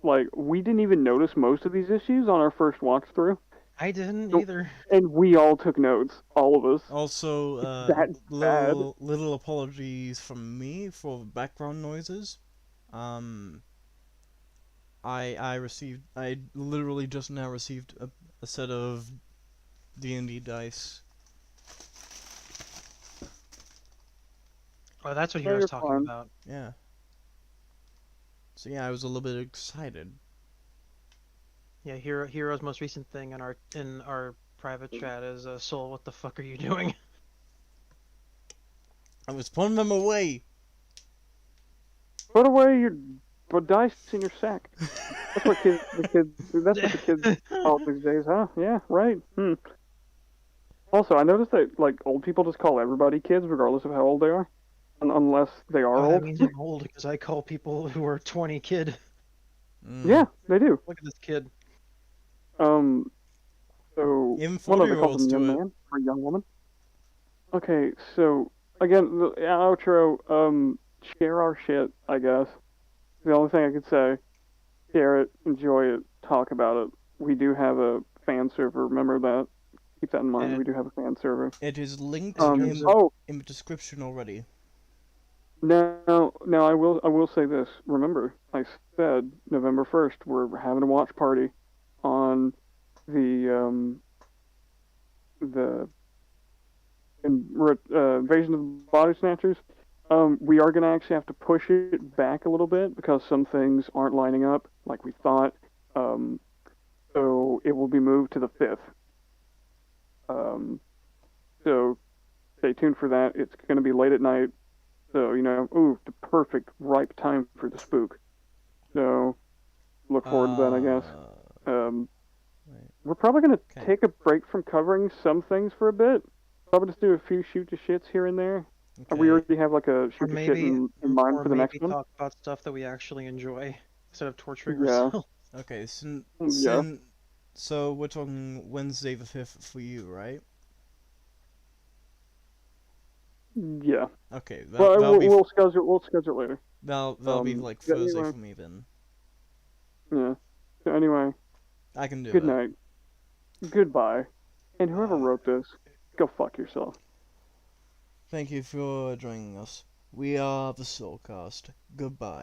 like, we didn't even notice most of these issues on our first walk through. I didn't Nope. either. And we all took notes. All of us. Also, That's bad. little apologies from me for background noises. I literally just now received a set of D&D dice. Oh, that's what Yeah, he was you're talking fine. about. Yeah. So yeah, I was a little bit excited. Yeah, Hero's most recent thing in our private chat is Soul, what the fuck are you doing? I was putting them away. Put away your dice in your sack. That's what that's what the kids call it these days, huh? Yeah, right. Also, I noticed that like old people just call everybody kids regardless of how old they are, unless they are Oh, that old. means I'm old because I call people who are 20 kid. Yeah, they do. Look at this kid. So Even what do they call 40-year-olds them, young do it. man or young woman? Okay, so again, the outro. Share our shit, I guess. The only thing I could say, share it, enjoy it, talk about it. We do have a fan server. Remember that. Keep that in mind. And We do have a fan server. It is linked terms of- in the description already. Now, I will say this. Remember, I said November 1st we're having a watch party on the Invasion of the Body Snatchers. We are gonna actually have to push it back a little bit because some things aren't lining up like we thought. So it will be moved to the 5th. So stay tuned for that. It's gonna be late at night. So, the perfect, ripe time for the spook. So, look forward to that, I guess. Wait. We're probably going to Okay. take a break from covering some things for a bit. Probably just do a few shoot to shits here and there. Okay. We already have like a Or shoot to shit maybe, in mind or for the maybe next one. talk about stuff that we actually enjoy instead of torturing Yeah. ourselves. Okay, Yeah. so we're talking Wednesday the 5th for you, right? Yeah. Okay, Well, that'll be we'll schedule it later. that'll be like yeah, Thursday anyway. for me then. Yeah. So anyway, I can do good that. night. Goodbye. And whoever wrote this, go fuck yourself. Thank you for joining us. We are the Soulcast. Goodbye.